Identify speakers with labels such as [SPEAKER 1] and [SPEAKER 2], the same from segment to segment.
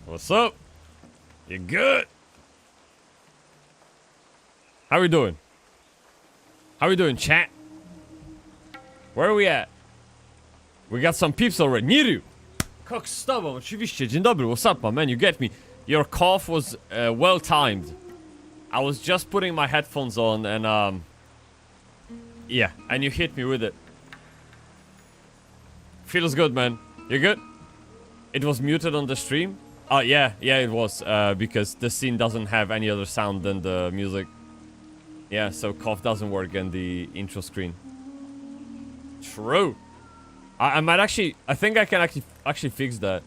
[SPEAKER 1] What's up? You good? How we doing? How we doing, chat? Where are we at? We got some peeps already. Niru! Kok z tobą? Oczywiście. Dzień dobry. What's up, my man? You get me? Your cough was well timed. I was just putting my headphones on and yeah, and you hit me with it. Feels good, man. You good? It was muted on the stream? Yeah, it was, because the scene doesn't have any other sound than the music. Yeah, so cough doesn't work in the intro screen. True. I might actually, I think I can actually fix that.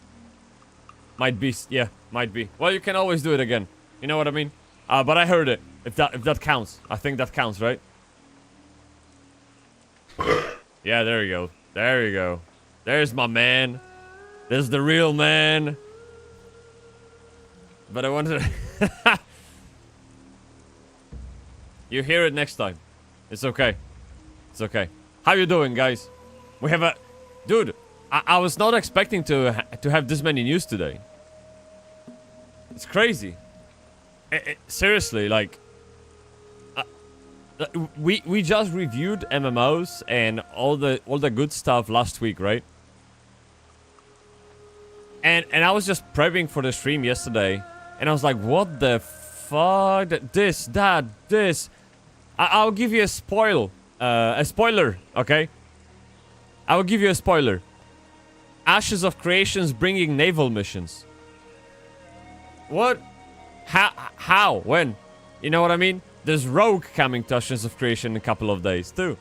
[SPEAKER 1] Might be, yeah, might be. Well, you can always do it again. You know what I mean? But I heard it. If that counts. I think that counts, right? Yeah, there you go. There you go. There's my man. There's the real man. But I wanted to... You hear it next time. It's okay. It's okay. How you doing, guys? We have a... Dude, I was not expecting to have this many news today. It's crazy. Seriously, like... we just reviewed MMOs and all the good stuff last week, right? And I was just prepping for the stream yesterday, and I was like, what the fuck? This. I'll give you a spoiler, okay? I will give you a spoiler. Ashes of Creation's bringing naval missions. What? How? When? You know what I mean? There's Rogue coming to Ashes of Creation in a couple of days too.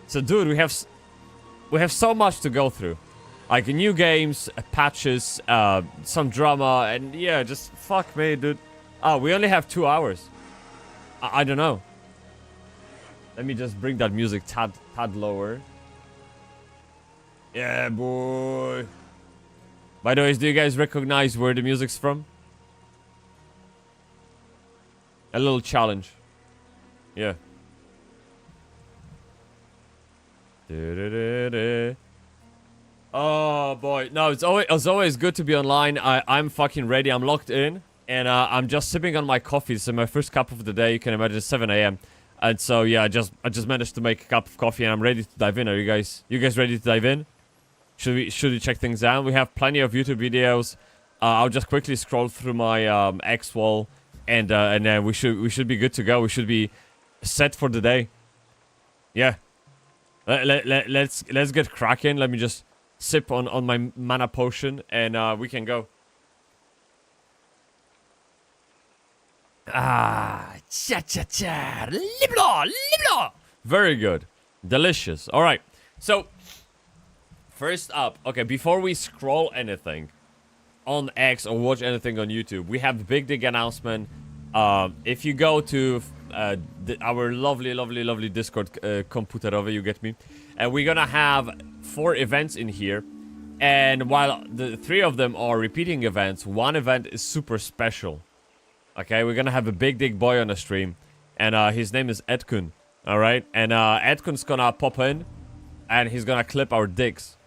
[SPEAKER 1] So, dude, we have so much to go through. Like new games, patches, some drama, and yeah, just fuck me, dude. Oh, we only have 2 hours. I don't know. Let me just bring that music tad lower. Yeah, boy. By the way, do you guys recognize where the music's from? A little challenge. Yeah. Oh boy, no, it's always good to be online. I'm fucking ready. I'm locked in, and I'm just sipping on my coffee. So my first cup of the day. You can imagine it's 7 a.m. And so yeah, I just managed to make a cup of coffee, and I'm ready to dive in. Are you guys ready to dive in? Should we check things out? We have plenty of YouTube videos. I'll just quickly scroll through my X wall, and then we should be good to go. We should be set for the day. Yeah. Let's get cracking. Let me just sip on my mana potion, and we can go. Cha. Liblo. Very good. Delicious. All right. So, first up, okay, before we scroll anything on X or watch anything on YouTube, we have the big announcement. If you go to our lovely Discord komputerowy, you get me? And we're gonna have 4 events in here. And while the 3 of them are repeating events, one event is super special. Okay, we're gonna have a big boy on the stream. And his name is Edkun. Alright? And Edkun's gonna pop in, and he's gonna clip our dicks.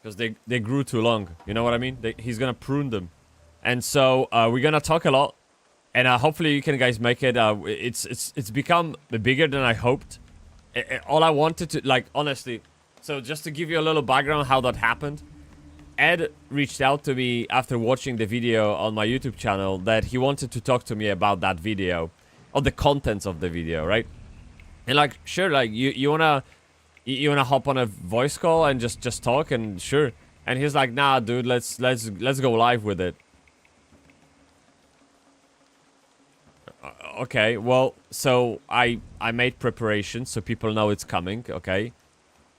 [SPEAKER 1] Because they grew too long. You know what I mean? He's gonna prune them. And so we're gonna talk a lot. And hopefully you can guys make it. It's become bigger than I hoped. All I wanted to, like, honestly. So just to give you a little background how that happened. Ed reached out to me after watching the video on my YouTube channel that he wanted to talk to me about that video. Or the contents of the video, right? And like, sure, like, you wanna hop on a voice call and just talk, and sure. And he's like, nah, dude, let's go live with it. Okay, well, so I made preparations so people know it's coming, okay?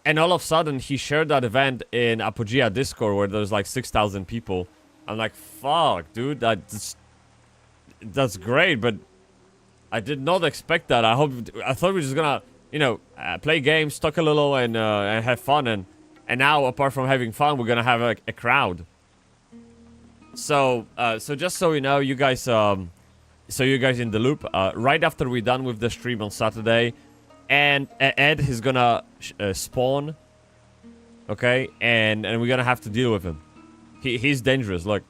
[SPEAKER 1] And all of a sudden, he shared that event in Apogea Discord where there's like 6,000 people. I'm like, fuck, dude, that's great, but I did not expect that. I thought we were just gonna, you know, play games, talk a little, and have fun. And now, apart from having fun, we're gonna have a crowd. So just so you know, you guys, so you guys in the loop, right after we're done with the stream on Saturday, and Ed is gonna spawn, okay, and we're gonna have to deal with him. He's dangerous, look.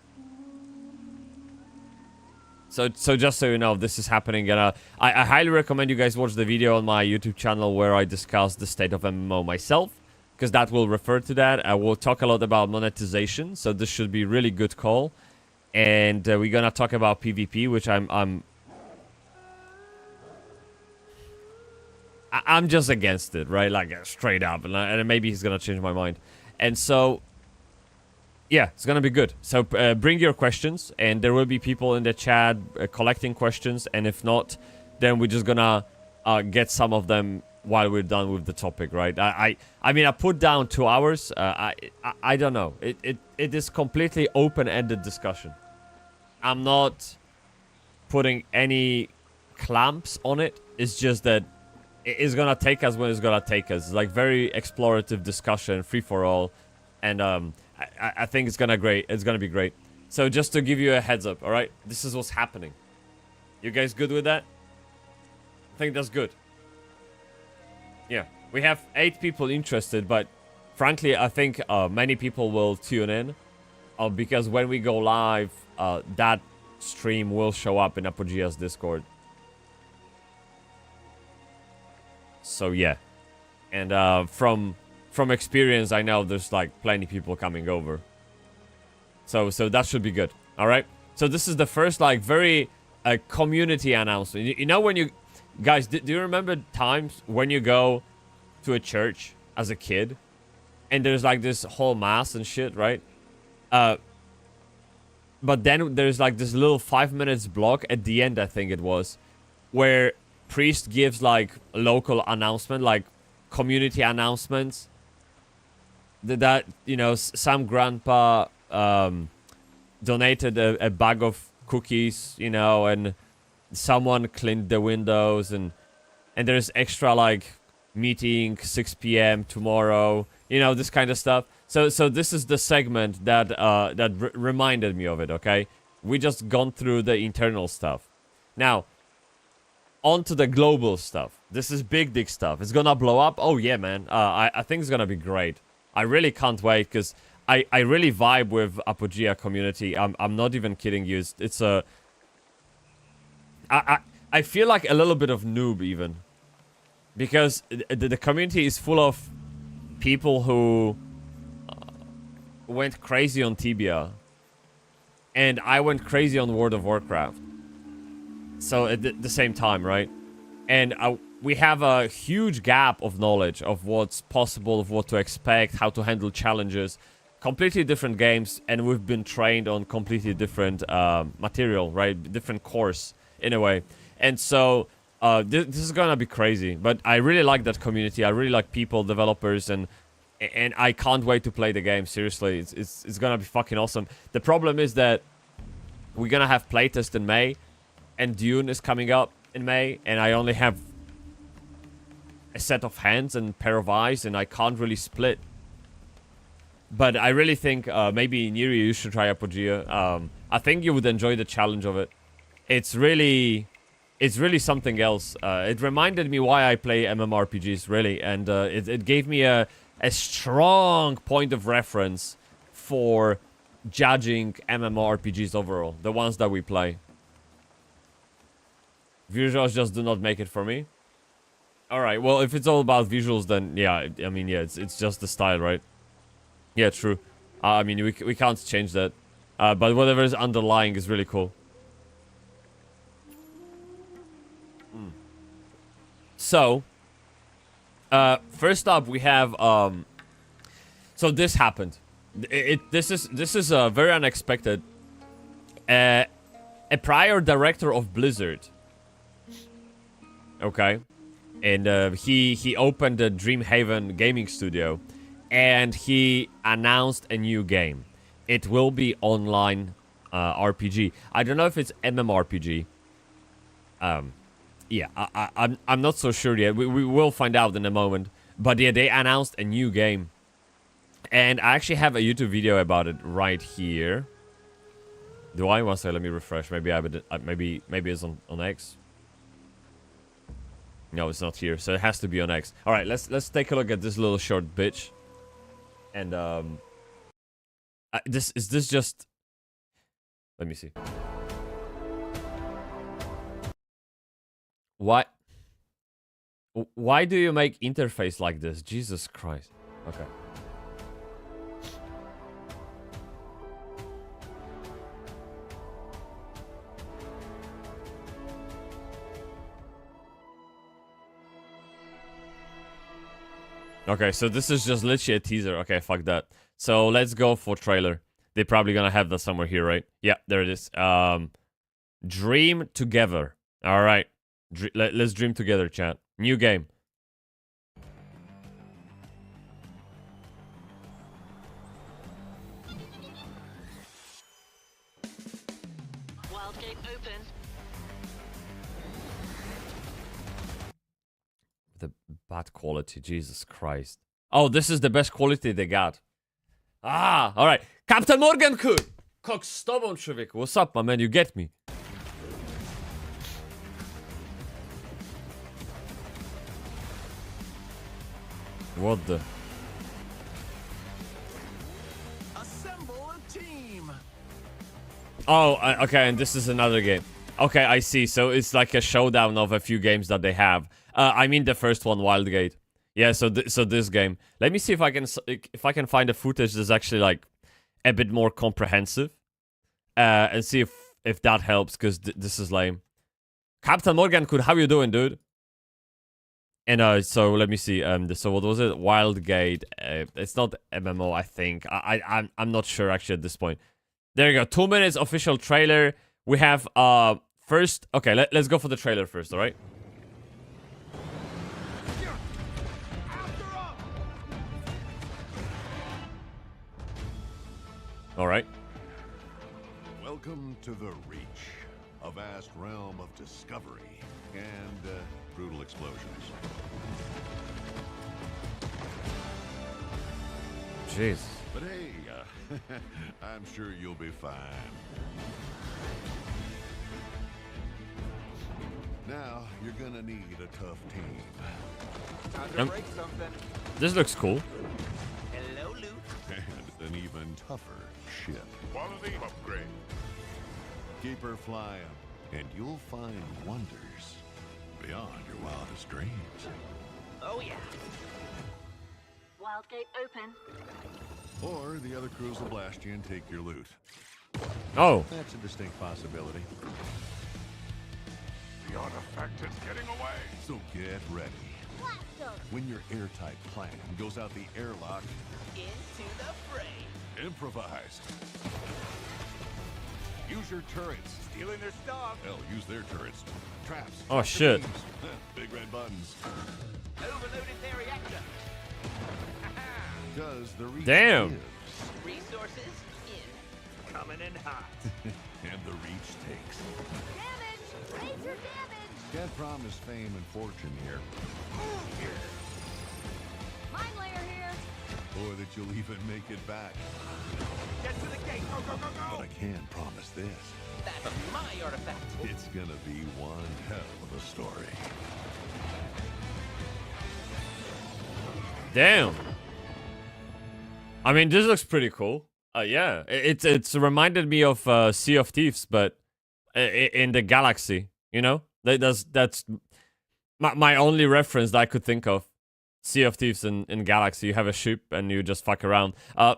[SPEAKER 1] So just so you know, this is happening, and I highly recommend you guys watch the video on my YouTube channel where I discuss the state of MMO myself, because that will refer to that. I will talk a lot about monetization, so this should be a really good call. And we're gonna talk about PvP, which I'm just against it, right? Like, straight up, and maybe he's gonna change my mind. And so, yeah, it's gonna be good. So bring your questions, and there will be people in the chat collecting questions. And if not, then we're just gonna get some of them while we're done with the topic, right? I mean, I put down 2 hours. I don't know. It is completely open-ended discussion. I'm not putting any clamps on it. It's just that it's gonna take us when it's gonna take us. It's like very explorative discussion, free for all, and I think it's gonna be great. So just to give you a heads up, all right? This is what's happening. You guys good with that? I think that's good. Yeah, we have 8 people interested, but frankly, I think many people will tune in because when we go live, that stream will show up in Apogea's Discord. So yeah, and from experience, I know there's like plenty people coming over. So that should be good. All right. So this is the first like very community announcement. You know when you guys do you remember times when you go to a church as a kid and there's like this whole mass and shit, right? But then there's like this little 5 minutes block at the end, I think it was, where priest gives like a local announcement, like community announcements. That you know, some grandpa donated a bag of cookies, you know, and someone cleaned the windows, and there's extra like meeting 6 p.m. tomorrow, you know, this kind of stuff. So this is the segment that reminded me of it. Okay, we just gone through the internal stuff. Now on to the global stuff. This is big dick stuff. It's gonna blow up. Oh yeah, man. I think it's gonna be great. I really can't wait because I really vibe with Apogea community. I'm not even kidding you. It's a I feel like a little bit of noob even, because the community is full of people who went crazy on Tibia, and I went crazy on World of Warcraft. So at the same time, right? And we have a huge gap of knowledge of what's possible, of what to expect, how to handle challenges. Completely different games, and we've been trained on completely different material, right? Different course, in a way. And so this is gonna be crazy. But I really like that community. I really like people, developers, and I can't wait to play the game. Seriously, it's gonna be fucking awesome. The problem is that we're gonna have playtest in May, and Dune is coming up in May, and I only have a set of hands and pair of eyes, and I can't really split. But I really think maybe Neri, you should try Apogea. I think you would enjoy the challenge of it. It's really something else. It reminded me why I play MMORPGs, really, and it gave me a strong point of reference for judging MMORPGs overall, the ones that we play. Visuals just do not make it for me. Alright, well, if it's all about visuals, then yeah, I mean, yeah, it's just the style, right? Yeah, true. I mean, we can't change that. But whatever is underlying is really cool. So, first up we have, so this happened. This is very unexpected. A prior director of Blizzard. Okay. And he opened the Dreamhaven gaming studio, and he announced a new game. It will be online RPG. I don't know if it's MMORPG. Yeah, I'm not so sure yet. We will find out in a moment. But yeah, they announced a new game, and I actually have a YouTube video about it right here. Do I? One second, let me refresh. Maybe maybe it's on X. No, it's not here, so it has to be on X. All right, let's take a look at this little short bitch. And this just. Let me see. Why do you make interface like this? Jesus Christ. Okay. Okay, so this is just literally a teaser. Okay, fuck that. So let's go for trailer. They're probably gonna have that somewhere here, right? Yeah, there it is. Dream together. All right. Let's dream together, chat. New game.
[SPEAKER 2] Wildgate open.
[SPEAKER 1] The bad quality, Jesus Christ. Oh, this is the best quality they got. Alright. Captain Morgan could. Cox Stubborn Shivik. What's up, my man? You get me. What the?
[SPEAKER 3] Assemble a team.
[SPEAKER 1] Oh, okay, and this is another game. Okay, I see. So it's like a showdown of a few games that they have. I mean the first one, Wildgate. Yeah, so this game. Let me see if I can find a footage that's actually like a bit more comprehensive, and see if that helps, because this is lame. Captain Morgan, could how you doing, dude? And so let me see. So what was it? Wildgate. It's not MMO, I think. I'm not sure actually at this point. There you go. 2 minutes official trailer. We have first. Okay, let's go for the trailer first. All right. All right.
[SPEAKER 3] Welcome to the Reach, a vast realm of discovery and brutal explosions.
[SPEAKER 1] Jeez.
[SPEAKER 3] But hey, I'm sure you'll be fine. Now, you're gonna need a tough team.
[SPEAKER 4] Time to break something.
[SPEAKER 1] This looks cool.
[SPEAKER 4] Hello, Luke.
[SPEAKER 3] And an even tougher ship.
[SPEAKER 5] Quality upgrade.
[SPEAKER 3] Keep her flying, and you'll find wonders beyond your wildest dreams.
[SPEAKER 4] Oh, yeah.
[SPEAKER 2] Wildgate open.
[SPEAKER 3] Or the other crews will blast you and take your loot.
[SPEAKER 1] Oh.
[SPEAKER 3] That's a distinct possibility.
[SPEAKER 5] The artifact is getting away.
[SPEAKER 3] So get ready. When your airtight plan goes out the airlock,
[SPEAKER 4] Into the fray.
[SPEAKER 3] improvise. Use your turrets.
[SPEAKER 4] Stealing their stuff.
[SPEAKER 3] Hell, use their turrets. Traps.
[SPEAKER 1] Oh, shit.
[SPEAKER 3] beams. Big red buttons.
[SPEAKER 4] Overloaded their reactor.
[SPEAKER 3] Does the reach
[SPEAKER 1] Damn.
[SPEAKER 3] gives,
[SPEAKER 4] Resources in. Coming in hot.
[SPEAKER 3] and the reach takes.
[SPEAKER 6] Damage! Major damage!
[SPEAKER 3] Can't promise fame and fortune here,
[SPEAKER 6] Mine layer here!
[SPEAKER 3] or that you'll even make it back.
[SPEAKER 4] Get to the gate. Go, go, go,
[SPEAKER 3] But
[SPEAKER 4] go.
[SPEAKER 3] I can promise this.
[SPEAKER 4] That's my artifact.
[SPEAKER 3] It's gonna be one hell of a story.
[SPEAKER 1] Damn. I mean, this looks pretty cool. Yeah, it's reminded me of Sea of Thieves, but in the galaxy. You know, that's my only reference that I could think of. Sea of Thieves in Galaxy. You have a ship and you just fuck around. I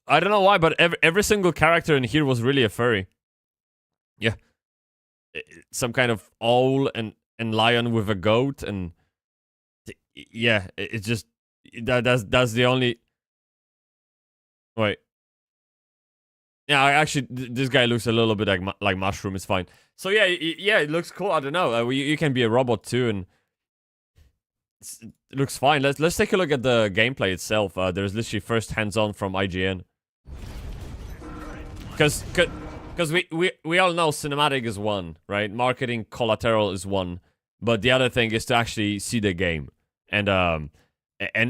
[SPEAKER 1] don't know why, but every single character in here was really a furry. Yeah, some kind of owl and lion with a goat, and yeah, it's just that's the only. Wait. Yeah, actually, this guy looks a little bit like Mushroom. It's fine. So yeah, it looks cool. I don't know. You can be a robot too, and it looks fine. Let's take a look at the gameplay itself. There's literally first hands-on from IGN. Because we all know cinematic is one, right? Marketing collateral is one, but the other thing is to actually see the game, and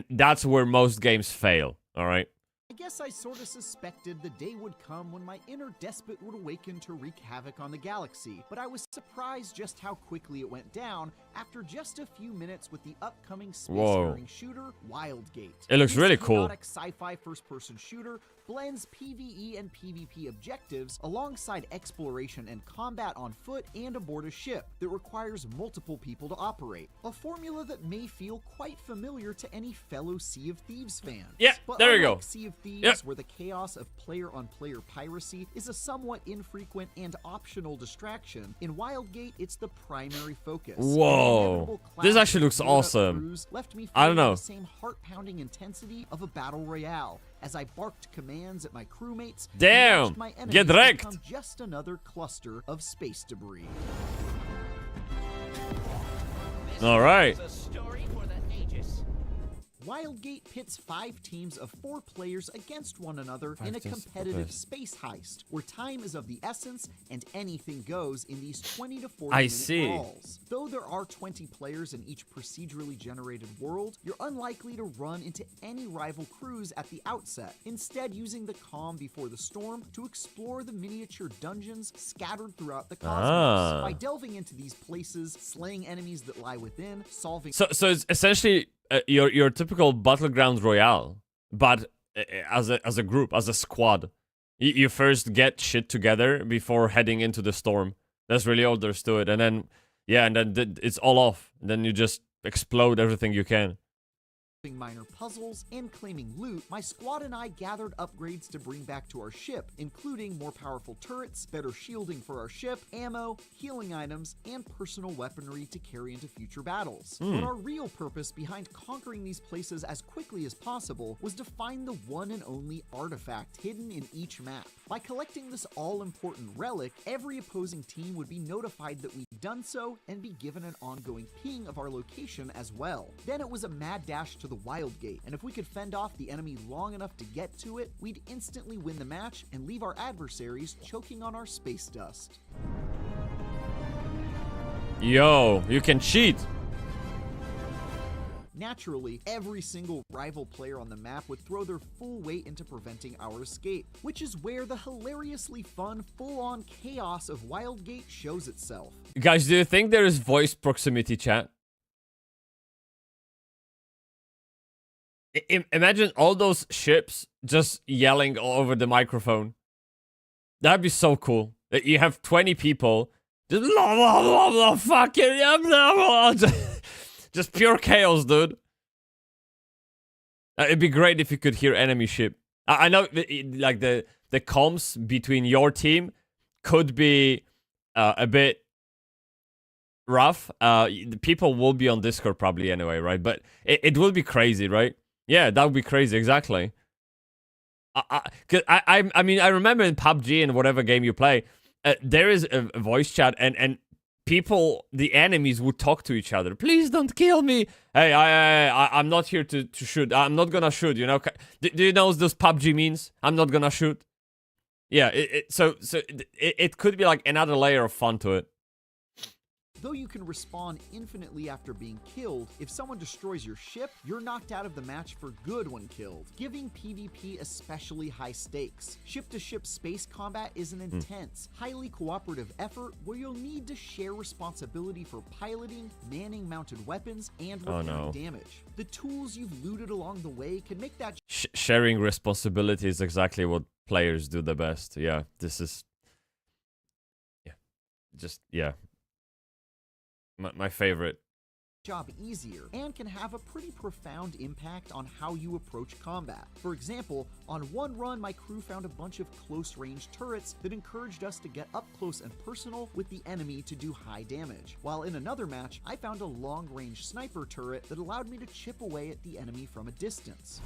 [SPEAKER 1] that's where most games fail. All right.
[SPEAKER 7] I guess I sorta suspected the day would come when my inner despot would awaken to wreak havoc on the galaxy, but I was surprised just how quickly it went down after just a few minutes with the upcoming spacefaring shooter, Wildgate.
[SPEAKER 1] It looks
[SPEAKER 7] This
[SPEAKER 1] really cool.
[SPEAKER 7] chaotic sci-fi first-person shooter blends PvE and PvP objectives alongside exploration and combat on foot and aboard a ship that requires multiple people to operate, a formula that may feel quite familiar to any fellow Sea of Thieves fans.
[SPEAKER 1] Yeah,
[SPEAKER 7] But
[SPEAKER 1] there you go.
[SPEAKER 7] unlike Sea of Thieves,
[SPEAKER 1] Yep.
[SPEAKER 7] where the chaos of player-on-player piracy is a somewhat infrequent and optional distraction, in Wildgate it's the primary focus.
[SPEAKER 1] Whoa.
[SPEAKER 7] The inevitable
[SPEAKER 1] This
[SPEAKER 7] clash
[SPEAKER 1] actually
[SPEAKER 7] of
[SPEAKER 1] looks
[SPEAKER 7] geared-up
[SPEAKER 1] awesome.
[SPEAKER 7] crews left me
[SPEAKER 1] I don't
[SPEAKER 7] feeling
[SPEAKER 1] know.
[SPEAKER 7] the same heart-pounding intensity of a battle royale as I barked commands at my crewmates. and
[SPEAKER 1] Damn.
[SPEAKER 7] watched my enemies
[SPEAKER 1] Get wrecked.
[SPEAKER 7] become just another cluster of space debris.
[SPEAKER 1] All right.
[SPEAKER 4] It's a story for the ages.
[SPEAKER 7] Wildgate pits 5 teams of 4 players against one another in a
[SPEAKER 1] teams,
[SPEAKER 7] competitive
[SPEAKER 1] okay.
[SPEAKER 7] space heist, where time is of the essence and anything goes in these 20 to 40
[SPEAKER 1] I
[SPEAKER 7] minute
[SPEAKER 1] see.
[SPEAKER 7] brawls. Though there are 20 players in each procedurally generated world, you're unlikely to run into any rival crews at the outset, instead using the calm before the storm to explore the miniature dungeons scattered throughout the cosmos. By delving into these places, slaying enemies that lie within, solving...
[SPEAKER 1] So it's essentially your typical battleground royale, but as a group, as a squad. You first get shit together before heading into the storm. That's really all there's to it. And then, yeah, and then it's all off. And then you just explode everything you can.
[SPEAKER 7] minor puzzles, and claiming loot, my squad and I gathered upgrades to bring back to our ship, including more powerful turrets, better shielding for our ship, ammo, healing items, and personal weaponry to carry into future battles. But our real purpose behind conquering these places as quickly as possible was to find the one and only artifact hidden in each map. By collecting this all-important relic, every opposing team would be notified that we'd done so and be given an ongoing ping of our location as well. Then it was a mad dash to the Wildgate, and if we could fend off the enemy long enough to get to it, we'd instantly win the match and leave our adversaries choking on our space dust.
[SPEAKER 1] Yo, you can cheat.
[SPEAKER 7] Naturally, every single rival player on the map would throw their full weight into preventing our escape, which is where the hilariously fun, full-on chaos of Wildgate shows itself.
[SPEAKER 1] Guys, do you think there is voice proximity chat? Imagine all those ships just yelling all over the microphone. That'd be so cool. You have 20 people just blah, blah, blah, blah, fucking blah, blah. Just pure chaos, dude. It'd be great if you could hear enemy ship. I know, like the comms between your team could be a bit rough. The people will be on Discord probably anyway, right? But it will be crazy, right? Yeah, that would be crazy, exactly. I mean, I remember in PUBG and whatever game you play, there is a voice chat, and people, the enemies, would talk to each other. Please don't kill me. Hey, I'm not here to shoot. I'm not gonna shoot, you know? Do you know what those PUBG means? I'm not gonna shoot. Yeah, so it could be like another layer of fun to it.
[SPEAKER 7] Though you can respawn infinitely after being killed, if someone destroys your ship, you're knocked out of the match for good when killed, giving PvP especially high stakes. Ship-to-ship space combat is an intense, highly cooperative effort where you'll need to share responsibility for piloting, manning mounted weapons, and repairing damage. The tools you've looted along the way can make that
[SPEAKER 1] sharing responsibility is exactly what players do the best. Yeah, this is... Yeah. Just, yeah. My favorite.
[SPEAKER 7] Job easier, and can have a pretty profound impact on how you approach combat. For example, on one run, my crew found a bunch of close-range turrets that encouraged us to get up close and personal with the enemy to do high damage, while in another match, I found a long-range sniper turret that allowed me to chip away at the enemy from a distance.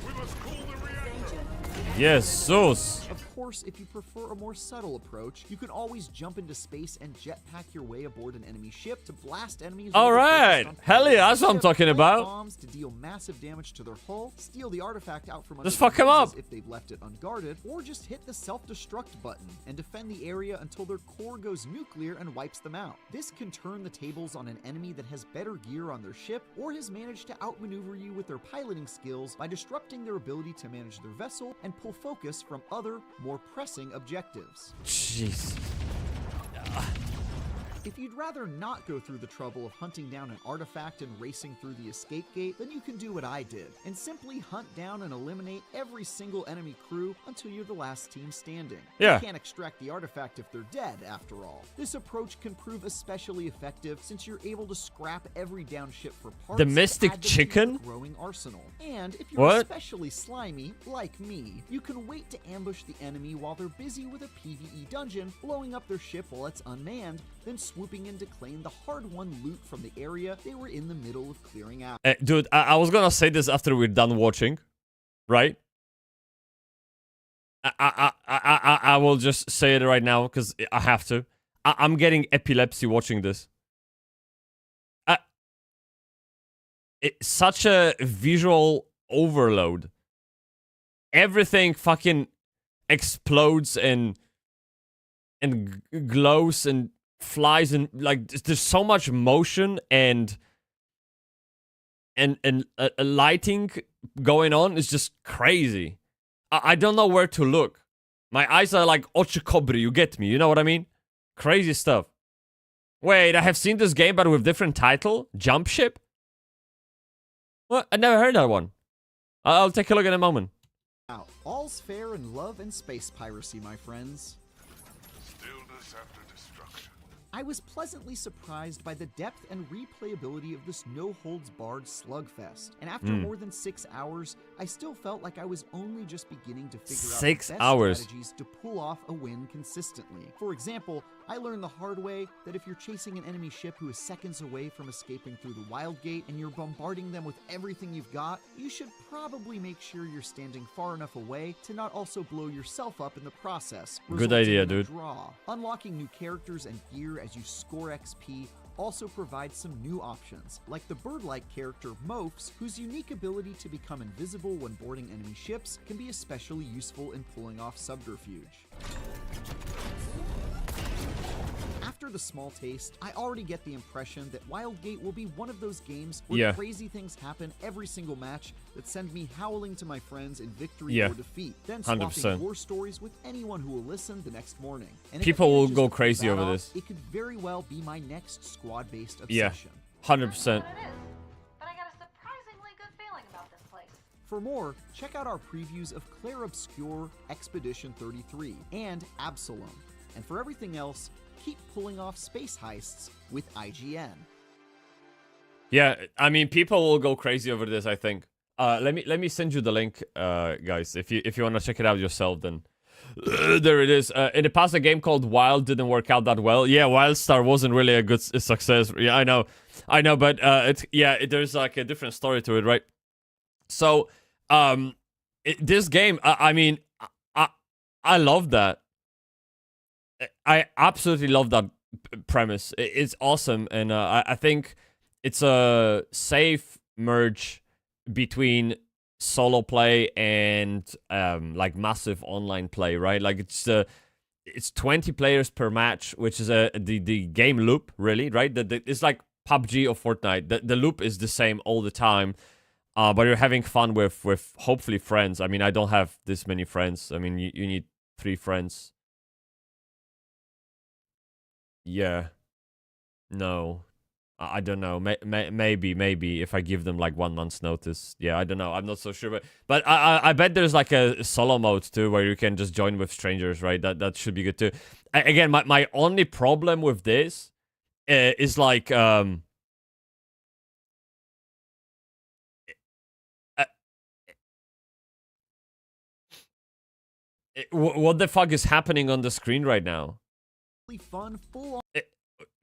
[SPEAKER 5] We must cool the reactor.
[SPEAKER 1] Yes, Sus.
[SPEAKER 7] Of course, if you prefer a more subtle approach, you can always jump into space and jetpack your way aboard an enemy ship to blast enemies.
[SPEAKER 1] Alright, hell yeah, that's what I'm talking about.
[SPEAKER 7] Bombs to deal massive damage to their hull, steal the artifact out from under
[SPEAKER 1] just fuck him up
[SPEAKER 7] if they've left it unguarded, or just hit the self-destruct button and defend the area until their core goes nuclear and wipes them out. This can turn the tables on an enemy that has better gear on their ship or has managed to outmaneuver you with their piloting skills by disrupting their ability to manage their vessel and pull focus from other, more pressing objectives.
[SPEAKER 1] Jeez.
[SPEAKER 7] If you'd rather not go through the trouble of hunting down an artifact and racing through the escape gate, then you can do what I did, and simply hunt down and eliminate every single enemy crew until you're the last team standing.
[SPEAKER 1] Yeah.
[SPEAKER 7] You can't extract the artifact if they're dead, after all. This approach can prove especially effective since you're able to scrap every down ship for parts.
[SPEAKER 1] The Mystic Chicken?
[SPEAKER 7] To your growing arsenal. And if you're especially slimy, like me, you can wait to ambush the enemy while they're busy with a PvE dungeon, blowing up their ship while it's unmanned, then swooping in to claim the hard-won loot from the area they were in the middle of clearing out.
[SPEAKER 1] Dude, I was gonna say this after we're done watching, right? I will just say it right now because I have to. I'm getting epilepsy watching this. it's such a visual overload. Everything fucking explodes and glows and flies, and like there's so much motion and lighting going on. It's just crazy. I don't know where to look. My eyes are like oczy kobry, you get me? You know what I mean? Crazy stuff. Wait, I have seen this game but with different title? Jump Ship? What? I never heard that one. I'll take a look in a moment.
[SPEAKER 7] Now, all's fair in love and space piracy, my friends.
[SPEAKER 5] Stillness after destruction.
[SPEAKER 7] I was pleasantly surprised by the depth and replayability of this no-holds-barred slugfest. And after more than 6 hours, I still felt like I was only just beginning to figure out the
[SPEAKER 1] 6
[SPEAKER 7] best
[SPEAKER 1] hours.
[SPEAKER 7] strategies to pull off a win consistently. For example, I learned the hard way that if you're chasing an enemy ship who is seconds away from escaping through the Wildgate and you're bombarding them with everything you've got, you should probably make sure you're standing far enough away to not also blow yourself up in the process.
[SPEAKER 1] Good idea,
[SPEAKER 7] resulting in a
[SPEAKER 1] dude.
[SPEAKER 7] Draw. Unlocking new characters and gear as you score XP also provides some new options, like the bird-like character Mofs, whose unique ability to become invisible when boarding enemy ships can be especially useful in pulling off subterfuge. After the small taste, I already get the impression that Wildgate will be one of those games where crazy things happen every single match that send me howling to my friends in victory or defeat, then swapping
[SPEAKER 1] 100%.
[SPEAKER 7] war stories with anyone who will listen the next morning. And if
[SPEAKER 1] People
[SPEAKER 7] it
[SPEAKER 1] will
[SPEAKER 7] manages
[SPEAKER 1] go
[SPEAKER 7] to pull
[SPEAKER 1] crazy
[SPEAKER 7] that
[SPEAKER 1] over
[SPEAKER 7] off,
[SPEAKER 1] this.
[SPEAKER 7] It could very well be my next squad-based
[SPEAKER 1] Yeah.
[SPEAKER 7] obsession.
[SPEAKER 1] 100%.
[SPEAKER 6] What it is, but I got a surprisingly good feeling about this place.
[SPEAKER 7] For more, check out our previews of Clair Obscure, Expedition 33, and Absalom. And for everything else, keep pulling off space heists with IGN.
[SPEAKER 1] Yeah, I mean, people will go crazy over this, I think. Let me send you the link, guys. If you want to check it out yourself, then there it is. In the past, a game called Wild didn't work out that well. Yeah, Wildstar wasn't really a good success. Yeah, I know, but there's like a different story to it, right? So, this game, I mean, I love that. I absolutely love that premise. It's awesome, and I think it's a safe merge between solo play and like massive online play, right? Like it's 20 players per match, which is the game loop, really, right? It's like PUBG or Fortnite. The loop is the same all the time, but you're having fun with hopefully friends. I mean, I don't have this many friends. I mean, you need 3 friends. Yeah. No. I don't know. Maybe if I give them like 1 month's notice. Yeah, I don't know. I'm not so sure, but I bet there's like a solo mode too where you can just join with strangers, right? That should be good too. Again, my only problem with this is like what the fuck is happening on the screen right now?
[SPEAKER 7] Fun, full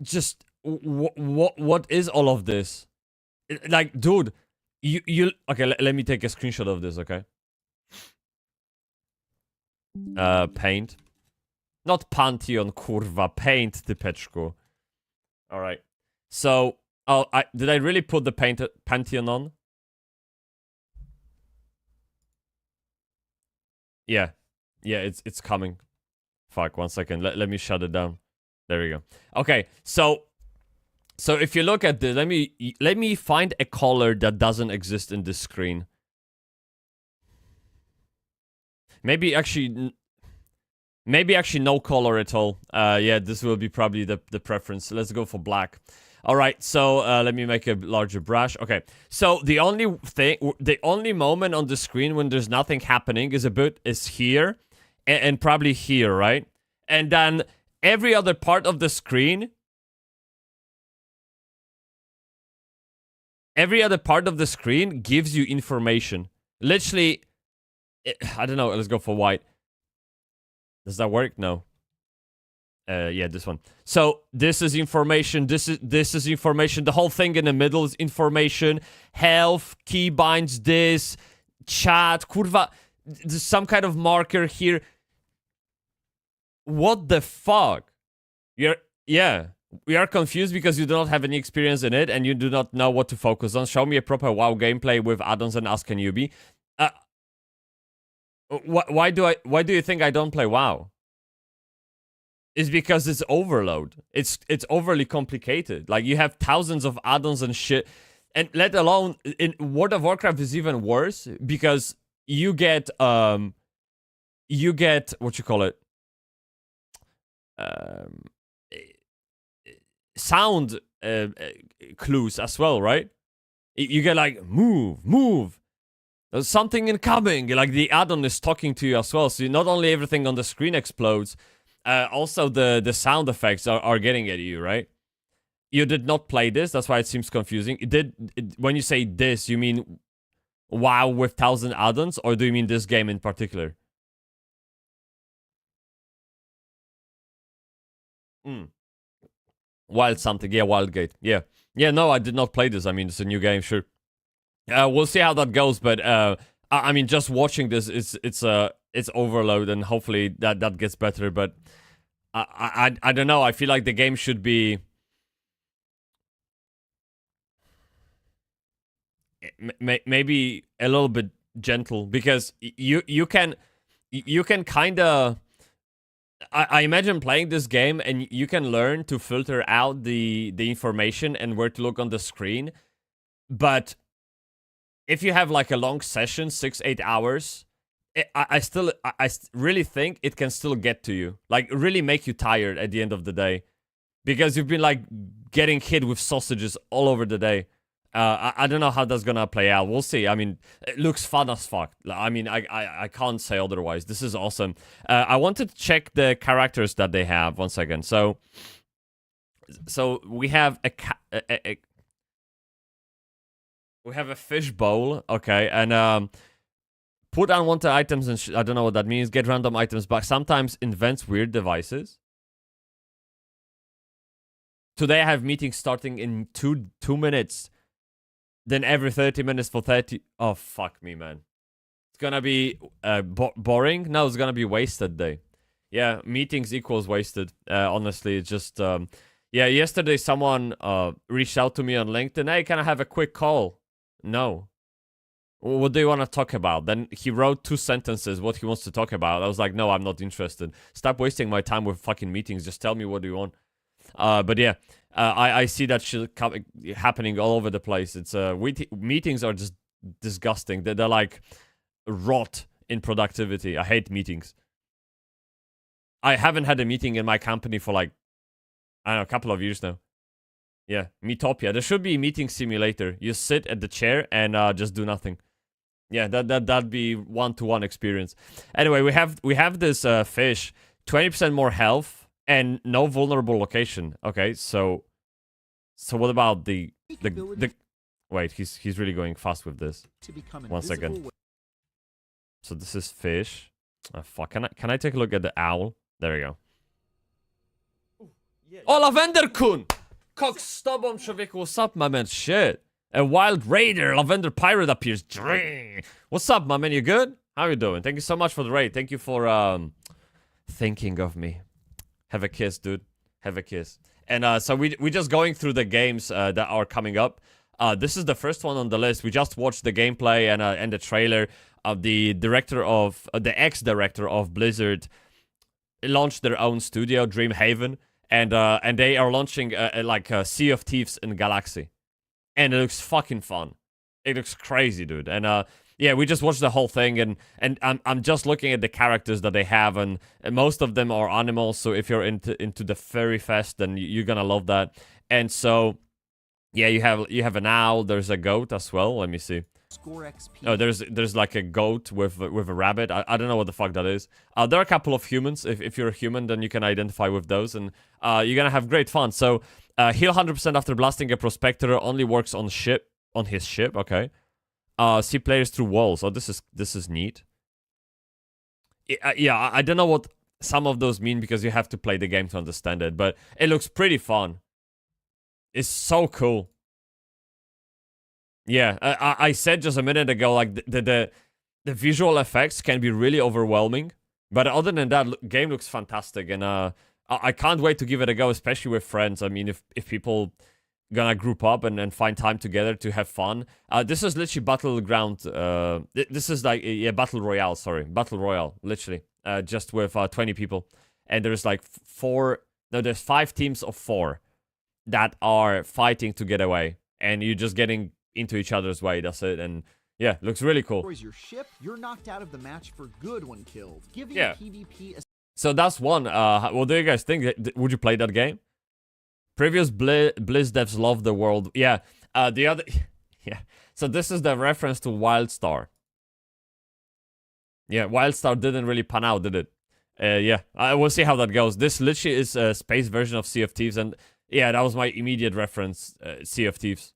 [SPEAKER 1] Just what is all of this? Like, dude, you okay? Let me take a screenshot of this, okay? Paint, not Pantheon, kurwa, paint, typeczku. All right. So, did I really put the Pantheon on? Yeah, it's coming. Fuck, 1 second. Let me shut it down. There we go. Okay, so if you look at this, let me find a color that doesn't exist in this screen. Maybe actually no color at all. Yeah, this will be probably the preference. Let's go for black. All right, so let me make a larger brush. Okay, so the only moment on the screen when there's nothing happening is here, and probably here, right? And then every other part of the screen, gives you information. Literally, I don't know. Let's go for white. Does that work? No. Yeah, this one. So this is information. This is information. The whole thing in the middle is information. Health, keybinds, this, chat, kurwa. There's some kind of marker here. What the fuck? Yeah. We are confused because you do not have any experience in it and you do not know what to focus on. Show me a proper WoW gameplay with add-ons and ask a newbie. Why do you think I don't play WoW? It's because it's overload. It's overly complicated. Like, you have thousands of add-ons and shit. And let alone, in World of Warcraft is even worse because you get, what you call it? Sound clues as well, right? You get like, move. There's something incoming. Like, the add-on is talking to you as well. So not only everything on the screen explodes, also the sound effects are getting at you, right? You did not play this, that's why it seems confusing. When you say this, you mean WoW with 1,000 add-ons, or do you mean this game in particular? Wild something, yeah, Wildgate, yeah. Yeah, no, I did not play this. I mean, it's a new game, sure. We'll see how that goes, but I mean, just watching this, it's overload, and hopefully that gets better. But I don't know. I feel like the game should be maybe a little bit gentle, because you can kind of. I imagine playing this game and you can learn to filter out the information and where to look on the screen, but if you have like a long session, 6-8 hours, I really think it can still get to you, like really make you tired at the end of the day, because you've been like getting hit with sausages all over the day. I don't know how that's gonna play out. We'll see. I mean, it looks fun as fuck. I mean, I can't say otherwise. This is awesome. I wanted to check the characters that they have. 1 second. So we have we have a fish bowl, okay, and put unwanted items and I don't know what that means. Get random items back. Sometimes invents weird devices. Today I have meetings starting in two minutes. Then every 30 minutes for 30... Oh, fuck me, man. It's gonna be boring? No, it's gonna be wasted day. Yeah, meetings equals wasted. Honestly, it's just... yeah, yesterday someone reached out to me on LinkedIn. Hey, can I have a quick call? No. What do you want to talk about? Then he wrote 2 sentences what he wants to talk about. I was like, no, I'm not interested. Stop wasting my time with fucking meetings. Just tell me what do you want. But yeah, I see that shit happening all over the place. It's meetings are just disgusting. They're like rot in productivity. I hate meetings. I haven't had a meeting in my company for like, I don't know, a couple of years now. Yeah, Meetopia. There should be a meeting simulator. You sit at the chair and just do nothing. Yeah, that'd be one-to-one experience. Anyway, we have this fish, 20% more health. And no vulnerable location. Okay, so what about the wait, he's really going fast with this. 1 second. So this is fish. Oh fuck, can I take a look at the owl? There we go. Oh, Lavender Kun! Cock stubborn człowieku, what's up, my man? Shit. A wild raider, Lavender Pirate appears. What's up, my man? You good? How you doing? Thank you so much for the raid. Thank you for thinking of me. Have a kiss, dude. Have a kiss. And so we just going through the games that are coming up. This is the first one on the list. We just watched the gameplay and the trailer of the director of the ex-director of Blizzard launched their own studio, Dreamhaven, and they are launching like a Sea of Thieves in Galaxy, and it looks fucking fun. It looks crazy, dude. And yeah, we just watched the whole thing, and I'm just looking at the characters that they have, and most of them are animals. So if you're into the furry fest, then you're gonna love that. And so, yeah, you have an owl. There's a goat as well. Let me see. Oh, there's like a goat with a rabbit. I don't know what the fuck that is. There are a couple of humans. If you're a human, then you can identify with those, and you're gonna have great fun. So heal 100% after blasting a prospector. Only works on his ship. Okay. See players through walls. Oh, this is neat. Yeah, I don't know what some of those mean because you have to play the game to understand it, but it looks pretty fun. It's so cool. Yeah, I said just a minute ago, like the visual effects can be really overwhelming, but other than that, game looks fantastic, and I can't wait to give it a go, especially with friends. I mean, if people gonna group up and find time together to have fun. This is literally Battleground. This is like, yeah, Battle Royale, sorry. Battle Royale, literally. Just with 20 people. And there's like there's 5 teams of 4 that are fighting to get away. And you're just getting into each other's way, that's it. And yeah, looks really cool.
[SPEAKER 7] Destroys your ship, you're knocked out of the match for good when killed, giving
[SPEAKER 1] Yeah.
[SPEAKER 7] PvP a
[SPEAKER 1] So that's one. What do you guys think? Would you play that game? Previous Blizz devs love the world. Yeah. The other... Yeah. So this is the reference to Wildstar. Yeah, Wildstar didn't really pan out, did it? Yeah. We'll see how that goes. This literally is a space version of Sea of Thieves. And yeah, that was my immediate reference. Sea of Thieves.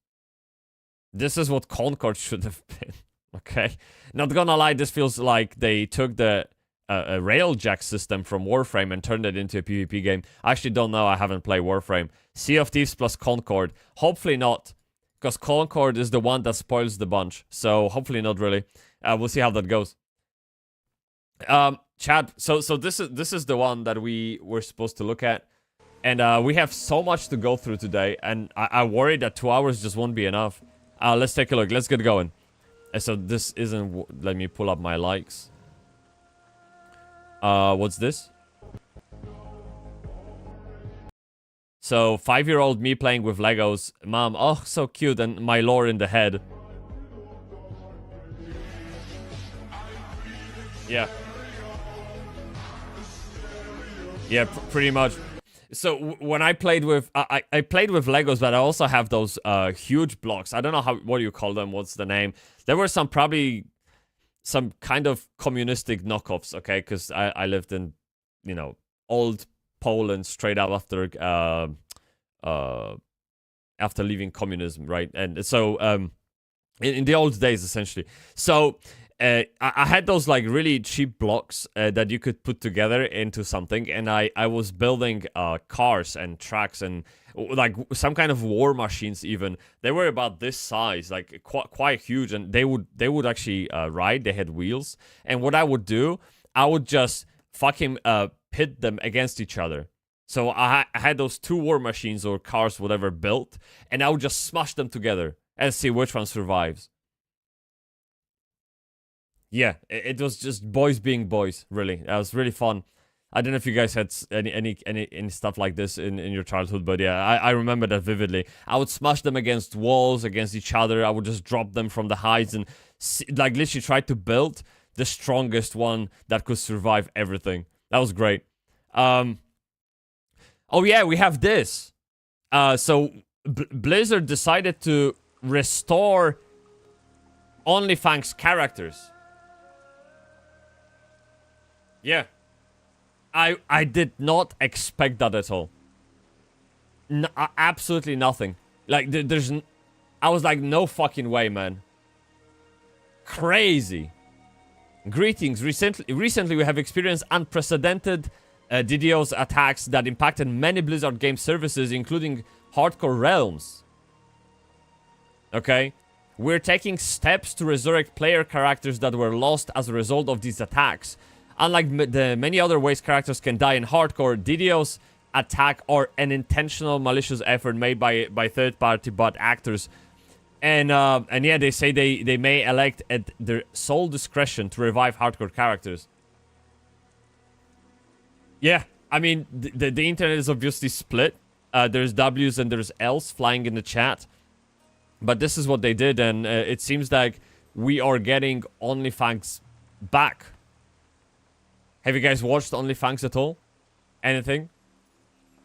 [SPEAKER 1] This is what Concord should have been. Okay. Not gonna lie, this feels like they took the... a railjack system from Warframe and turned it into a PvP game. I actually don't know, I haven't played Warframe. Sea of Thieves plus Concord. Hopefully not, because Concord is the one that spoils the bunch. So hopefully not really. We'll see how that goes. Chad, so this is the one that we were supposed to look at. And we have so much to go through today. And I worry that 2 hours just won't be enough. Let's take a look. Let's get going. So this isn't... Let me pull up my likes. What's this? So, 5-year-old me playing with Legos. Mom, oh, so cute. And my lore in the head. Yeah. Yeah, pretty much. So, when I played with... I played with Legos, but I also have those huge blocks. I don't know what you call them. What's the name? There were some probably... some kind of communistic knockoffs, okay? Because I lived in, you know, old Poland straight up after leaving communism, right? And so, in the old days, essentially. So, I had those, like, really cheap blocks that you could put together into something. And I was building cars and tracks and, like, some kind of war machines even. They were about this size, like, quite huge. And they would actually ride. They had wheels. And what I would do, I would just fucking pit them against each other. So I had those 2 war machines or cars, whatever, built. And I would just smash them together and see which one survives. Yeah, it was just boys being boys, really. That was really fun. I don't know if you guys had any stuff like this in your childhood, but yeah, I remember that vividly. I would smash them against walls, against each other. I would just drop them from the heights and, like, literally try to build the strongest one that could survive everything. That was great. Oh yeah, we have this. So Blizzard decided to restore OnlyFans characters. Yeah. I did not expect that at all. Absolutely nothing. Like, I was like, no fucking way, man. Crazy. Greetings. Recently we have experienced unprecedented DDoS attacks that impacted many Blizzard game services, including Hardcore Realms. Okay? We're taking steps to resurrect player characters that were lost as a result of these attacks. Unlike the many other ways characters can die in Hardcore, DDoS attack or an intentional malicious effort made by third-party bot actors. And yeah, they say they may elect at their sole discretion to revive Hardcore characters. Yeah, I mean, the internet is obviously split. There's W's and there's L's flying in the chat. But this is what they did, and it seems like we are getting OnlyFans back. Have you guys watched OnlyFans at all? Anything?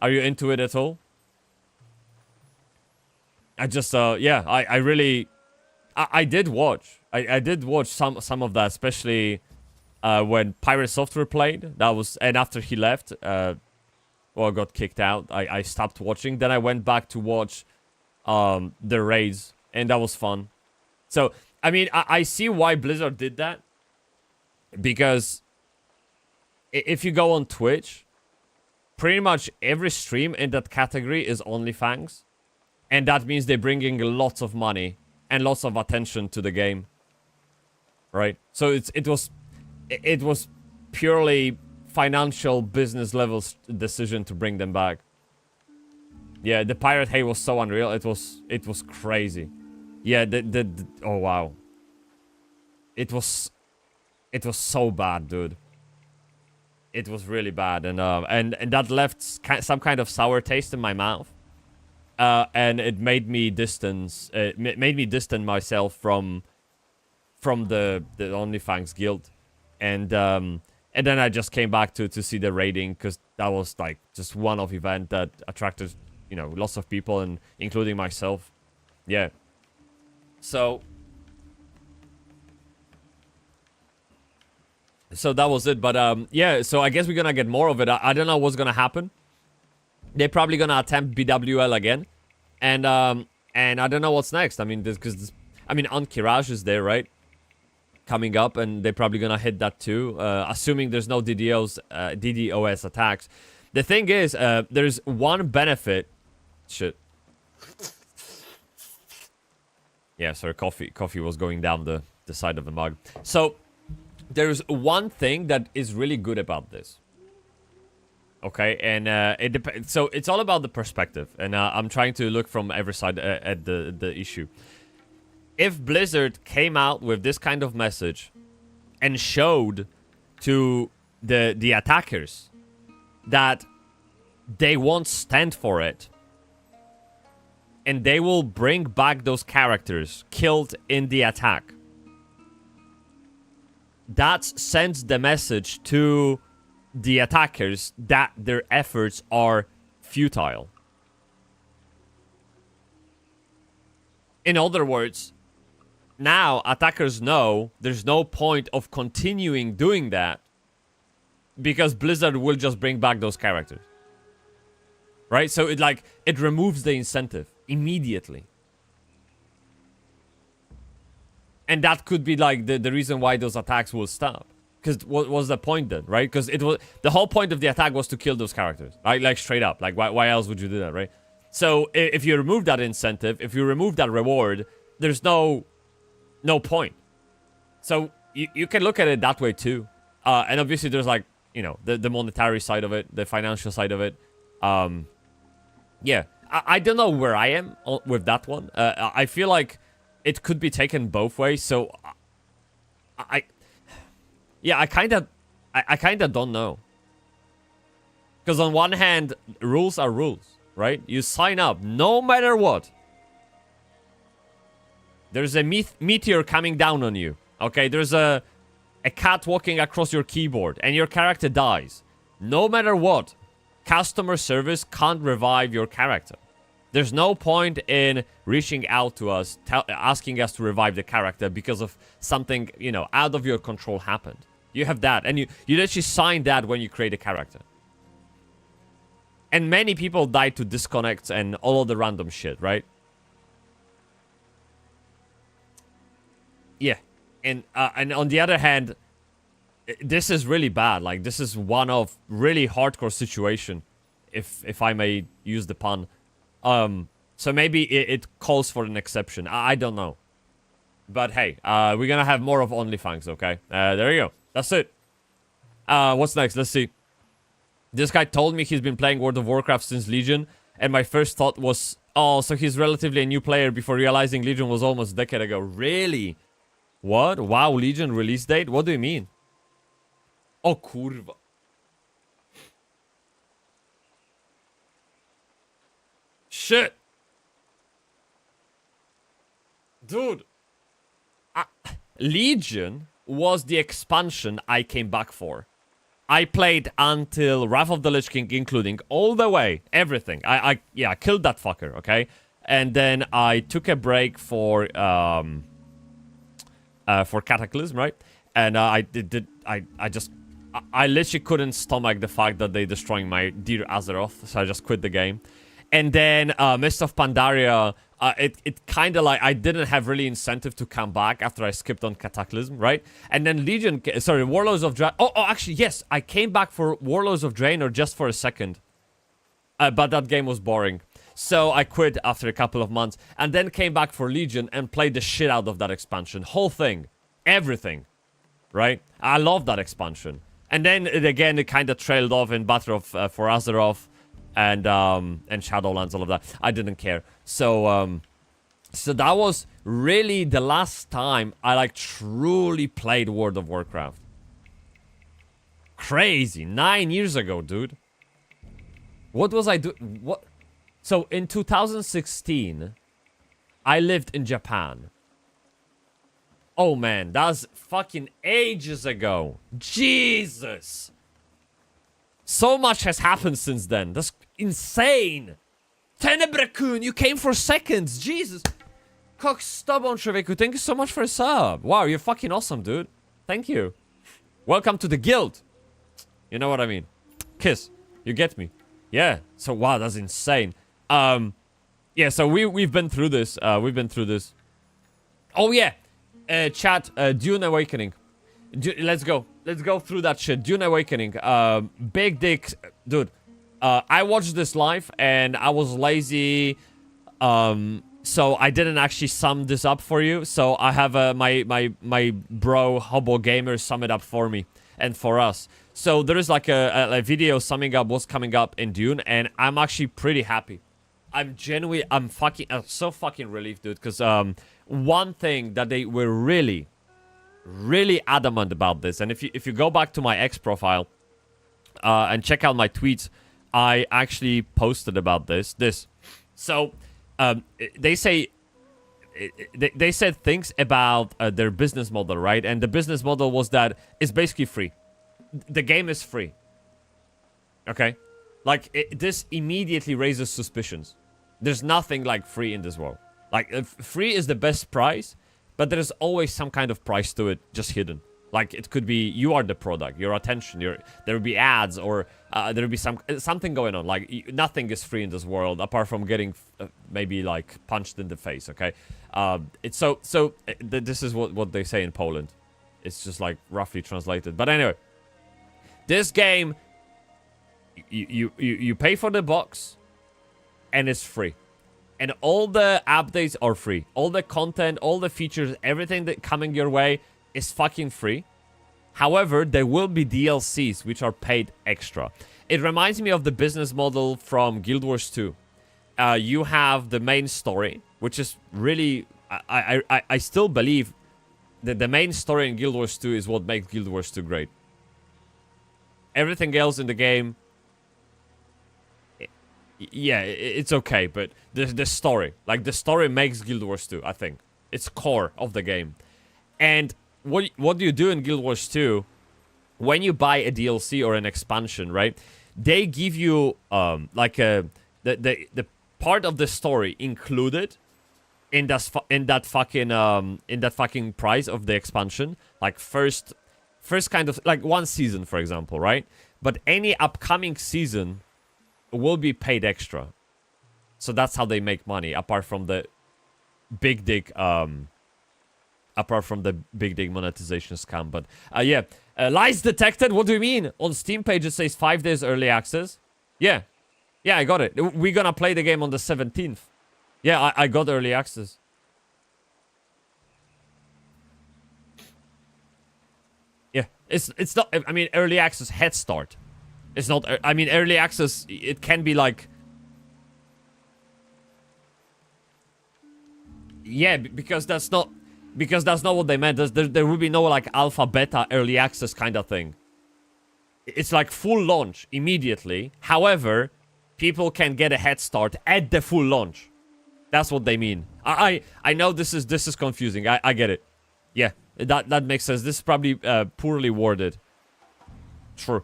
[SPEAKER 1] Are you into it at all? I just, yeah, I really... I did watch. I did watch some of that, especially when Pirate Software played. That was... And after he left, well, got kicked out, I stopped watching. Then I went back to watch the raids, and that was fun. So, I mean, I see why Blizzard did that. Because... if you go on Twitch, pretty much every stream in that category is OnlyFans. And that means they're bringing lots of money and lots of attention to the game. Right? So it was purely financial business level decision to bring them back. Yeah, the pirate hay was so unreal. It was crazy. Yeah, oh wow. It was so bad, dude. It was really bad, and that left some kind of sour taste in my mouth. And it made me distance myself from the OnlyFans guild, and then I just came back to see the raiding, because that was like just one-off event that attracted, you know, lots of people, and including myself. Yeah. So that was it, but yeah, so I guess we're gonna get more of it. I don't know what's gonna happen. They're probably gonna attempt BWL again, and I don't know what's next. I mean, Ankiraj is there, right? Coming up, and they're probably gonna hit that too, assuming there's no DDoS attacks. The thing is, there's one benefit. Shit. Yeah, sorry, coffee was going down the side of the mug. So there's one thing that is really good about this. Okay, and so it's all about the perspective, and I'm trying to look from every side at the issue. If Blizzard came out with this kind of message and showed to the attackers that they won't stand for it, and they will bring back those characters killed in the attack, that sends the message to the attackers that their efforts are futile. In other words, now attackers know there's no point of continuing doing that, because Blizzard will just bring back those characters. Right? So it removes the incentive immediately. And that could be like the reason why those attacks will stop. Because what was the point then, right? Because the whole point of the attack was to kill those characters, right? Like straight up, like why else would you do that, right? So if you remove that incentive, if you remove that reward, there's no point. So you can look at it that way too. And obviously there's like, you know, the monetary side of it, the financial side of it. Yeah, I don't know where I am with that one. I feel like it could be taken both ways. So I kind of don't know. Because on one hand, rules are rules, right? You sign up no matter what. There's a meteor coming down on you. Okay, there's a cat walking across your keyboard and your character dies. No matter what, customer service can't revive your character. There's no point in reaching out to us, asking us to revive the character because of something, you know, out of your control happened. You have that, and you literally sign that when you create a character. And many people die to disconnects and all of the random shit, right? Yeah, and on the other hand, this is really bad. Like, this is one of really hardcore situation, if I may use the pun. So maybe it calls for an exception. I don't know. But hey, we're gonna have more of OnlyFans, okay? There you go. That's it. What's next? Let's see. This guy told me he's been playing World of Warcraft since Legion, and my first thought was, oh, so he's relatively a new player, before realizing Legion was almost a decade ago. Really? What? WoW Legion release date? What do you mean? Oh, kurwa. Shit. Dude. Legion was the expansion I came back for. I played until Wrath of the Lich King, including all the way, everything. I killed that fucker, okay? And then I took a break for Cataclysm, right? And I literally couldn't stomach the fact that they destroying my dear Azeroth, so I just quit the game. And then Mist of Pandaria, it kind of like, I didn't have really incentive to come back after I skipped on Cataclysm, right? And then Legion, sorry, Warlords of Draenor. Oh, actually, yes, I came back for Warlords of Draenor just for a second. But that game was boring. So I quit after a couple of months, and then came back for Legion and played the shit out of that expansion. Whole thing. Everything. Right? I love that expansion. And then again, it kind of trailed off in Battle of for Azeroth and Shadowlands, all of that. I didn't care. So so that was really the last time I like truly played World of Warcraft. Crazy, 9 years ago, dude. What was I doing? What? So in 2016, I lived in Japan. Oh man, that's fucking ages ago. Jesus. So much has happened since then. That's insane. Tenebre-kun, you came for seconds. Jesus. Cockstubborn Treveku, thank you so much for a sub. Wow, you're fucking awesome, dude. Thank you. Welcome to the guild. You know what I mean. Kiss. You get me. Yeah. So, wow, that's insane. Yeah, so we've been through this. We've been through this. Oh, yeah. Chat, Dune Awakening. Let's go. Let's go through that shit. Dune Awakening. Big dick. Dude, I watched this live and I was lazy. So I didn't actually sum this up for you. So I have my bro, Hobo Gamer, sum it up for me and for us. So there is like a video summing up what's coming up in Dune. And I'm actually pretty happy. I'm so fucking relieved, dude. Because one thing that they were really adamant about this, and if you go back to my X profile and check out my tweets, I actually posted about this. So they say they said things about their business model, right? And the business model was that it's basically free. The game is free. Okay, like this immediately raises suspicions. There's nothing like free in this world. Like free is the best price. But there's always some kind of price to it, just hidden. Like, it could be, you are the product, your attention, there will be ads, or there will be something going on. Like, nothing is free in this world, apart from getting, maybe, like, punched in the face, okay? This is what they say in Poland. It's just, like, roughly translated. But anyway, this game, you pay for the box, and it's free. And all the updates are free. All the content, all the features, everything that coming your way is fucking free. However, there will be DLCs which are paid extra. It reminds me of the business model from Guild Wars 2. You have the main story, which is really... I still believe that the main story in Guild Wars 2 is what makes Guild Wars 2 great. Everything else in the game... Yeah, it's okay, but the story, like the story makes Guild Wars 2, I think. It's core of the game. And what do you do in Guild Wars 2? When you buy a DLC or an expansion, right? They give you like the part of the story included in that fucking price of the expansion. Like first kind of like one season, for example, right? But any upcoming season will be paid extra. So that's how they make money, apart from the big dig monetization scam. But yeah, lies detected. What do you mean? On Steam page it says 5 days early access. Yeah, I got it. We're gonna play the game on the 17th. Yeah, I got early access. Yeah, it's not, I mean, early access head start. It's not, I mean, early access, it can be like... Yeah, because that's not what they meant. There will be no, like, alpha, beta, early access kind of thing. It's like full launch immediately. However, people can get a head start at the full launch. That's what they mean. I know this is confusing. I get it. Yeah, that makes sense. This is probably poorly worded. True.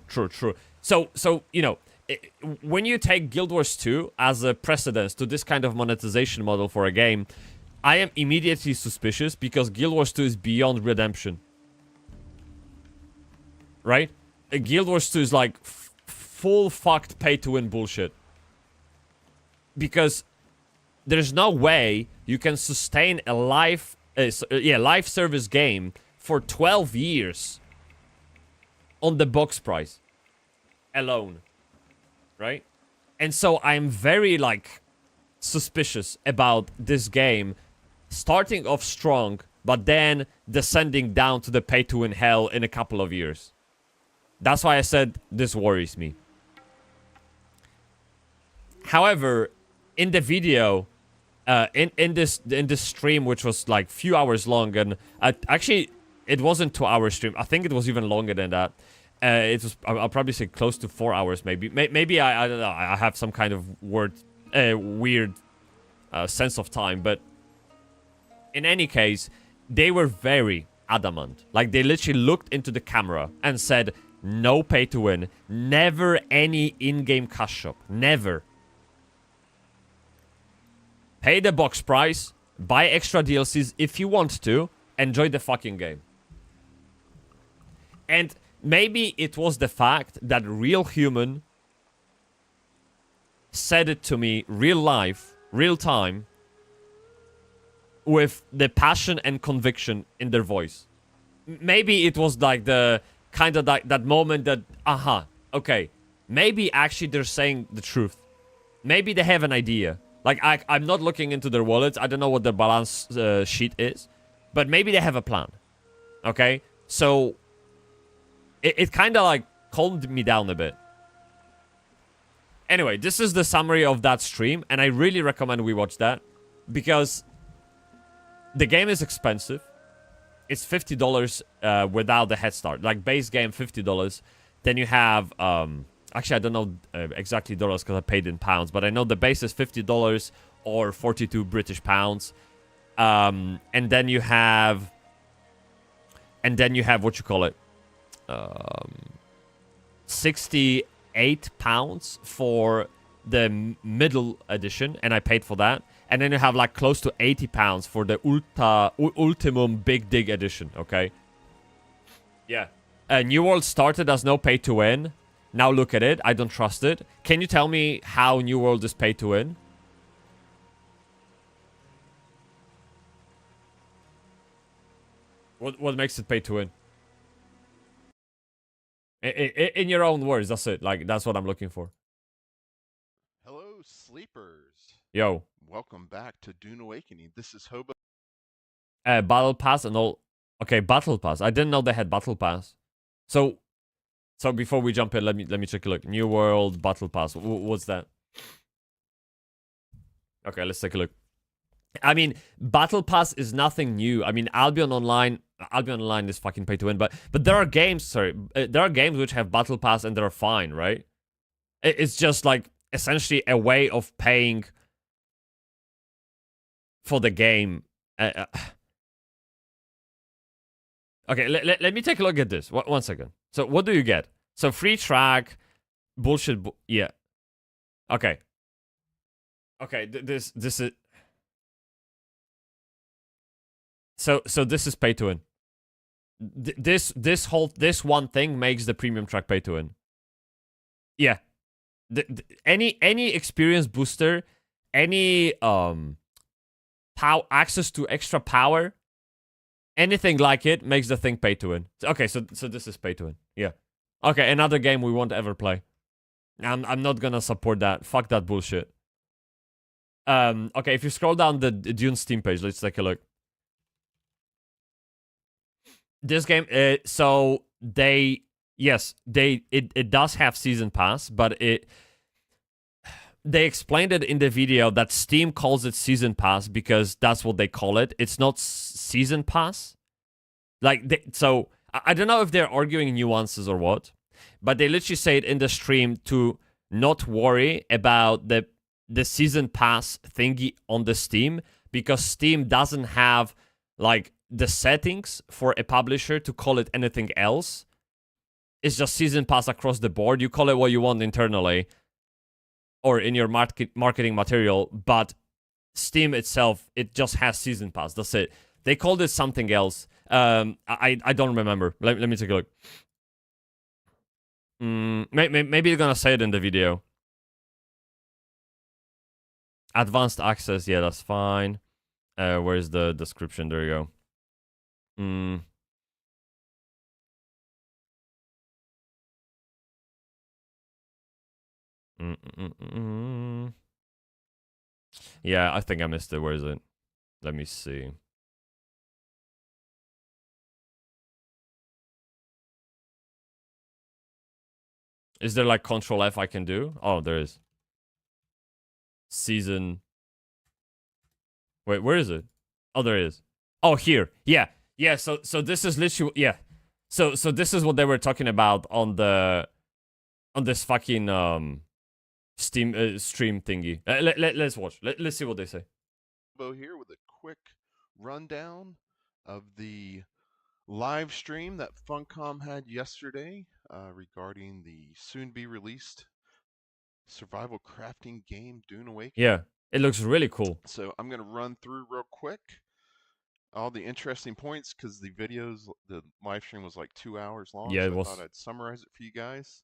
[SPEAKER 1] So, you know, when you take Guild Wars 2 as a precedence to this kind of monetization model for a game, I am immediately suspicious because Guild Wars 2 is beyond redemption. Right? Guild Wars 2 is like full fucked pay-to-win bullshit. Because there's no way you can sustain a live service game for 12 years on the box price alone, right? And so I'm very like suspicious about this game starting off strong but then descending down to the pay to win hell in a couple of years. That's why I said this worries me. However, in the video, in this stream, which was like few hours long, and actually it wasn't 2-hour stream. I think it was even longer than that. It was, I'll probably say close to 4 hours, maybe. Maybe I don't know. I have some kind of weird sense of time, but in any case, they were very adamant. Like, they literally looked into the camera and said, no pay to win, never any in-game cash shop, never. Pay the box price, buy extra DLCs if you want to, enjoy the fucking game. And maybe it was the fact that real human said it to me, real life, real time, with the passion and conviction in their voice. Maybe it was like the kind of like that moment that, okay, maybe actually they're saying the truth. Maybe they have an idea. Like, I'm not looking into their wallets. I don't know what their balance sheet is. But maybe they have a plan. Okay? So, it kind of like calmed me down a bit. Anyway, this is the summary of that stream. And I really recommend we watch that. Because the game is expensive. It's $50 without the head start. Like, base game, $50. Then you have... actually, I don't know exactly dollars because I paid in pounds. But I know the base is $50 or 42 British pounds. And then you have... what you call it? 68 pounds for the middle edition. And I paid for that. And then you have like close to 80 pounds for the Ultimum Big Dig edition, okay? Yeah. New World started as no pay to win. Now look at it. I don't trust it. Can you tell me how New World is pay to win? What makes it pay to win? In your own words, that's it. Like, that's what I'm looking for.
[SPEAKER 8] Hello, sleepers.
[SPEAKER 1] Yo.
[SPEAKER 8] Welcome back to Dune Awakening. This is Hobo.
[SPEAKER 1] Battle Pass and all. Okay, Battle Pass. I didn't know they had Battle Pass. So before we jump in, let me take a look. New World Battle Pass. What's that? Okay, let's take a look. I mean, Battle Pass is nothing new. I mean, Albion Online is fucking pay to win, but there are games, there are games which have Battle Pass and they're fine, right? It's just like essentially a way of paying for the game. Okay, let me take a look at this. One second. So what do you get? So free track, bullshit. Yeah. Okay. Okay. This is. So this is pay to win. This one thing makes the premium track pay to win. Yeah. Any experience booster, any access to extra power, anything like it makes the thing pay to win. Okay, so this is pay to win. Yeah. Okay, another game we won't ever play. I'm not gonna support that. Fuck that bullshit. Okay, if you scroll down the Dune Steam page, let's take a look. This game, so it does have season pass, but they explained it in the video that Steam calls it season pass because that's what they call it. It's not season pass. Like, so I don't know if they're arguing nuances or what, but they literally say it in the stream to not worry about the season pass thingy on the Steam because Steam doesn't have like the settings for a publisher to call it anything else. It's just season pass across the board. You call it what you want internally or in your marketing material, but Steam itself, it just has season pass. That's it. They called it something else. I don't remember. Let me take a look. Maybe you're gonna say it in the video. Advanced access, yeah, that's fine. Where's the description? There you go. Yeah, I think I missed it. Where is it? Let me see. Is there like Control F I can do? Oh, there is. Season. Wait, where is it? Oh, there it is. Oh, here. Yeah. Yeah, so this is literally, yeah. So this is what they were talking about on this fucking Steam stream thingy. Let's watch. Let's see what they say.
[SPEAKER 8] Hobo here with a quick rundown of the live stream that Funcom had yesterday regarding the soon-be-released survival crafting game Dune Awakening.
[SPEAKER 1] Yeah, it looks really cool.
[SPEAKER 8] So I'm going to run through real quick all the interesting points because the live stream was like 2 hours long.
[SPEAKER 1] Yeah,
[SPEAKER 8] so
[SPEAKER 1] it was.
[SPEAKER 8] I thought I'd summarize it for you guys.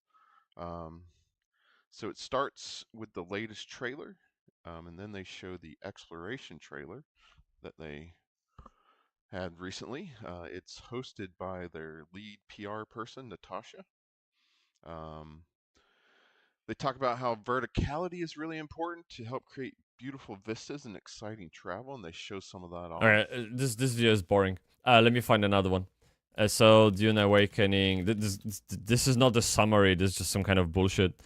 [SPEAKER 8] So it starts with the latest trailer, and then they show the exploration trailer that they had recently. It's hosted by their lead PR person, Natasha. They talk about how verticality is really important to help create beautiful vistas and exciting travel, and they show some of that off.
[SPEAKER 1] All right, this video is boring. Let me find another one. So Dune Awakening. This is not the summary. This is just some kind of bullshit.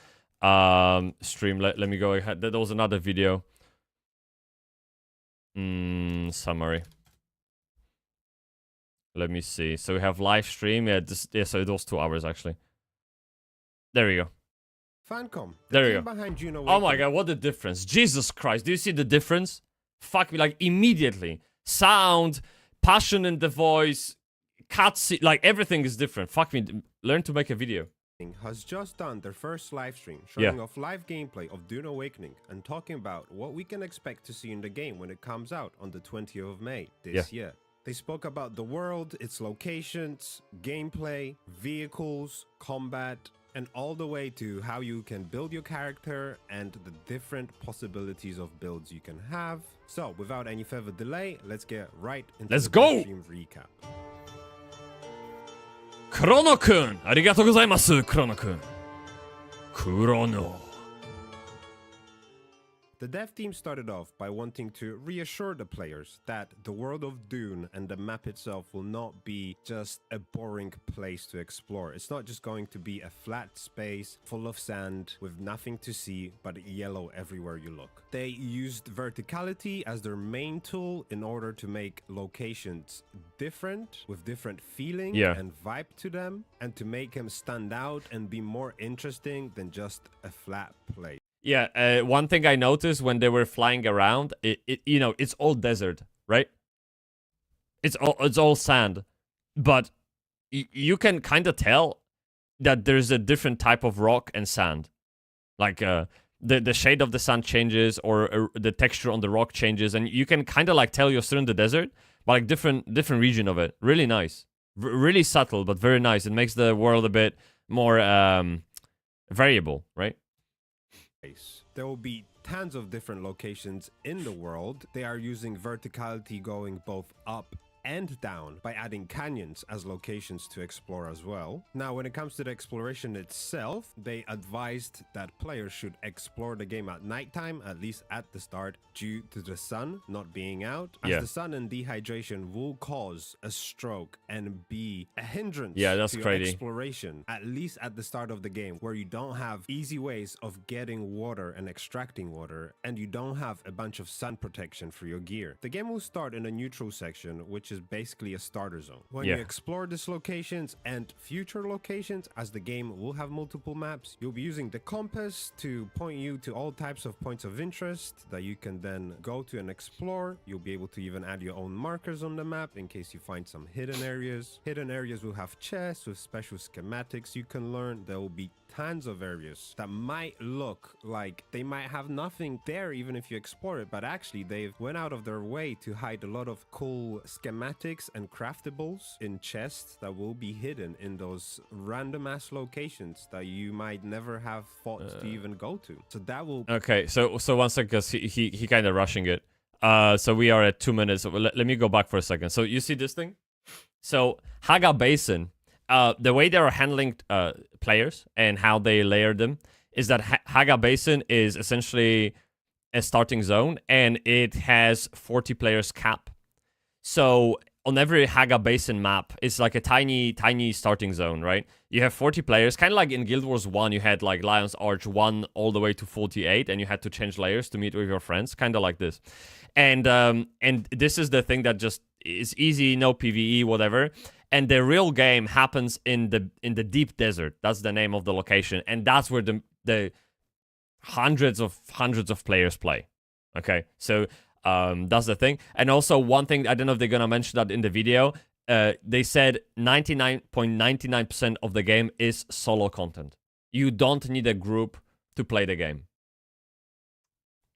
[SPEAKER 1] Stream. Let me go ahead. There was another video. Summary. Let me see. So we have live stream. Yeah, so it was 2 hours actually. There we go.
[SPEAKER 9] Funcom.
[SPEAKER 1] There we go.
[SPEAKER 9] Behind Dune
[SPEAKER 1] Oh my god, what a difference. Jesus Christ. Do you see the difference? Fuck me, like immediately. Sound, passion in the voice, cutscene, like everything is different. Fuck me, learn to make a video.
[SPEAKER 9] Has just done their first live stream showing off live gameplay of Dune Awakening and talking about what we can expect to see in the game when it comes out on the 20th of May this year. They spoke about the world, its locations, gameplay, vehicles, combat, and all the way to how you can build your character and the different possibilities of builds you can have. So, without any further delay, let's get right into the stream recap.
[SPEAKER 1] Chrono-kun! Arigatou gozaimasu, Chrono-kun. Chrono.
[SPEAKER 9] The dev team started off by wanting to reassure the players that the world of Dune and the map itself will not be just a boring place to explore. It's not just going to be a flat space full of sand with nothing to see but yellow everywhere you look. They used verticality as their main tool in order to make locations different, with different feeling and vibe to them, and to make them stand out and be more interesting than just a flat place.
[SPEAKER 1] Yeah, one thing I noticed when they were flying around, you know, it's all desert, right? It's all sand, but you can kind of tell that there's a different type of rock and sand. Like the shade of the sand changes, or the texture on the rock changes, and you can kind of like tell you're still in the desert, but like different region of it. Really nice, really subtle, but very nice. It makes the world a bit more variable, right?
[SPEAKER 9] There will be tons of different locations in the world. They are using verticality going both up and down by adding canyons as locations to explore as well. Now, when it comes to the exploration itself, they advised that players should explore the game at nighttime, at least at the start, due to the sun not being out, as the sun and dehydration will cause a stroke and be a hindrance to your exploration, at least at the start of the game, where you don't have easy ways of getting water and extracting water, and you don't have a bunch of sun protection for your gear. The game will start in a neutral section, which is basically a starter zone. When you explore these locations and future locations, as the game will have multiple maps, you'll be using the compass to point you to all types of points of interest that you can then go to and explore. You'll be able to even add your own markers on the map in case you find some hidden areas. Hidden areas will have chests with special schematics you can learn. There will be tons of areas that might look like they might have nothing there even if you explore it, but actually they've went out of their way to hide a lot of cool schematics and craftables in chests that will be hidden in those random ass locations that you might never have thought to even go to. So that will...
[SPEAKER 1] Okay, so 1 second, because he kind of rushing it. So we are at 2 minutes. Let me go back for a second. So you see this thing? So Haga Basin, the way they are handling players and how they layer them is that Haga Basin is essentially a starting zone, and it has 40 players cap. So on every Haga Basin map, it's like a tiny starting zone, right? You have 40 players, kind of like in Guild Wars 1, you had like Lion's Arch 1 all the way to 48, and you had to change layers to meet with your friends, kind of like this. And this is the thing that just is easy, no PvE, whatever. And the real game happens in the deep desert. That's the name of the location, and that's where the hundreds of players play. Okay, so that's the thing. And also one thing, I don't know if they're gonna mention that in the video. They said 99.99% of the game is solo content. You don't need a group to play the game.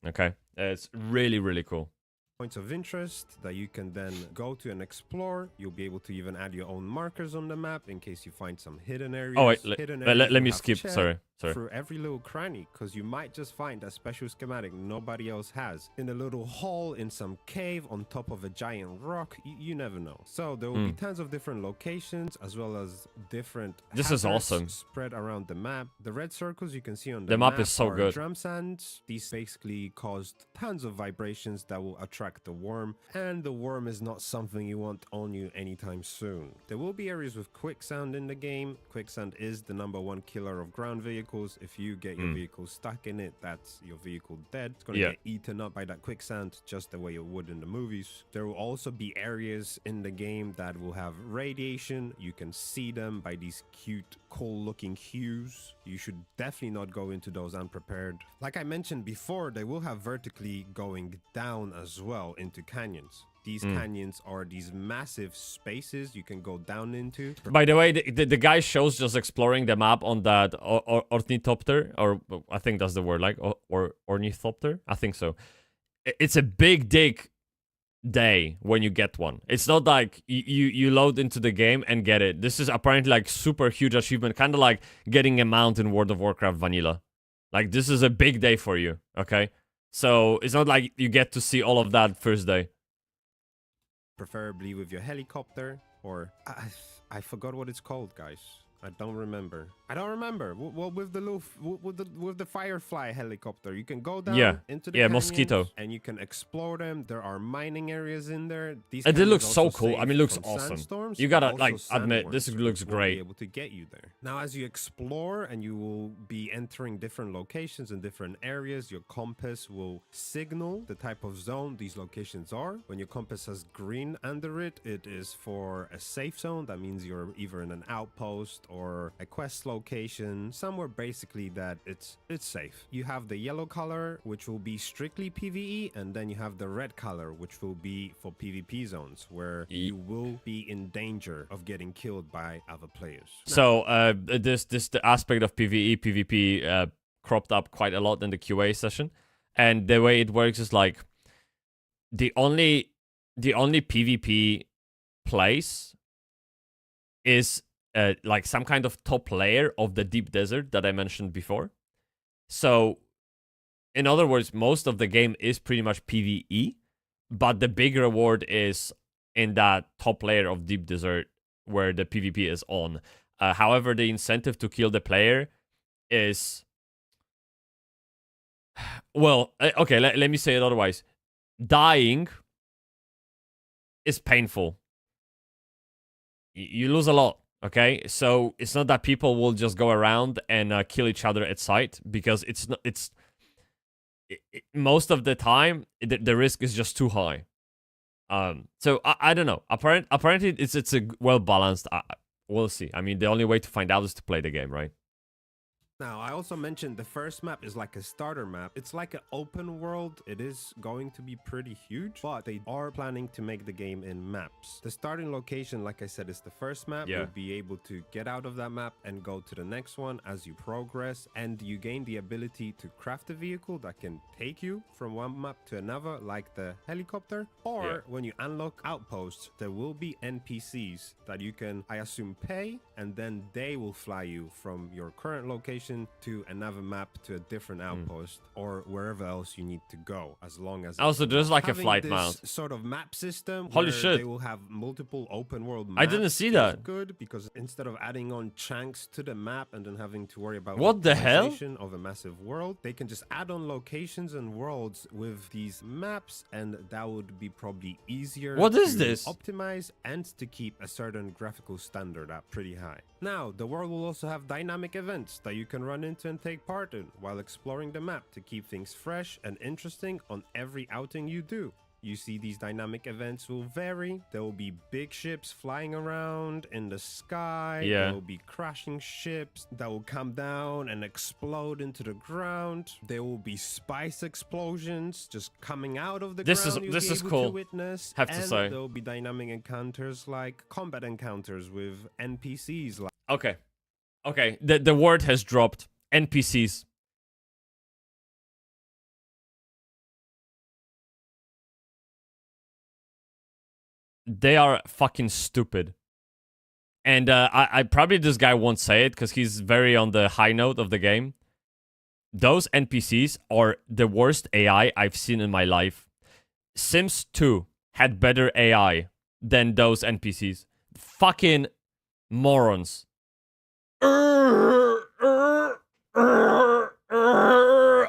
[SPEAKER 1] Okay, it's really, really cool.
[SPEAKER 9] Points of interest that you can then go to and explore. You'll be able to even add your own markers on the map in case you find some hidden areas.
[SPEAKER 1] Oh wait, let me skip. Sorry.
[SPEAKER 9] Through every little cranny, because you might just find a special schematic nobody else has in a little hole in some cave on top of a giant rock. You never know. So there will be tons of different locations as well as different
[SPEAKER 1] This is
[SPEAKER 9] hazards
[SPEAKER 1] awesome.
[SPEAKER 9] spread around the map. The red circles you can see on
[SPEAKER 1] The map is so
[SPEAKER 9] are
[SPEAKER 1] good.
[SPEAKER 9] drum sands. These basically caused tons of vibrations that will attract the worm, and the worm is not something you want on you anytime soon. There will be areas with quicksand in the game. Quicksand is the #1 killer of ground vehicles. If you get your vehicle stuck in it, that's your vehicle dead. It's going to get eaten up by that quicksand, just the way it would in the movies. There will also be areas in the game that will have radiation. You can see them by these cute, cool-looking hues. You should definitely not go into those unprepared. Like I mentioned before, they will have vertically going down as well into canyons. These canyons are these massive spaces you can go down into.
[SPEAKER 1] By the way, the guy shows just exploring the map on that ornithopter, or I think that's the word, like, or ornithopter? I think so. It's a big dig day when you get one. It's not like you load into the game and get it. This is apparently like super huge achievement, kind of like getting a mount in World of Warcraft vanilla. Like, this is a big day for you, okay? So it's not like you get to see all of that first day.
[SPEAKER 9] Preferably with your helicopter, or I forgot what it's called, guys. I don't remember. Well, with the little with the Firefly helicopter, you can go down into the canyons,
[SPEAKER 1] Mosquito,
[SPEAKER 9] and you can explore them. There are mining areas in there. These
[SPEAKER 1] it looks so
[SPEAKER 9] also
[SPEAKER 1] cool. I mean, it looks awesome. You gotta like admit, this looks great.
[SPEAKER 9] Be able to get you there. Now, as you explore, and you will be entering different locations and different areas, your compass will signal the type of zone these locations are. When your compass has green under it, it is for a safe zone. That means you're either in an outpost or a quest location, somewhere basically that it's safe. You have the yellow color, which will be strictly PvE, and then you have the red color, which will be for PvP zones, where you will be in danger of getting killed by other players.
[SPEAKER 1] So the aspect of PvE, PvP cropped up quite a lot in the QA session, and the way it works is like the only PvP place is like some kind of top layer of the deep desert that I mentioned before. So, in other words, most of the game is pretty much PvE, but the big reward is in that top layer of deep desert where the PvP is on. However, the incentive to kill the player is... Well, okay, let me say it otherwise. Dying is painful. You lose a lot. Okay, so it's not that people will just go around and kill each other at sight, because it's not. Most of the time the risk is just too high. So I don't know. Apparently it's a well balanced. We'll see. I mean, the only way to find out is to play the game, right?
[SPEAKER 9] Now, I also mentioned the first map is like a starter map. It's like an open world. It is going to be pretty huge, but they are planning to make the game in maps. The starting location, like I said, is the first map. You'll be able to get out of that map and go to the next one as you progress, and you gain the ability to craft a vehicle that can take you from one map to another, like the helicopter. Or when you unlock outposts, there will be NPCs that you can, I assume, pay, and then they will fly you from your current location location to another map to a different outpost or wherever else you need to go, as long as
[SPEAKER 1] Also, there's like a
[SPEAKER 9] having
[SPEAKER 1] flight
[SPEAKER 9] this
[SPEAKER 1] mount.
[SPEAKER 9] sort of map system.
[SPEAKER 1] Holy
[SPEAKER 9] where
[SPEAKER 1] shit.
[SPEAKER 9] They will have multiple open world maps.
[SPEAKER 1] I didn't see
[SPEAKER 9] is
[SPEAKER 1] that.
[SPEAKER 9] good because instead of adding on chunks to the map and then having to worry about
[SPEAKER 1] What the hell?
[SPEAKER 9] optimization of a massive world, they can just add on locations and worlds with these maps, and that would be probably easier.
[SPEAKER 1] What is
[SPEAKER 9] to
[SPEAKER 1] this?
[SPEAKER 9] Optimize and to keep a certain graphical standard up pretty high. Now, the world will also have dynamic events that you can run into and take part in while exploring the map to keep things fresh and interesting on every outing you do. You see, these dynamic events will vary. There will be big ships flying around in the sky.
[SPEAKER 1] Yeah.
[SPEAKER 9] There will be crashing ships that will come down and explode into the ground. There will be spice explosions just coming out of the ground.
[SPEAKER 1] This is
[SPEAKER 9] able
[SPEAKER 1] cool.
[SPEAKER 9] To witness.
[SPEAKER 1] Have to
[SPEAKER 9] and
[SPEAKER 1] say.
[SPEAKER 9] there will be dynamic encounters like combat encounters with NPCs. Like
[SPEAKER 1] Okay. Okay. The word has dropped. NPCs. They are fucking stupid. And I probably this guy won't say it because he's very on the high note of the game. Those NPCs are the worst AI I've seen in my life. Sims 2 had better AI than those NPCs. Fucking morons. Oh,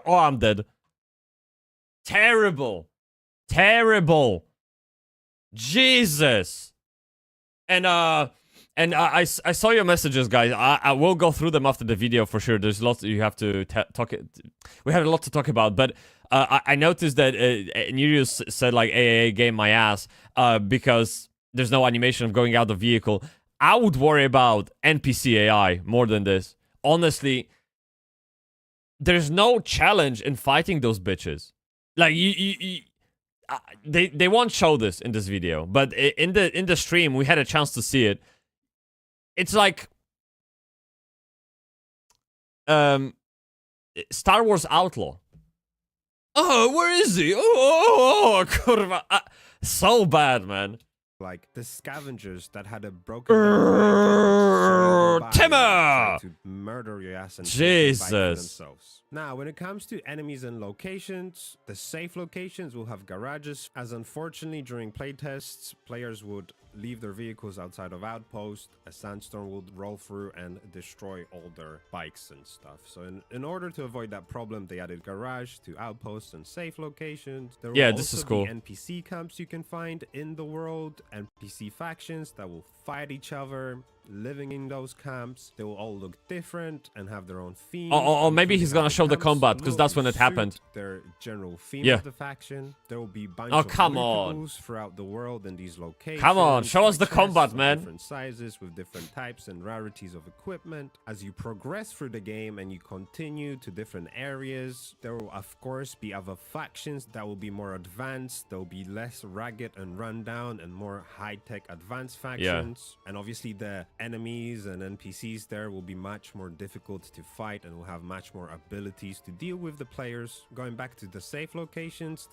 [SPEAKER 1] I'm dead. Terrible. Terrible. Jesus. And I saw your messages, guys. I will go through them after the video for sure. There's lots you have to talk. We had a lot to talk about, but I noticed that Nereus said like AAA game my ass because there's no animation of going out the vehicle. I would worry about NPC AI more than this. Honestly, there's no challenge in fighting those bitches. Like they won't show this in this video, but in the stream we had a chance to see it. It's like Star Wars Outlaw. Oh, where is he? Oh, kurwa. So bad, man.
[SPEAKER 9] Like the scavengers that had a broken down
[SPEAKER 1] Timmer!
[SPEAKER 9] to murder your ass and
[SPEAKER 1] Jesus.
[SPEAKER 9] themselves. Now, when it comes to enemies and locations, the safe locations will have garages, as unfortunately during playtests, players would leave their vehicles outside of outposts, a sandstorm would roll through and destroy all their bikes and stuff. So in order to avoid that problem, they added garage to outposts and safe locations. There will
[SPEAKER 1] Yeah,
[SPEAKER 9] also
[SPEAKER 1] this is
[SPEAKER 9] be
[SPEAKER 1] cool.
[SPEAKER 9] NPC camps you can find in the world, NPC factions that will fight each other, living in those camps. They will all look different and have their own theme.
[SPEAKER 1] Or maybe he's gonna show the
[SPEAKER 9] Camps
[SPEAKER 1] combat, 'cause
[SPEAKER 9] will
[SPEAKER 1] that's when it
[SPEAKER 9] suit
[SPEAKER 1] happened.
[SPEAKER 9] Their general theme
[SPEAKER 1] Yeah.
[SPEAKER 9] of the faction. There will be bunch
[SPEAKER 1] Oh,
[SPEAKER 9] of
[SPEAKER 1] come on.
[SPEAKER 9] vehicles throughout the world in these locations.
[SPEAKER 1] Come on, show us the
[SPEAKER 9] chests
[SPEAKER 1] combat,
[SPEAKER 9] of
[SPEAKER 1] man.
[SPEAKER 9] Different sizes with different types and rarities of equipment. As you progress through the game and you continue to different areas, there will of course be other factions that will be more advanced. There will be less ragged and rundown and more high-tech advanced factions. And obviously the enemies and NPCs there will be much more difficult to fight and will have much more abilities to deal with the players. Going back to the safe locations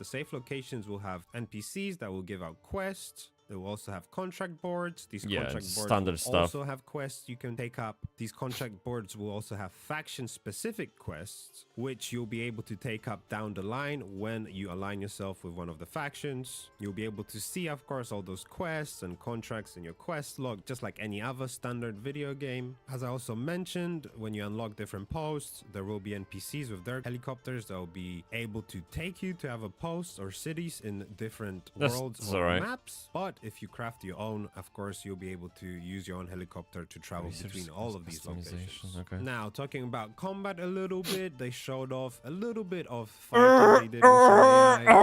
[SPEAKER 9] will have NPCs that will give out quests. They will also have contract boards. These
[SPEAKER 1] Yeah,
[SPEAKER 9] contract boards
[SPEAKER 1] standard
[SPEAKER 9] will
[SPEAKER 1] stuff.
[SPEAKER 9] also have quests you can take up. These contract boards will also have faction-specific quests, which you'll be able to take up down the line when you align yourself with one of the factions. You'll be able to see, of course, all those quests and contracts in your quest log, just like any other standard video game. As I also mentioned, when you unlock different posts, there will be NPCs with their helicopters that will be able to take you to other posts or cities in different worlds
[SPEAKER 1] that's
[SPEAKER 9] or
[SPEAKER 1] alright.
[SPEAKER 9] maps. But if you craft your own, of course, you'll be able to use your own helicopter to travel between all of these locations.
[SPEAKER 1] Okay.
[SPEAKER 9] Now, talking about combat a little bit, they showed off a little bit of fighting they did with some AI. They showed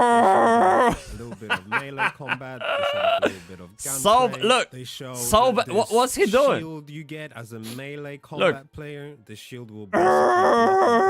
[SPEAKER 9] off a little bit of melee combat. They showed off a little bit of gunplay.
[SPEAKER 1] Look,
[SPEAKER 9] They showed
[SPEAKER 1] so
[SPEAKER 9] this
[SPEAKER 1] what's he doing?
[SPEAKER 9] shield you get as a melee combat player. The shield will basically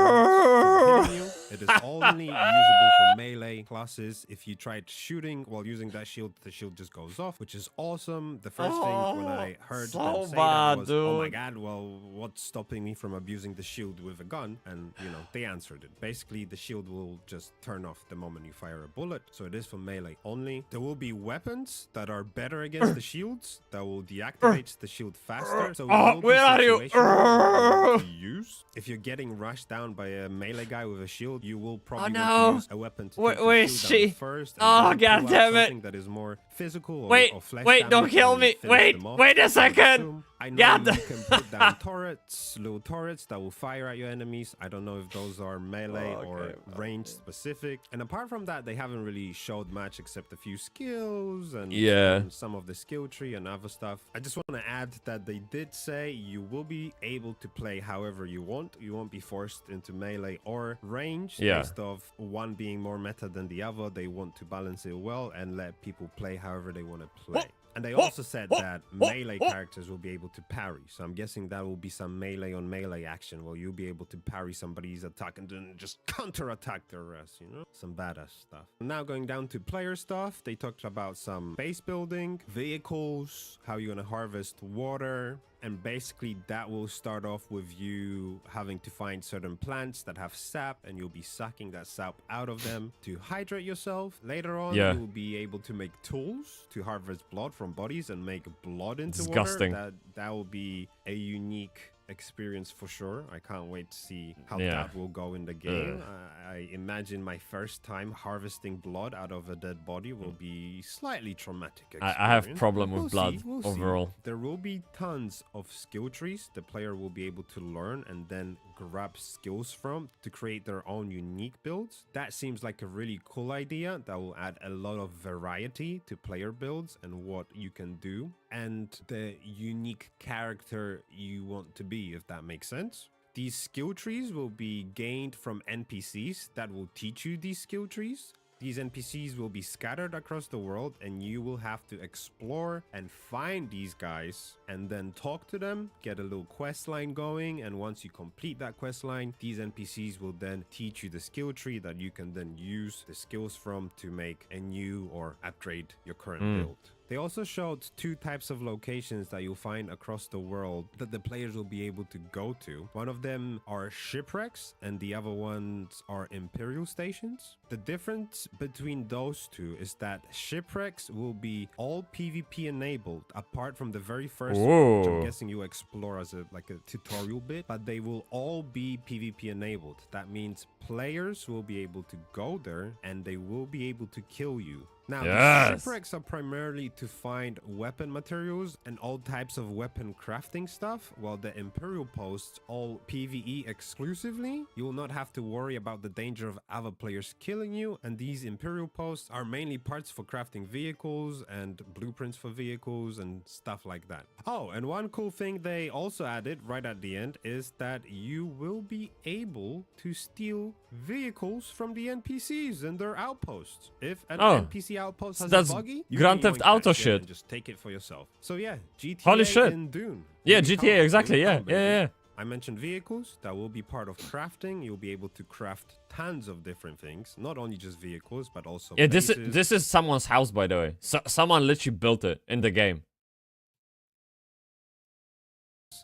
[SPEAKER 9] block you. It is only usable for melee classes. If you tried shooting while using that shield, the shield just goes off, which is awesome. The first thing when I heard
[SPEAKER 1] so
[SPEAKER 9] them say
[SPEAKER 1] bad,
[SPEAKER 9] that was, oh my
[SPEAKER 1] dude.
[SPEAKER 9] god, well, what's stopping me from abusing the shield with a gun? And, you know, they answered it. Basically, the shield will just turn off the moment you fire a bullet, so it is for melee only. There will be weapons that are better against against the shields, that will deactivate the shield faster. So
[SPEAKER 1] where are you?
[SPEAKER 9] To use. If you're getting rushed down by a melee guy with a shield, you will probably want to use a weapon to take
[SPEAKER 1] Where
[SPEAKER 9] the
[SPEAKER 1] is
[SPEAKER 9] shield down
[SPEAKER 1] she?
[SPEAKER 9] first.
[SPEAKER 1] Oh,
[SPEAKER 9] And then
[SPEAKER 1] god
[SPEAKER 9] pull out
[SPEAKER 1] damn it.
[SPEAKER 9] something that is more physical or,
[SPEAKER 1] Wait,
[SPEAKER 9] or flesh
[SPEAKER 1] wait, don't
[SPEAKER 9] damage
[SPEAKER 1] kill
[SPEAKER 9] and
[SPEAKER 1] me.
[SPEAKER 9] finish
[SPEAKER 1] Wait,
[SPEAKER 9] them off.
[SPEAKER 1] wait a
[SPEAKER 9] I would
[SPEAKER 1] second.
[SPEAKER 9] assume. I know
[SPEAKER 1] God.
[SPEAKER 9] you can put down turrets, little turrets that will fire at your enemies. I don't know if those are melee or range specific. And apart from that, they haven't really showed much except a few skills and some of the skill tree and other stuff. I just want to add that they did say you will be able to play however you want. You won't be forced into melee or range based off one being more meta than the other. They want to balance it well and let people play however they want to play. And they also said that melee characters will be able to parry. So I'm guessing that will be some melee on melee action where you'll be able to parry somebody's attack and then just counter-attack their ass, you know? Some badass stuff. Now going down to player stuff, they talked about some base building, vehicles, how you're gonna harvest water, and basically that will start off with you having to find certain plants that have sap, and you'll be sucking that sap out of them to hydrate yourself. Later on, you'll be able to make tools to harvest blood from bodies and make blood into water. That will be a unique experience for sure. I can't wait to see how that will go in the game. I imagine my first time harvesting blood out of a dead body will be slightly traumatic experience.
[SPEAKER 1] I have problem with blood overall.
[SPEAKER 9] See. There will be tons of skill trees the player will be able to learn and then grab skills from to create their own unique builds. That seems like a really cool idea that will add a lot of variety to player builds and what you can do and the unique character you want to be, if that makes sense. These skill trees will be gained from NPCs that will teach you these skill trees. These NPCs will be scattered across the world and you will have to explore and find these guys and then talk to them, get a little quest line going, and once you complete that quest line, these NPCs will then teach you the skill tree that you can then use the skills from to make a new or upgrade your current build. They also showed two types of locations that you'll find across the world that the players will be able to go to. One of them are shipwrecks and the other ones are imperial stations. The difference between those two is that shipwrecks will be all PvP enabled apart from the very first one, which I'm guessing you explore as a tutorial bit, but they will all be PvP enabled. That means players will be able to go there and they will be able to kill you. Now, the shipwrecks are primarily to find weapon materials and all types of weapon crafting stuff, while the Imperial posts all PvE exclusively. You will not have to worry about the danger of other players killing you, and these Imperial posts are mainly parts for crafting vehicles and blueprints for vehicles and stuff like that. Oh, and one cool thing they also added right at the end is that you will be able to steal vehicles from the NPCs and their outposts. If an NPC outpost has a buggy,
[SPEAKER 1] Grand Theft Auto shit.
[SPEAKER 9] And just take it for yourself. So yeah, GTA
[SPEAKER 1] Holy shit.
[SPEAKER 9] and Dune.
[SPEAKER 1] Yeah, GTA, exactly. Yeah.
[SPEAKER 9] I mentioned vehicles that will be part of crafting. You'll be able to craft tons of different things, not only just vehicles, but also bases.
[SPEAKER 1] This is someone's house, by the way. Someone literally built it in the game.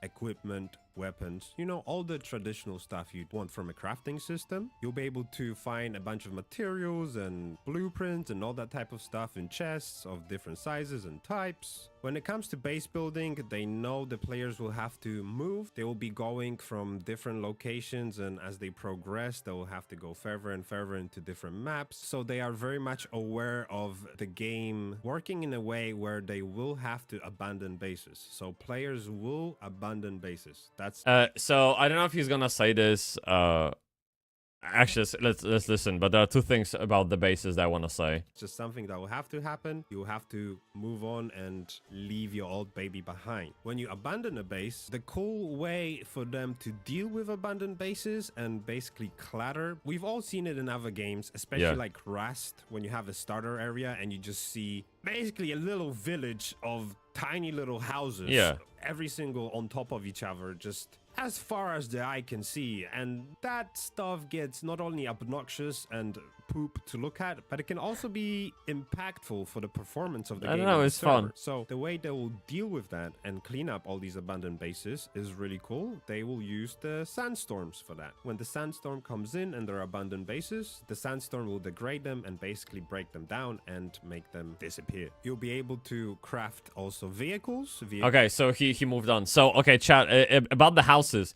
[SPEAKER 9] Equipment, weapons, you know, all the traditional stuff you'd want from a crafting system. You'll be able to find a bunch of materials and blueprints and all that type of stuff in chests of different sizes and types. When it comes to base building, they know the players will have to move. They will be going from different locations, and as they progress, they will have to go further and further into different maps. So they are very much aware of the game working in a way where they will have to abandon bases. So players will abandon bases.
[SPEAKER 1] So I don't know if he's gonna say this. Actually, let's listen. But there are two things about the bases that I want to say.
[SPEAKER 9] It's just something that will have to happen. You have to move on and leave your old baby behind. When you abandon a base, the cool way for them to deal with abandoned bases and basically clutter. We've all seen it in other games, especially like Rust, when you have a starter area and you just see basically a little village of tiny little houses. Every single on top of each other, just as far as the eye can see, and that stuff gets not only obnoxious and poop to look at, but it can also be impactful for the performance of the
[SPEAKER 1] I
[SPEAKER 9] game.
[SPEAKER 1] don't know,
[SPEAKER 9] on the
[SPEAKER 1] it's fun.
[SPEAKER 9] server. So the way they will deal with that and clean up all these abandoned bases is really cool. They will use the sandstorms for that. When the sandstorm comes in and there are abandoned bases, the sandstorm will degrade them and basically break them down and make them disappear. You'll be able to craft also vehicles.
[SPEAKER 1] Okay, so he moved on. So, okay, chat, about the houses.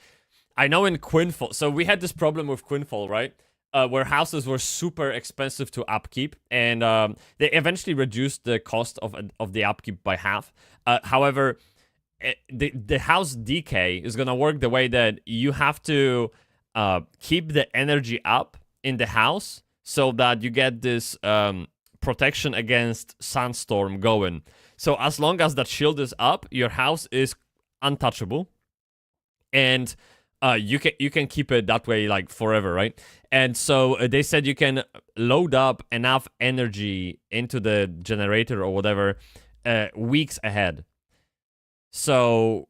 [SPEAKER 1] I know in Quinfall, so we had this problem with Quinfall, right? Where houses were super expensive to upkeep, and they eventually reduced the cost of the upkeep by half. However, the house decay is gonna work the way that you have to keep the energy up in the house so that you get this protection against sandstorm going. So as long as that shield is up, your house is untouchable, and you can keep it that way like forever, right? And so they said you can load up enough energy into the generator or whatever weeks ahead. So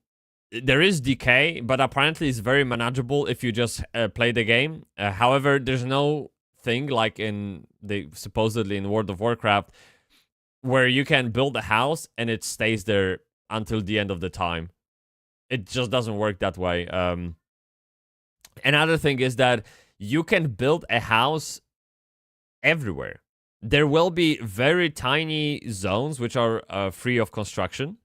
[SPEAKER 1] there is decay, but apparently it's very manageable if you just play the game. However, there's no thing like supposedly in World of Warcraft where you can build a house and it stays there until the end of the time. It just doesn't work that way. Another thing is that you can build a house everywhere. There will be very tiny zones which are free of construction.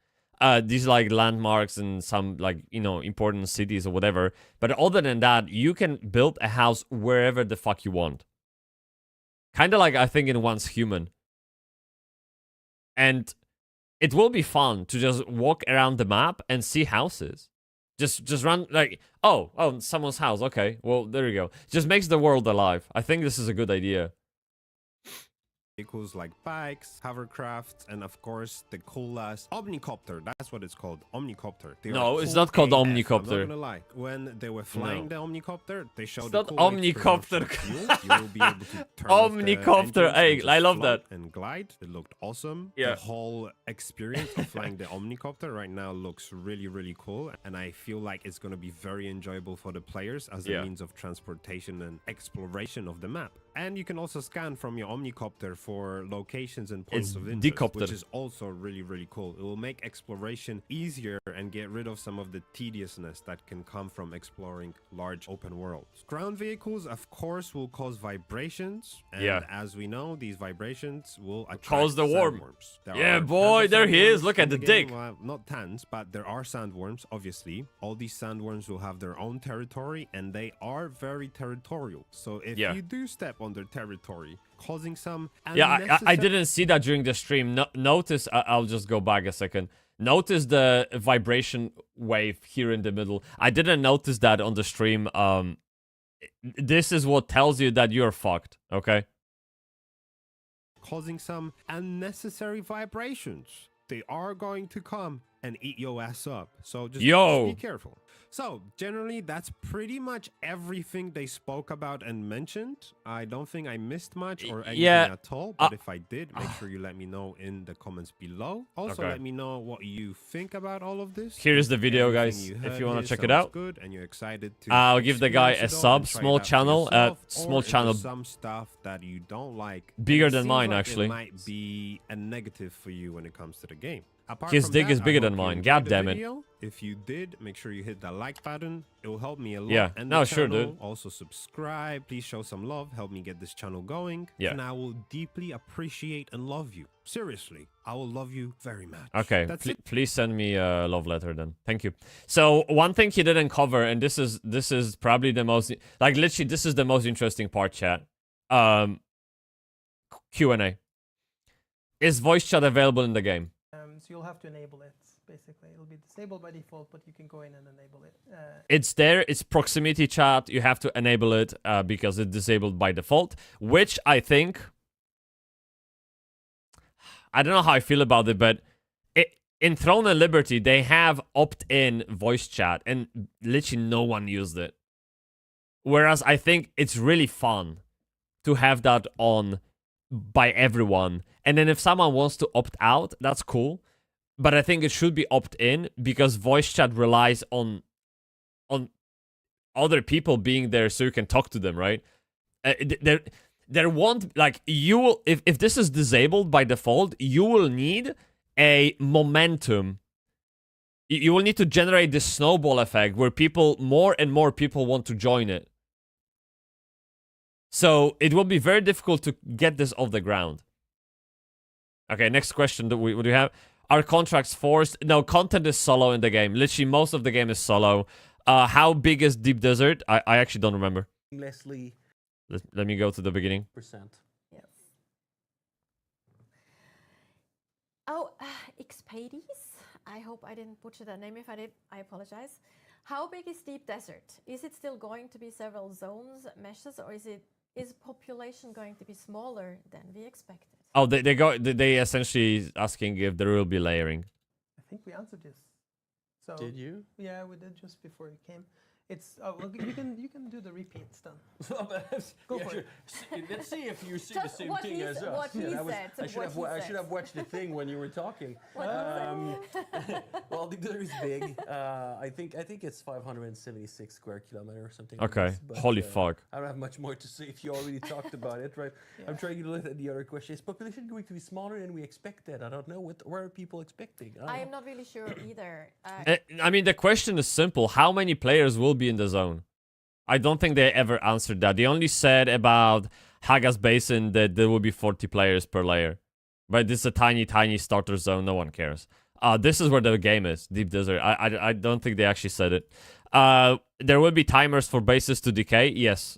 [SPEAKER 1] These like landmarks and some like, important cities or whatever. But other than that, you can build a house wherever the fuck you want. Kind of like I think in Once Human. And it will be fun to just walk around the map and see houses. Just run like, oh, someone's house. Okay, well, there you go. Just makes the world alive. I think this is a good idea.
[SPEAKER 9] Vehicles like bikes, hovercrafts, and of course the coolest Omnicopter. That's what it's called, Omnicopter. They
[SPEAKER 1] No,
[SPEAKER 9] are
[SPEAKER 1] it's
[SPEAKER 9] cool
[SPEAKER 1] not called
[SPEAKER 9] AF.
[SPEAKER 1] Omnicopter.
[SPEAKER 9] I'm not gonna lie. When they were flying the Omnicopter, they showed
[SPEAKER 1] It's
[SPEAKER 9] the
[SPEAKER 1] not
[SPEAKER 9] cool
[SPEAKER 1] Omnicopter.
[SPEAKER 9] You will be able to turn off the
[SPEAKER 1] Omnicopter.
[SPEAKER 9] engines
[SPEAKER 1] Hey,
[SPEAKER 9] and just
[SPEAKER 1] I love
[SPEAKER 9] float
[SPEAKER 1] that.
[SPEAKER 9] and glide. It looked awesome.
[SPEAKER 1] Yeah.
[SPEAKER 9] The whole experience of flying the Omnicopter right now looks really, really cool, and I feel like it's gonna be very enjoyable for the players as a means of transportation and exploration of the map. And you can also scan from your Omnicopter for locations and points
[SPEAKER 1] It's
[SPEAKER 9] of interest,
[SPEAKER 1] decopter.
[SPEAKER 9] which is also really, really cool. It will make exploration easier and get rid of some of the tediousness that can come from exploring large open worlds. Ground vehicles, of course, will cause vibrations, and as we know, these vibrations will
[SPEAKER 1] Cause the worm.
[SPEAKER 9] sandworms. There
[SPEAKER 1] Yeah,
[SPEAKER 9] are
[SPEAKER 1] boy,
[SPEAKER 9] tons of
[SPEAKER 1] there he is.
[SPEAKER 9] sandworms
[SPEAKER 1] Look
[SPEAKER 9] in
[SPEAKER 1] at the
[SPEAKER 9] game.
[SPEAKER 1] dick.
[SPEAKER 9] Well, not tons, but there are sandworms, obviously. All these sandworms will have their own territory, and they are very territorial. So if you do step on their territory, causing some
[SPEAKER 1] I didn't see that during the stream. Notice, I'll just go back a second. Notice the vibration wave here in the middle. I didn't notice that on the stream. This is what tells you that you're fucked, okay?
[SPEAKER 9] Causing some unnecessary vibrations. They are going to come and eat your ass up. So just be careful. So generally, that's pretty much everything they spoke about and mentioned. I don't think I missed much or anything at all. But if I did, make sure you let me know in the comments below. Also, let me know what you think about all of this.
[SPEAKER 1] Here's the video, guys. If you want to check it out,
[SPEAKER 9] good and you're excited to
[SPEAKER 1] I'll give the guy a sub. Small channel. Small channel.
[SPEAKER 9] Some stuff that you don't like.
[SPEAKER 1] Bigger
[SPEAKER 9] It
[SPEAKER 1] than
[SPEAKER 9] seems
[SPEAKER 1] mine,
[SPEAKER 9] like
[SPEAKER 1] actually.
[SPEAKER 9] It might be a negative for you when it comes to the game. Apart
[SPEAKER 1] His
[SPEAKER 9] from
[SPEAKER 1] dick
[SPEAKER 9] that,
[SPEAKER 1] is
[SPEAKER 9] I
[SPEAKER 1] bigger
[SPEAKER 9] hope
[SPEAKER 1] than
[SPEAKER 9] you
[SPEAKER 1] mine.
[SPEAKER 9] enjoyed
[SPEAKER 1] God
[SPEAKER 9] the
[SPEAKER 1] damn it.
[SPEAKER 9] video. If you did, make sure you hit that like button. It will help me a lot.
[SPEAKER 1] Yeah.
[SPEAKER 9] And
[SPEAKER 1] No,
[SPEAKER 9] the
[SPEAKER 1] sure,
[SPEAKER 9] channel.
[SPEAKER 1] dude.
[SPEAKER 9] Also subscribe. Please show some love. Help me get this channel going.
[SPEAKER 1] Yeah.
[SPEAKER 9] And I will deeply appreciate and love you. Seriously, I will love you very much.
[SPEAKER 1] Okay,
[SPEAKER 9] That's it.
[SPEAKER 1] please send me a love letter then. Thank you. So one thing he didn't cover, and this is probably the most, like literally this is the most interesting part, chat. Q&A. Is voice chat available in the game?
[SPEAKER 10] So you'll have to enable it, basically. It'll be disabled by default, but you can go in and enable it.
[SPEAKER 1] It's there. It's proximity chat. You have to enable it because it's disabled by default, which I think... I don't know how I feel about it, but in Throne and Liberty, they have opt-in voice chat, and literally no one used it. Whereas I think it's really fun to have that on by everyone. And then if someone wants to opt out, that's cool. But I think it should be opt-in because voice chat relies on on other people being there so you can talk to them, right? There won't, like, you will, if this is disabled by default, you will need a momentum. You will need to generate this snowball effect where more and more people want to join it. So it will be very difficult to get this off the ground. Okay, next question. What do we have? Are contracts forced? No, content is solo in the game. Literally, most of the game is solo. How big is Deep Desert? I actually don't remember.
[SPEAKER 11] Leslie.
[SPEAKER 1] Let me go to the beginning.
[SPEAKER 11] Percent.
[SPEAKER 12] Yes. Oh, Xpades. I hope I didn't butcher that name. If I did, I apologize. How big is Deep Desert? Is it still going to be several zones, meshes, or is population going to be smaller than we expected?
[SPEAKER 1] Oh, they essentially asking if there will be layering.
[SPEAKER 10] I think we answered this. So
[SPEAKER 11] Did you?
[SPEAKER 10] Yeah, we did just before you came. It's well, you can do the repeats then. Go for it.
[SPEAKER 11] Let's see if you see
[SPEAKER 12] Just
[SPEAKER 11] the same
[SPEAKER 12] what
[SPEAKER 11] thing
[SPEAKER 12] he
[SPEAKER 11] as
[SPEAKER 12] s-
[SPEAKER 11] us.
[SPEAKER 12] what he said,
[SPEAKER 11] I should have watched the thing when you were talking. Well, there is big. I think it's 576 square kilometers or something.
[SPEAKER 1] Okay.
[SPEAKER 11] Like this, but,
[SPEAKER 1] Holy fuck.
[SPEAKER 11] I don't have much more to say if you already talked about it, right? Yeah. I'm trying to look at the other question. Is population going to be smaller than we expected? I don't know. What are people expecting?
[SPEAKER 12] I am not really sure either.
[SPEAKER 1] I mean, the question is simple. How many players will be in the zone? I don't think they ever answered that. They only said about Hagas Basin that there will be 40 players per layer. But this is a tiny, tiny starter zone. No one cares. This is where the game is, Deep Desert. I don't think they actually said it. There will be timers for bases to decay. Yes,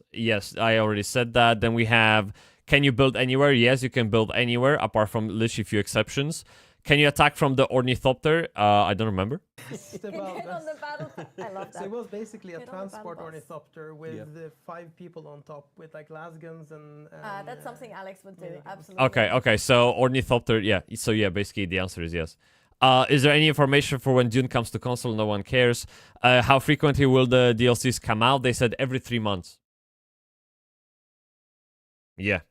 [SPEAKER 1] I already said that. Then we have, can you build anywhere? Yes, you can build anywhere, apart from literally a few exceptions. Can you attack from the ornithopter? I don't remember.
[SPEAKER 10] It's
[SPEAKER 12] Hit on the battle. I love that.
[SPEAKER 10] So it was basically a
[SPEAKER 12] Hit on the
[SPEAKER 10] transport
[SPEAKER 12] battle bus.
[SPEAKER 10] ornithopter with 5 people on top with like las guns and
[SPEAKER 12] That's something Alex would do.
[SPEAKER 10] miniguns.
[SPEAKER 12] Absolutely.
[SPEAKER 1] Okay. So ornithopter, yeah. So yeah, basically the answer is yes. Is there any information for when Dune comes to console? No one cares. How frequently will the DLCs come out? They said every 3 months. Yeah.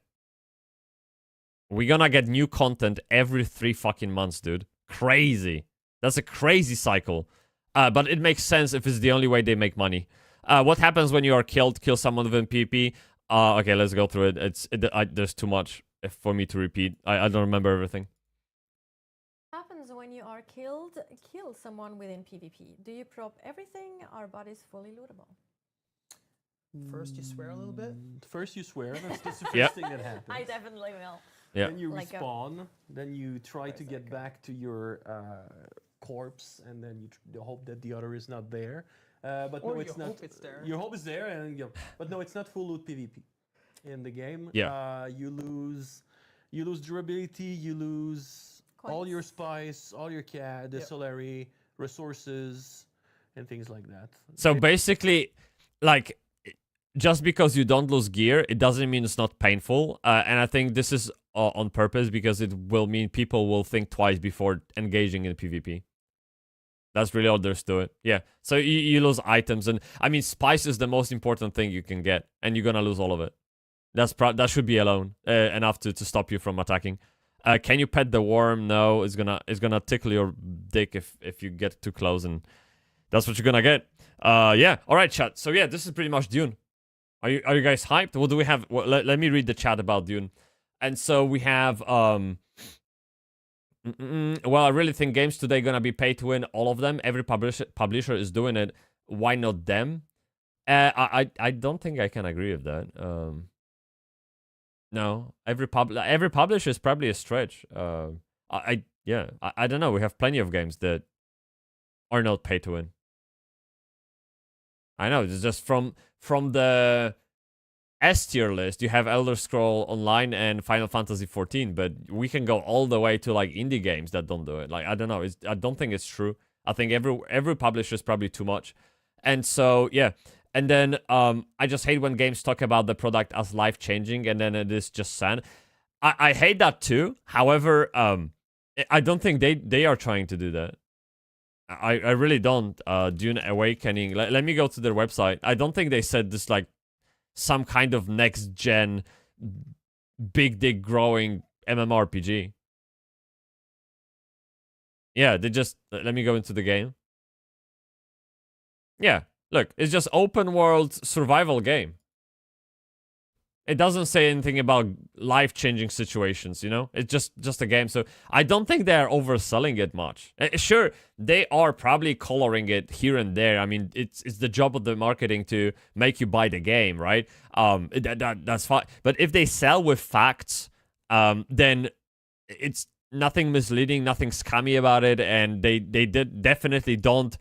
[SPEAKER 1] We're gonna get new content every 3 fucking months, dude. Crazy. That's a crazy cycle. But it makes sense if it's the only way they make money. What happens when you are killed? Kill someone with PvP? Okay, let's go through it. There's too much for me to repeat. I don't remember everything.
[SPEAKER 12] Happens when you are killed, kill someone within PvP. Do you prop everything? Are bodies fully lootable?
[SPEAKER 10] First you swear a little bit.
[SPEAKER 11] First you swear. That's the first
[SPEAKER 1] Yep.
[SPEAKER 11] thing that happens.
[SPEAKER 12] I definitely will.
[SPEAKER 1] Yeah.
[SPEAKER 11] Then you
[SPEAKER 12] Like a
[SPEAKER 11] respawn. Then you try to get back to your corpse, and then you hope that the other is not there. But
[SPEAKER 10] Or
[SPEAKER 11] no,
[SPEAKER 10] you
[SPEAKER 11] it's not.
[SPEAKER 10] hope it's there.
[SPEAKER 11] Your hope is there, and but no, it's not full loot PvP in the game.
[SPEAKER 1] Yeah.
[SPEAKER 11] You lose durability. You lose all your spice, all your the solary resources, and things like that.
[SPEAKER 1] So basically, like, just because you don't lose gear, it doesn't mean it's not painful. And I think this is on purpose because it will mean people will think twice before engaging in PvP. That's really all there's to it. Yeah. So you lose items, and I mean, spice is the most important thing you can get, and you're gonna lose all of it. That should be alone enough to stop you from attacking. Can you pet the worm? No, it's gonna tickle your dick if you get too close, and that's what you're gonna get. Yeah. All right, chat. So yeah, this is pretty much Dune. Are you guys hyped? What do we have? Well, let me read the chat about Dune. And so we have well, I really think games today gonna be pay to win, all of them. Every publisher is doing it. Why not them? I don't think I can agree with that. No, every publisher is probably a stretch. I don't know. We have plenty of games that are not pay to win. I know, it's just from the S tier list, you have Elder Scroll Online and Final Fantasy 14, but we can go all the way to like indie games that don't do it. Like, I don't know, I don't think it's true. I think every publisher is probably too much. And so, yeah. And then I just hate when games talk about the product as life-changing and then it is just sad. I hate that too. However, I don't think they are trying to do that. I really don't. Dune Awakening. Let me go to their website. I don't think they said this like some kind of next gen, big dick growing MMORPG. Yeah, they just let me go into the game. Yeah, Look, it's just open world survival game. It doesn't say anything about life-changing situations, you know? It's just a game. So I don't think they're overselling it much. Sure, they are probably coloring it here and there. I mean, it's the job of the marketing to make you buy the game, right? That's fine. But if they sell with facts, then it's nothing misleading, nothing scammy about it, and they definitely don't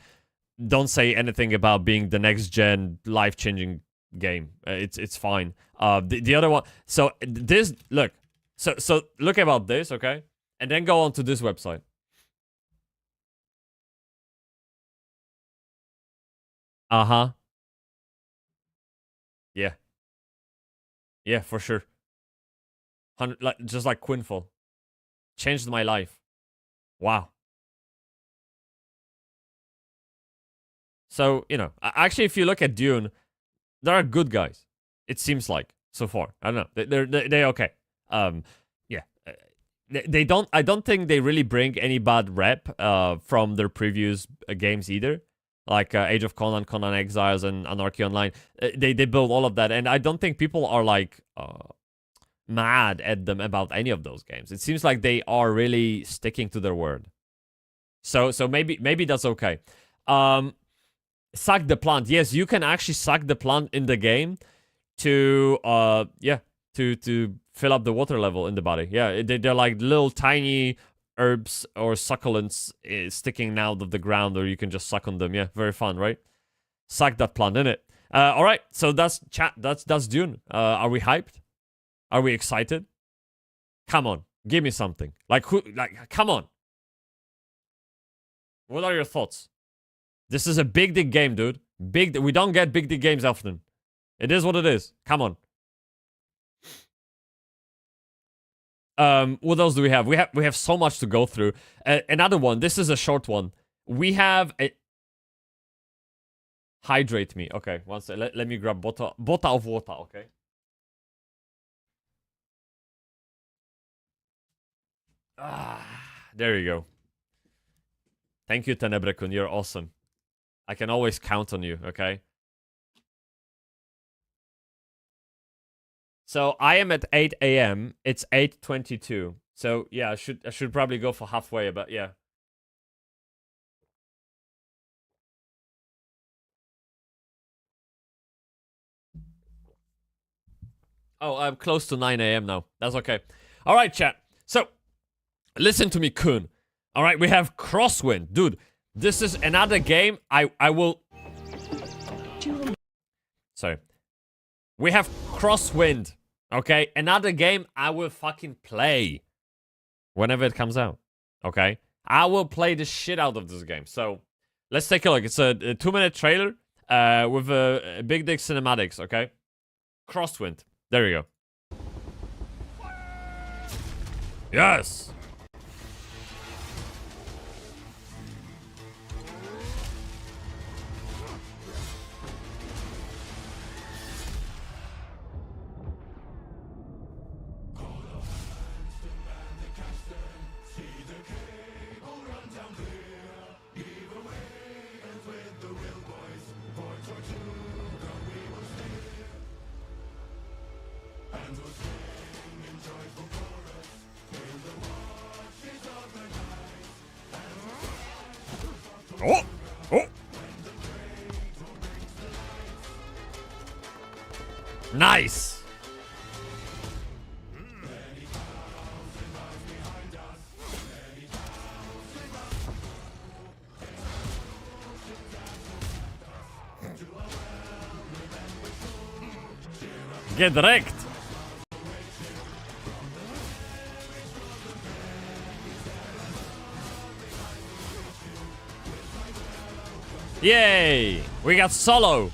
[SPEAKER 1] say anything about being the next gen life-changing game. It's fine. The other one, so this, look, so look about this, okay, and then go on to this website. Yeah, for sure. Just like Quinfall changed my life. Wow. So, you know, actually, if you look at Dune, there are good guys. It seems like so far. I don't know. They're okay. Yeah. They don't. I don't think they really bring any bad rep from their previous games either. Like Age of Conan, Conan Exiles, and Anarchy Online. They build all of that, and I don't think people are like mad at them about any of those games. It seems like they are really sticking to their word. So maybe that's okay. Suck the plant. Yes, you can actually suck the plant in the game to to fill up the water level in the body. Yeah, they're like little tiny herbs or succulents sticking out of the ground, or you can just suck on them. Yeah, very fun, right? Suck that plant, innit? All right, so that's chat. That's Dune. Are we hyped? Are we excited? Come on, give me something. Like come on. What are your thoughts? This is a big dig game, dude. We don't get big dig games often. It is what it is. Come on. What else do we have? We have so much to go through. Another one. This is a short one. We have a... Hydrate me. Okay, one second. Let me grab bottle of water, okay? There you go. Thank you, Tenebrekun. You're awesome. I can always count on you, okay? So I am at 8 a.m. It's 8:22. So yeah, I should probably go for halfway, but yeah. Oh, I'm close to 9 a.m. now. That's okay. All right, chat. So listen to me, Kun. All right, we have Crosswind, dude. This is another game I will... Sorry. We have Crosswind, okay? Another game I will fucking play whenever it comes out, okay? I will play the shit out of this game. So, let's take a look. It's a 2-minute trailer with a big dick cinematics, okay? Crosswind. There you go. Yes! Oh! Oh! Nice! Get wrecked! Yay! We got solo!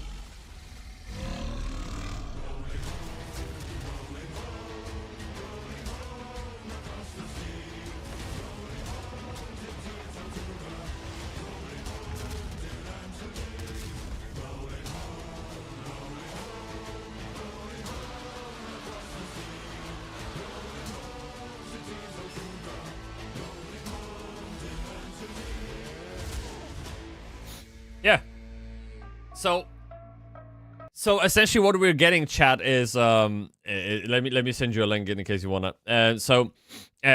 [SPEAKER 1] So essentially, what we're getting, chat, is let me send you a link in case you wanna.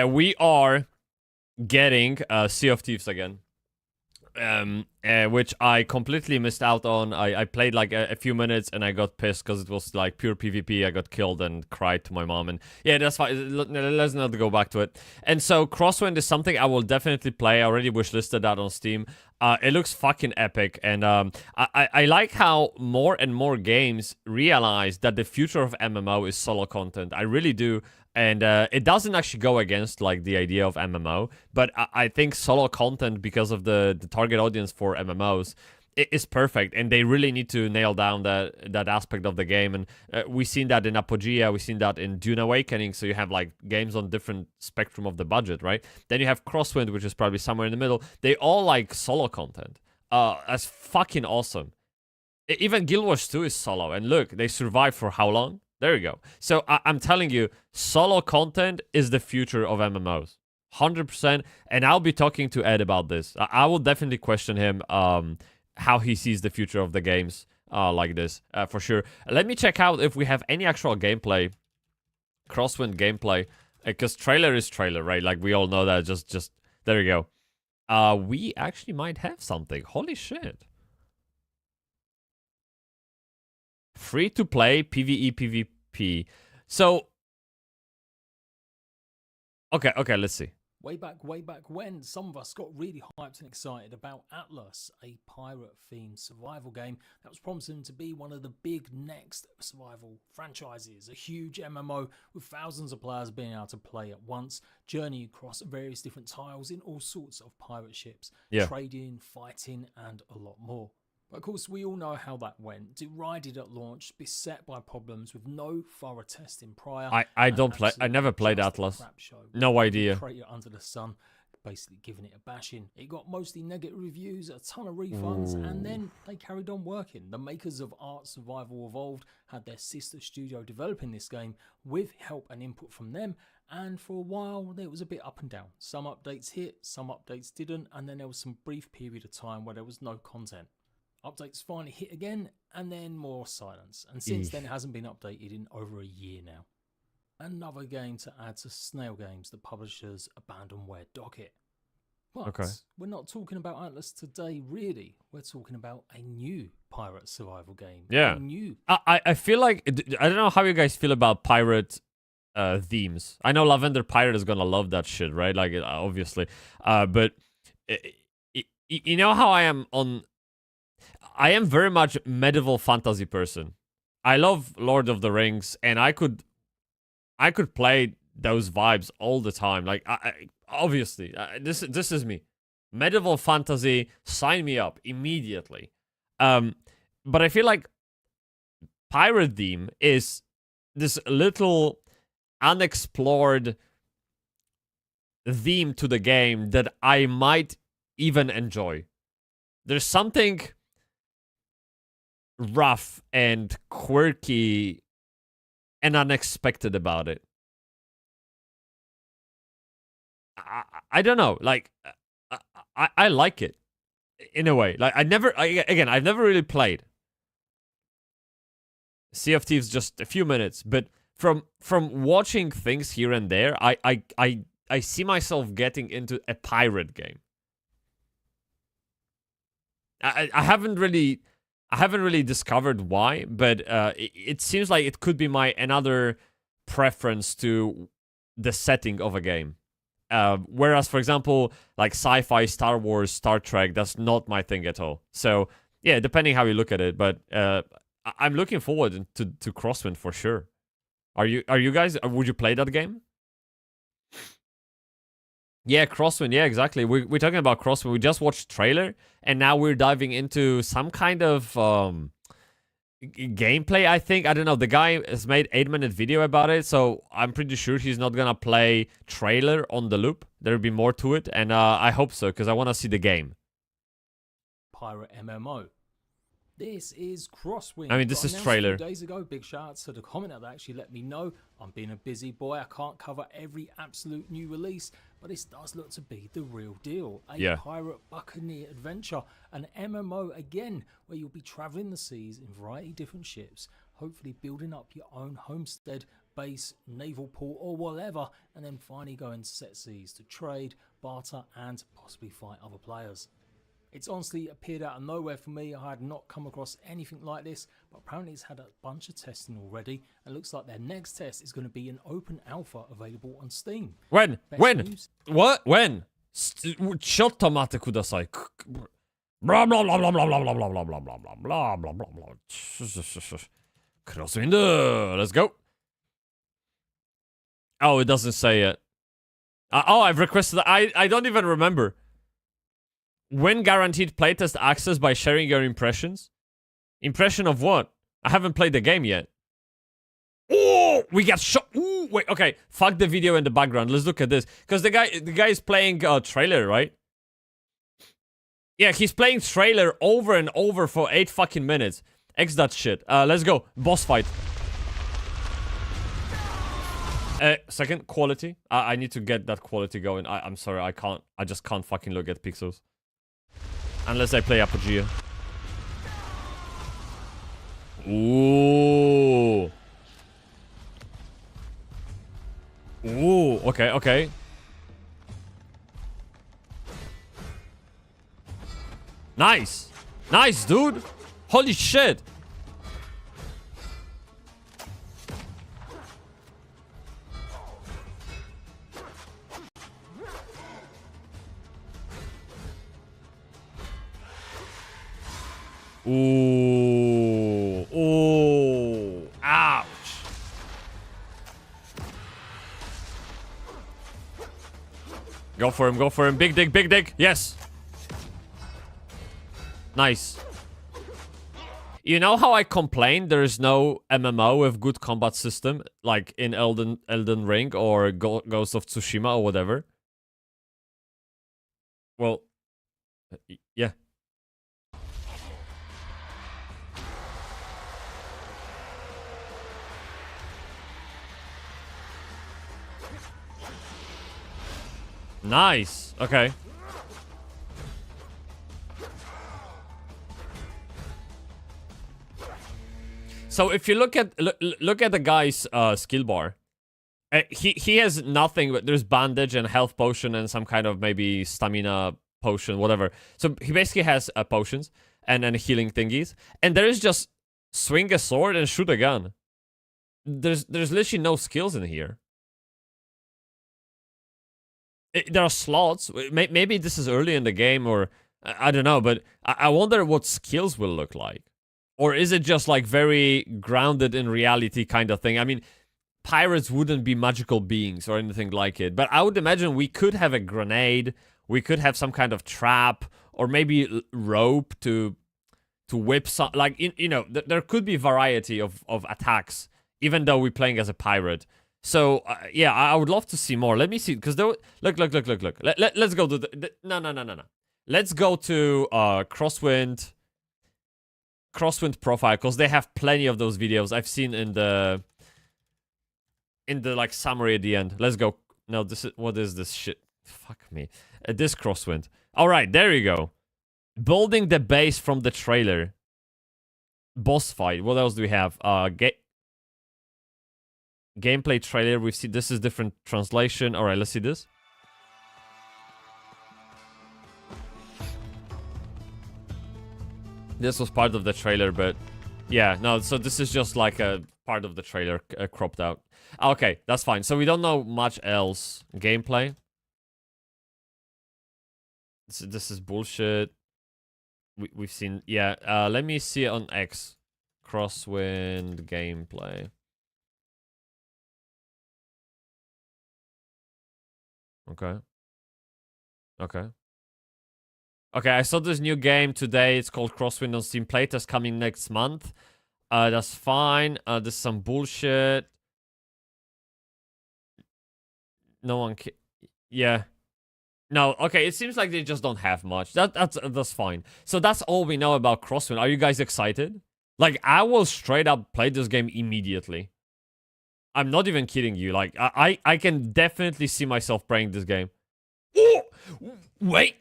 [SPEAKER 1] We are getting Sea of Thieves again, which I completely missed out on. I played like a few minutes and I got pissed because it was like pure PvP. I got killed and cried to my mom, and yeah, that's fine. Let's not go back to it. And so Crosswind is something I will definitely play. I already wishlisted that on Steam. It looks fucking epic, and I like how more and more games realize that the future of MMO is solo content. I really do. And it doesn't actually go against like the idea of MMO, but I think solo content, because of the target audience for MMOs, is perfect, and they really need to nail down that aspect of the game. And we've seen that in Apogea, we've seen that in Dune Awakening. So you have like games on different spectrum of the budget, right? Then you have Crosswind, which is probably somewhere in the middle. They all like solo content. That's fucking awesome. Even Guild Wars 2 is solo, and look, they survived for how long? There you go. So I'm telling you, solo content is the future of MMOs. 100%. And I'll be talking to Ed about this. I will definitely question him how he sees the future of the games like this, for sure. Let me check out if we have any actual gameplay, Crosswind gameplay, because trailer is trailer, right? Like we all know that. Just there you go. We actually might have something. Holy shit. Free to play PvE PvP. So okay, let's see.
[SPEAKER 13] Way back when, some of us got really hyped and excited about Atlas, a pirate-themed survival game that was promising to be one of the big next survival franchises. A huge MMO with thousands of players being able to play at once, journey across various different tiles in all sorts of pirate ships, trading, fighting, and a lot more. But of course, we all know how that went. Derided at launch, beset by problems with no thorough testing prior.
[SPEAKER 1] I never played Atlas. No idea.
[SPEAKER 13] Creator under the sun, basically giving it a bashing. It got mostly negative reviews, a ton of refunds, and then they carried on working. The makers of Art Survival Evolved had their sister studio developing this game with help and input from them. And for a while, it was a bit up and down. Some updates hit, some updates didn't, and then there was some brief period of time where there was no content. Updates finally hit again, and then more silence. And since then, it hasn't been updated in over a year now. Another game to add to Snail Games, the publisher's abandonware docket. But we're not talking about Atlas today, really. We're talking about a new pirate survival game.
[SPEAKER 1] Yeah. I feel like, I don't know how you guys feel about pirate themes. I know Lavender Pirate is gonna love that shit, right? Like, obviously. But you know how I am very much medieval fantasy person. I love Lord of the Rings, and I could play those vibes all the time. Like, obviously, this is me. Medieval fantasy, sign me up immediately. But I feel like pirate theme is this little unexplored theme to the game that I might even enjoy. There's something rough and quirky and unexpected about it. I don't know, like I like it in a way. Like I've never really played Sea of Thieves, just a few minutes, but from watching things here and there, I see myself getting into a pirate game. I haven't really discovered why, but it seems like it could be another preference to the setting of a game. Whereas, for example, like sci-fi, Star Wars, Star Trek, that's not my thing at all. So yeah, depending how you look at it, but I'm looking forward to Crosswind for sure. Are you guys? Would you play that game? Yeah, Crosswind. Yeah, exactly. We're talking about Crosswind. We just watched trailer, and now we're diving into some kind of gameplay. I think, I don't know. The guy has made 8-minute video about it, so I'm pretty sure he's not gonna play trailer on the loop. There'll be more to it, and I hope so, because I want to see the game.
[SPEAKER 13] Pirate MMO. This is Crosswind.
[SPEAKER 1] I mean, this
[SPEAKER 13] Got
[SPEAKER 1] is
[SPEAKER 13] announced
[SPEAKER 1] trailer.
[SPEAKER 13] A few days ago. Big shout out to the commenter that actually let me know. I'm being a busy boy. I can't cover every absolute new release, but this does look to be the real deal. A pirate buccaneer adventure, an MMO again, where you'll be traveling the seas in a variety of different ships, hopefully building up your own homestead, base, naval port, or whatever, and then finally go and set seas to trade, barter, and possibly fight other players. It's honestly appeared out of nowhere for me. I had not come across anything like this, but apparently it's had a bunch of testing already, and looks like their next test is going to be an open alpha available on Steam.
[SPEAKER 1] When?
[SPEAKER 13] Best
[SPEAKER 1] When?
[SPEAKER 13] news?
[SPEAKER 1] What? When? Shut mate kudasai. Blah blah blah blah blah blah blah blah blah blah blah blah blah blah blah. Crosswind. Let's go. Oh, it doesn't say it. Oh, I've requested. I don't even remember. When guaranteed playtest access by sharing your impressions? Impression of what? I haven't played the game yet. Oh, we got shot. Ooh, wait, okay. Fuck the video in the background. Let's look at this. Because the guy is playing trailer, right? Yeah, he's playing trailer over and over for 8 fucking minutes. X that shit. Let's go. Boss fight. Second, quality. I need to get that quality going. I'm sorry, I can't. I just can't fucking look at pixels. Unless I play Apogea. Ooh. Ooh, okay, okay. Nice. Nice, dude. Holy shit. Ooh. Ooh. Ouch. Go for him, go for him. Big dig, big dig. Yes. Nice. You know how I complained there is no MMO with good combat system, like in Elden Ring or Ghost of Tsushima or whatever? Well, yeah. Nice. Okay. So if you look at the guy's skill bar, he has nothing, but there's bandage and health potion and some kind of maybe stamina potion, whatever. So he basically has potions and then healing thingies, and there is just swing a sword and shoot a gun. There's literally no skills in here. There are slots. Maybe this is early in the game, or I don't know, but I wonder what skills will look like. Or is it just like very grounded in reality kind of thing? I mean, pirates wouldn't be magical beings or anything like it, but I would imagine we could have a grenade, we could have some kind of trap, or maybe rope to whip some, like, you know, there could be variety of attacks, even though we're playing as a pirate. So, yeah, I would love to see more. Let me see, because look. Let's go to no. Let's go to Crosswind profile, because they have plenty of those videos I've seen in the like summary at the end. Let's go. No, this is, what is this shit? Fuck me. This Crosswind. All right, there you go. Building the base from the trailer. Boss fight. What else do we have? Gameplay trailer. We've seen, this is different translation. All right, let's see this. This was part of the trailer, but yeah, no, so this is just like a part of the trailer cropped out. Okay, that's fine. So we don't know much else. Gameplay. This is bullshit. We've seen, yeah, let me see it on X. Crosswind gameplay. Okay. Okay. Okay, I saw this new game today. It's called Crosswind on Steam. Playtest coming next month. That's fine. This is some bullshit. No one yeah. No, okay, it seems like they just don't have much. That's fine. So that's all we know about Crosswind. Are you guys excited? Like, I will straight up play this game immediately. I'm not even kidding you. Like, I can definitely see myself playing this game. Oh! Wait!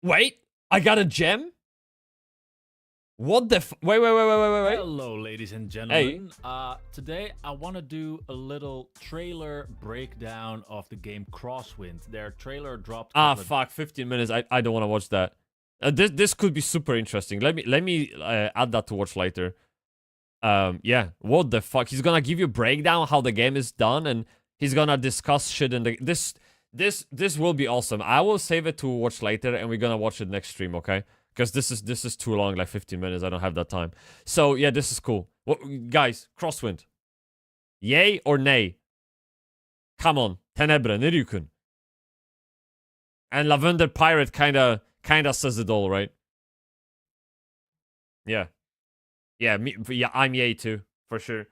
[SPEAKER 1] Wait! I got a gem? What the wait.
[SPEAKER 14] Hello, ladies and gentlemen. Today I want to do a little trailer breakdown of the game Crosswind. Their trailer dropped.
[SPEAKER 1] Fuck, 15 minutes. I don't want to watch that. This could be super interesting. Let me add that to watch later. Yeah. What the fuck? He's gonna give you a breakdown how the game is done, and he's gonna discuss shit in the this will be awesome. I will save it to watch later, and we're gonna watch it next stream, okay? Because this is too long, like 15 minutes. I don't have that time. So, yeah, this is cool. Guys, Crosswind. Yay or nay? Come on. Tenebre, Nirukun. And Lavender Pirate kinda says it all, right? Yeah. Yeah, I'm yay too, for sure.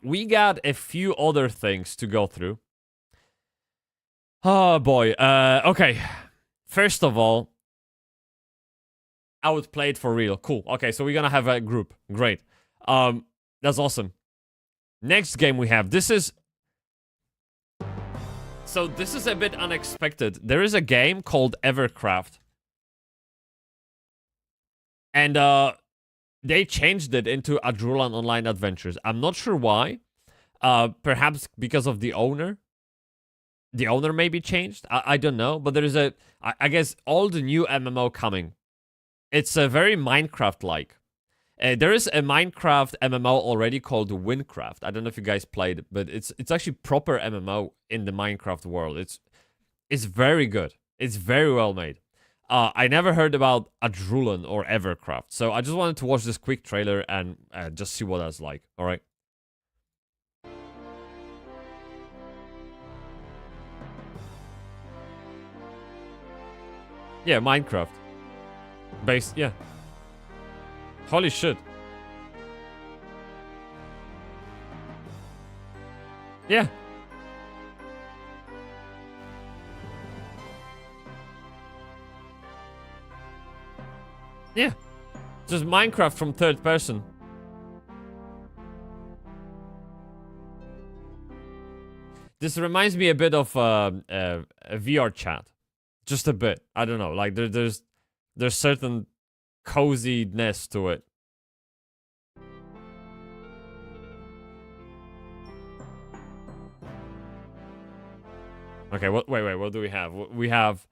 [SPEAKER 1] We got a few other things to go through. Oh, boy. Okay. First of all, I would play it for real. Cool. Okay, so we're gonna have a group. Great. That's awesome. Next game we have. This is a bit unexpected. There is a game called Evercraft. And they changed it into Adrulan Online Adventures. I'm not sure why. Perhaps because of the owner. The owner maybe changed. I don't know. But there is I guess all the new MMO coming. It's a very Minecraft-like. There is a Minecraft MMO already called Windcraft. I don't know if you guys played, but it's actually proper MMO in the Minecraft world. It's very good. It's very well made. I never heard about Adrulan or Evercraft, so I just wanted to watch this quick trailer and just see what that's like. All right. Yeah, Minecraft. Based, yeah. Holy shit. Yeah. Yeah. Just Minecraft from third person. This reminds me a bit of a VR chat. Just a bit. I don't know. Like there's certain coziness to it. Okay, wait, what do we have? We have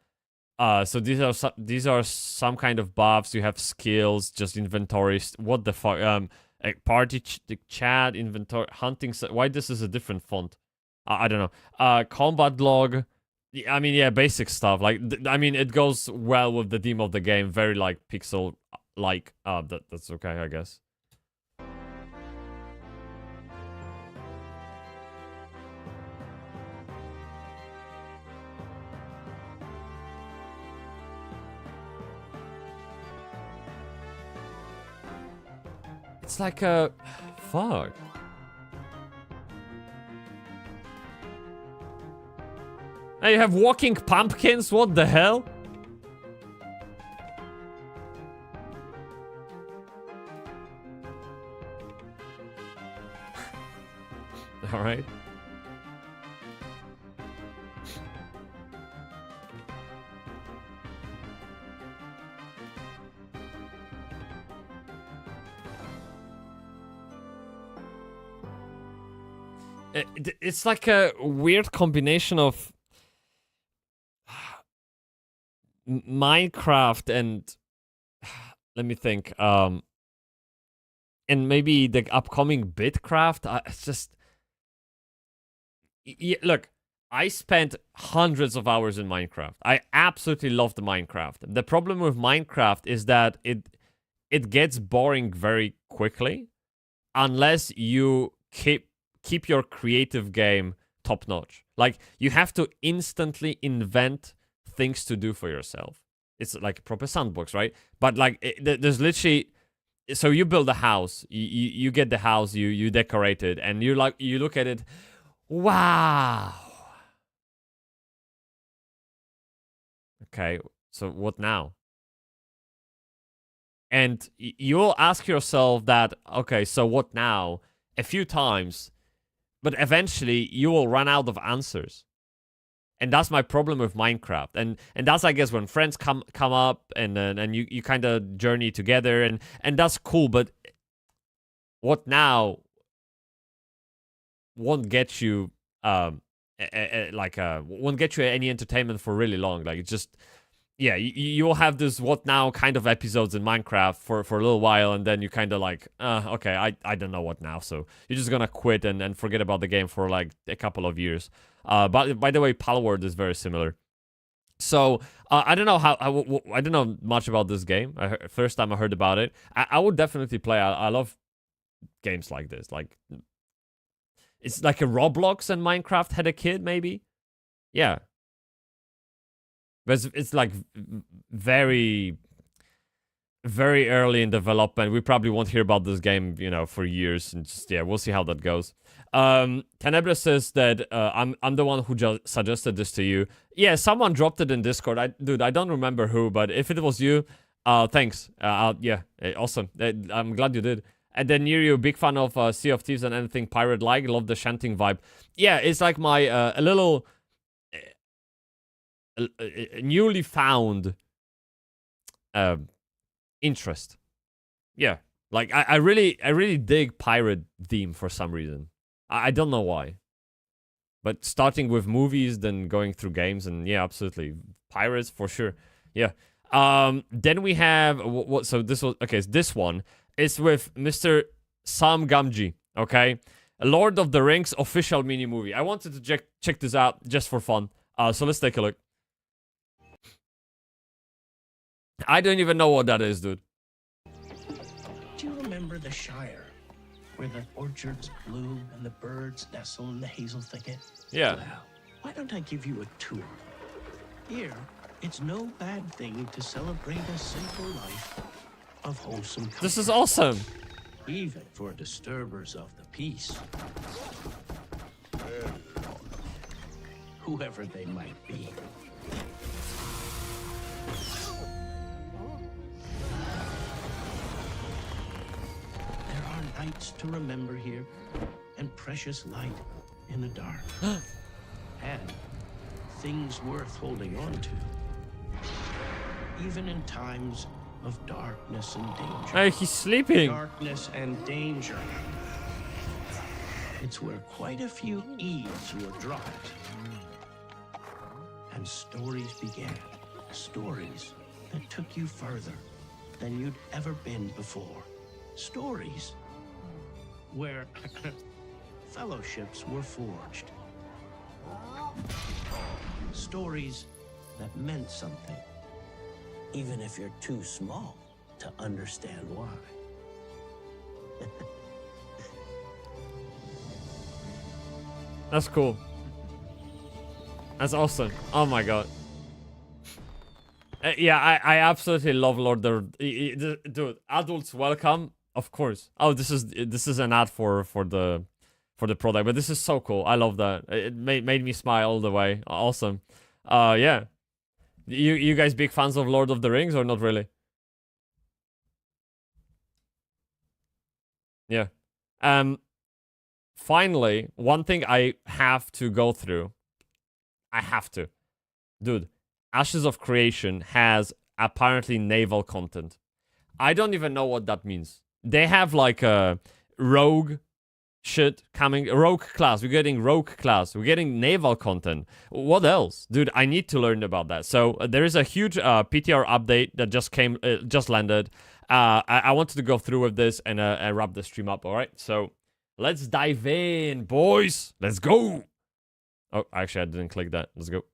[SPEAKER 1] so these are some kind of buffs. You have skills, just inventories. What the fuck? A party chat, inventory, hunting. Why this is a different font? I don't know. Combat log. I mean, yeah, basic stuff. Like, I mean, it goes well with the theme of the game. Very like pixel-like. That's okay, I guess. It's like a fuck. Hey, you have walking pumpkins? What the hell? All right. It's like a weird combination of Minecraft and let me think, and maybe the upcoming Bitcraft. It's just, look, I spent hundreds of hours in Minecraft. I absolutely loved Minecraft. The problem with Minecraft is that it gets boring very quickly unless you keep your creative game top notch. Like, you have to instantly invent things to do for yourself. It's like a proper sandbox, right? But like, there's literally, so you build a house, you get the house, you decorate it, and you look at it, wow, Okay, so what now? And you'll ask yourself that, okay, so what now? A few times, but eventually you will run out of answers. And that's my problem with Minecraft. And that's, I guess, when friends come up and you kind of journey together, and that's cool, but what now won't get you won't get you any entertainment for really long. Like, it's just, yeah, you'll have this what now kind of episodes in Minecraft for a little while, and then you kind of like, okay, I don't know what now. So you're just gonna quit and forget about the game for like a couple of years. But by the way, Palworld is very similar. So I don't know I don't know much about this game. First time I heard about it, I would definitely play. I love games like this. Like, it's like a Roblox and Minecraft had a kid, maybe. Yeah. But it's like very, very early in development. We probably won't hear about this game, you know, for years. And just, yeah, we'll see how that goes. Tenebra says that I'm the one who just suggested this to you. Yeah, someone dropped it in Discord. Dude, I don't remember who, but if it was you, thanks. Yeah, awesome. I'm glad you did. And then Nirio, big fan of Sea of Thieves and anything pirate-like. Love the chanting vibe. Yeah, it's like my a little newly found interest. Yeah, like I really dig pirate theme for some reason. I don't know why. But starting with movies, then going through games, and yeah, absolutely, pirates for sure. Yeah. Then we have what? So this was okay. So this one is with Mr. Sam Gamgee. Okay, a Lord of the Rings official mini movie. I wanted to check this out just for fun. So let's take a look. I don't even know what that is, dude.
[SPEAKER 15] Do you remember the Shire, where the orchards bloom and the birds nestle in the hazel thicket?
[SPEAKER 1] Yeah.
[SPEAKER 15] Well, why don't I give you a tour? Here, it's no bad thing to celebrate a simple life of wholesome comfort.
[SPEAKER 1] This is awesome.
[SPEAKER 15] Even for disturbers of the peace. Whoever they might be. There are nights to remember here, and precious light in the dark. And things worth holding on to. Even in times of darkness and danger.
[SPEAKER 1] Hey, he's sleeping.
[SPEAKER 15] Darkness and danger. It's where quite a few Eves were dropped. And stories began. Stories that took you further than you'd ever been before. Stories where fellowships were forged. Stories that meant something, even if you're too small to understand why.
[SPEAKER 1] That's cool. That's awesome. Oh my god. Yeah, I absolutely love Lord of the... Dude, adults welcome, of course. Oh, this is an ad for the product, but this is so cool. I love that. It made me smile all the way. Awesome. Yeah. You guys big fans of Lord of the Rings or not really? Yeah. Finally, one thing I have to go through. I have to. Dude, Ashes of Creation has apparently naval content. I don't even know what that means. They have like a rogue shit coming. Rogue class. We're getting rogue class. We're getting naval content. What else? Dude, I need to learn about that. So there is a huge PTR update that just landed. I wanted to go through with this and wrap the stream up, alright? So let's dive in, boys. Let's go. Oh, actually, I didn't click that. Let's go.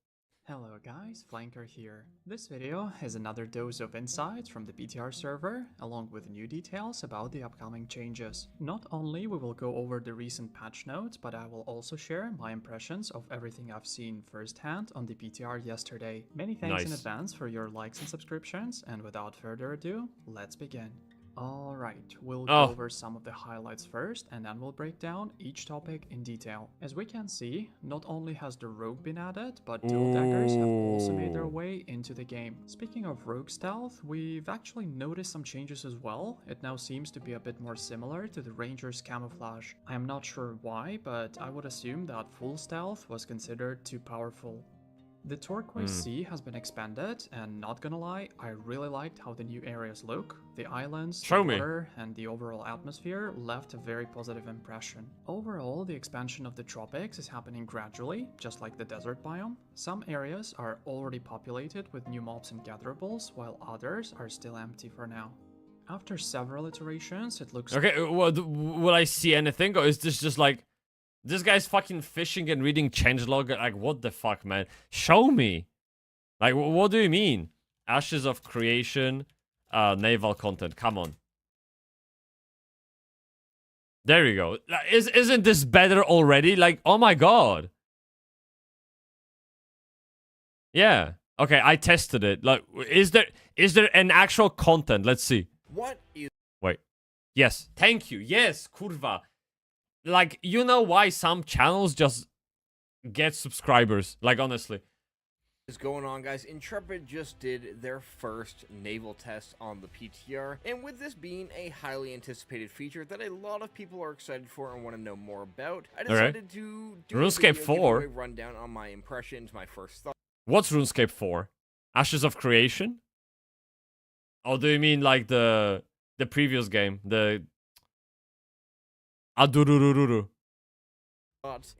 [SPEAKER 16] Hello guys, Flanker here. This video is another dose of insights from the BTR server, along with new details about the upcoming changes. Not only we will go over the recent patch notes, but I will also share my impressions of everything I've seen firsthand on the BTR yesterday. Many thanks in advance for your likes and subscriptions, and without further ado, let's begin. Alright, we'll
[SPEAKER 1] Oh.
[SPEAKER 16] go over some of the highlights first, and then we'll break down each topic in detail. As we can see, not only has the rogue been added, but tilt daggers have also made their way into the game. Speaking of rogue stealth, we've actually noticed some changes as well. It now seems to be a bit more similar to the ranger's camouflage. I am not sure why, but I would assume that full stealth was considered too powerful. The turquoise sea has been expanded, and not gonna lie, I really liked how the new areas look. The islands,
[SPEAKER 1] Show
[SPEAKER 16] the
[SPEAKER 1] me.
[SPEAKER 16] water, and the overall atmosphere left a very positive impression. Overall, the expansion of the tropics is happening gradually, just like the desert biome. Some areas are already populated with new mobs and gatherables, while others are still empty for now. After several iterations, it looks
[SPEAKER 1] Okay, will I see anything, or is this just like this guy's fucking fishing and reading changelog? Like, what the fuck, man? Show me. Like, what do you mean? Ashes of creation, naval content. Come on. There you go. Isn't this better already? Like, oh my god. Yeah. Okay, I tested it. Like, is there an actual content? Let's see.
[SPEAKER 17] What is...
[SPEAKER 1] Wait. Yes. Thank you. Yes, kurva. Like, you know why some channels just get subscribers? Like, honestly.
[SPEAKER 17] is going on, guys? Intrepid just did their first naval test on the PTR, and with this being a highly anticipated feature that a lot of people are excited for and want to know more about, I decided to do
[SPEAKER 1] RuneScape
[SPEAKER 17] a video,
[SPEAKER 1] 4.
[SPEAKER 17] give you a rundown on my impressions, my first thoughts.
[SPEAKER 1] What's RuneScape 4? Ashes of Creation? Oh, do you mean like the previous game? The Adurururu.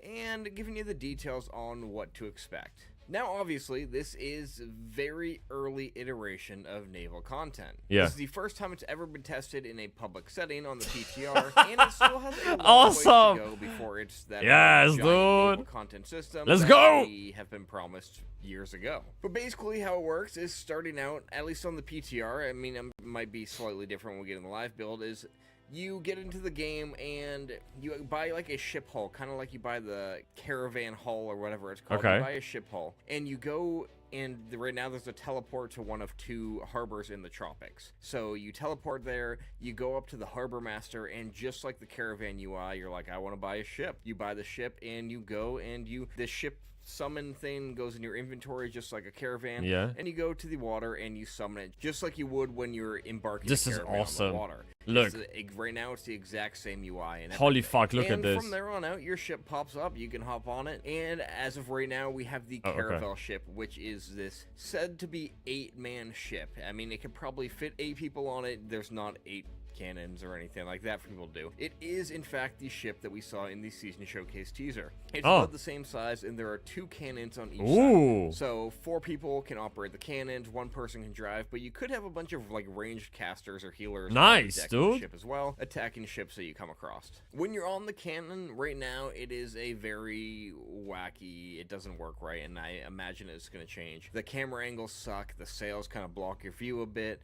[SPEAKER 17] And giving you the details on what to expect. Now, obviously, this is a very early iteration of naval content.
[SPEAKER 1] Yeah.
[SPEAKER 17] This is the first time it's ever been tested in a public setting on the PTR, and it still has a long
[SPEAKER 1] Awesome.
[SPEAKER 17] ways to go before it's that
[SPEAKER 1] Yes,
[SPEAKER 17] giant naval
[SPEAKER 1] dude.
[SPEAKER 17] content system
[SPEAKER 1] Let's
[SPEAKER 17] that
[SPEAKER 1] go.
[SPEAKER 17] we have been promised years ago. But basically how it works is starting out, at least on the PTR, I mean, it might be slightly different when we get in the live build, is you get into the game and you buy like a ship hull, kind of like you buy the caravan hull or whatever it's called.
[SPEAKER 1] Okay.
[SPEAKER 17] You buy a ship hull and you go, and right now there's a teleport to one of 2 harbors in the tropics. So you teleport there, you go up to the harbor master, and just like the caravan UI, you're like, I want to buy a ship. You buy the ship and you go, and this ship summon thing goes in your inventory just like a caravan.
[SPEAKER 1] Yeah.
[SPEAKER 17] And you go to the water and you summon it just like you would when you're embarking
[SPEAKER 1] This
[SPEAKER 17] a
[SPEAKER 1] is
[SPEAKER 17] caravan
[SPEAKER 1] awesome.
[SPEAKER 17] on the water.
[SPEAKER 1] Look.
[SPEAKER 17] Right now it's the exact same UI. And
[SPEAKER 1] Holy
[SPEAKER 17] everything.
[SPEAKER 1] fuck, look at
[SPEAKER 17] And
[SPEAKER 1] this.
[SPEAKER 17] from there on out, your ship pops up, you can hop on it, and as of right now, we have the
[SPEAKER 1] Oh, okay.
[SPEAKER 17] Caravel ship, which is this said to be 8-man ship. I mean, it could probably fit 8 people on it. There's not 8 cannons or anything like that for people to do. It is, in fact, the ship that we saw in the season showcase teaser. It's about the same size, and there are 2 cannons on each
[SPEAKER 1] Ooh.
[SPEAKER 17] side. So 4 people can operate the cannons, 1 person can drive, but you could have a bunch of like ranged casters or healers on
[SPEAKER 1] Nice,
[SPEAKER 17] the deck of the
[SPEAKER 1] dude.
[SPEAKER 17] ship as well, attacking ships that you come across. When you're on the cannon right now, it is a very wacky, it doesn't work right, and I imagine it's going to change. The camera angles suck, the sails kind of block your view a bit.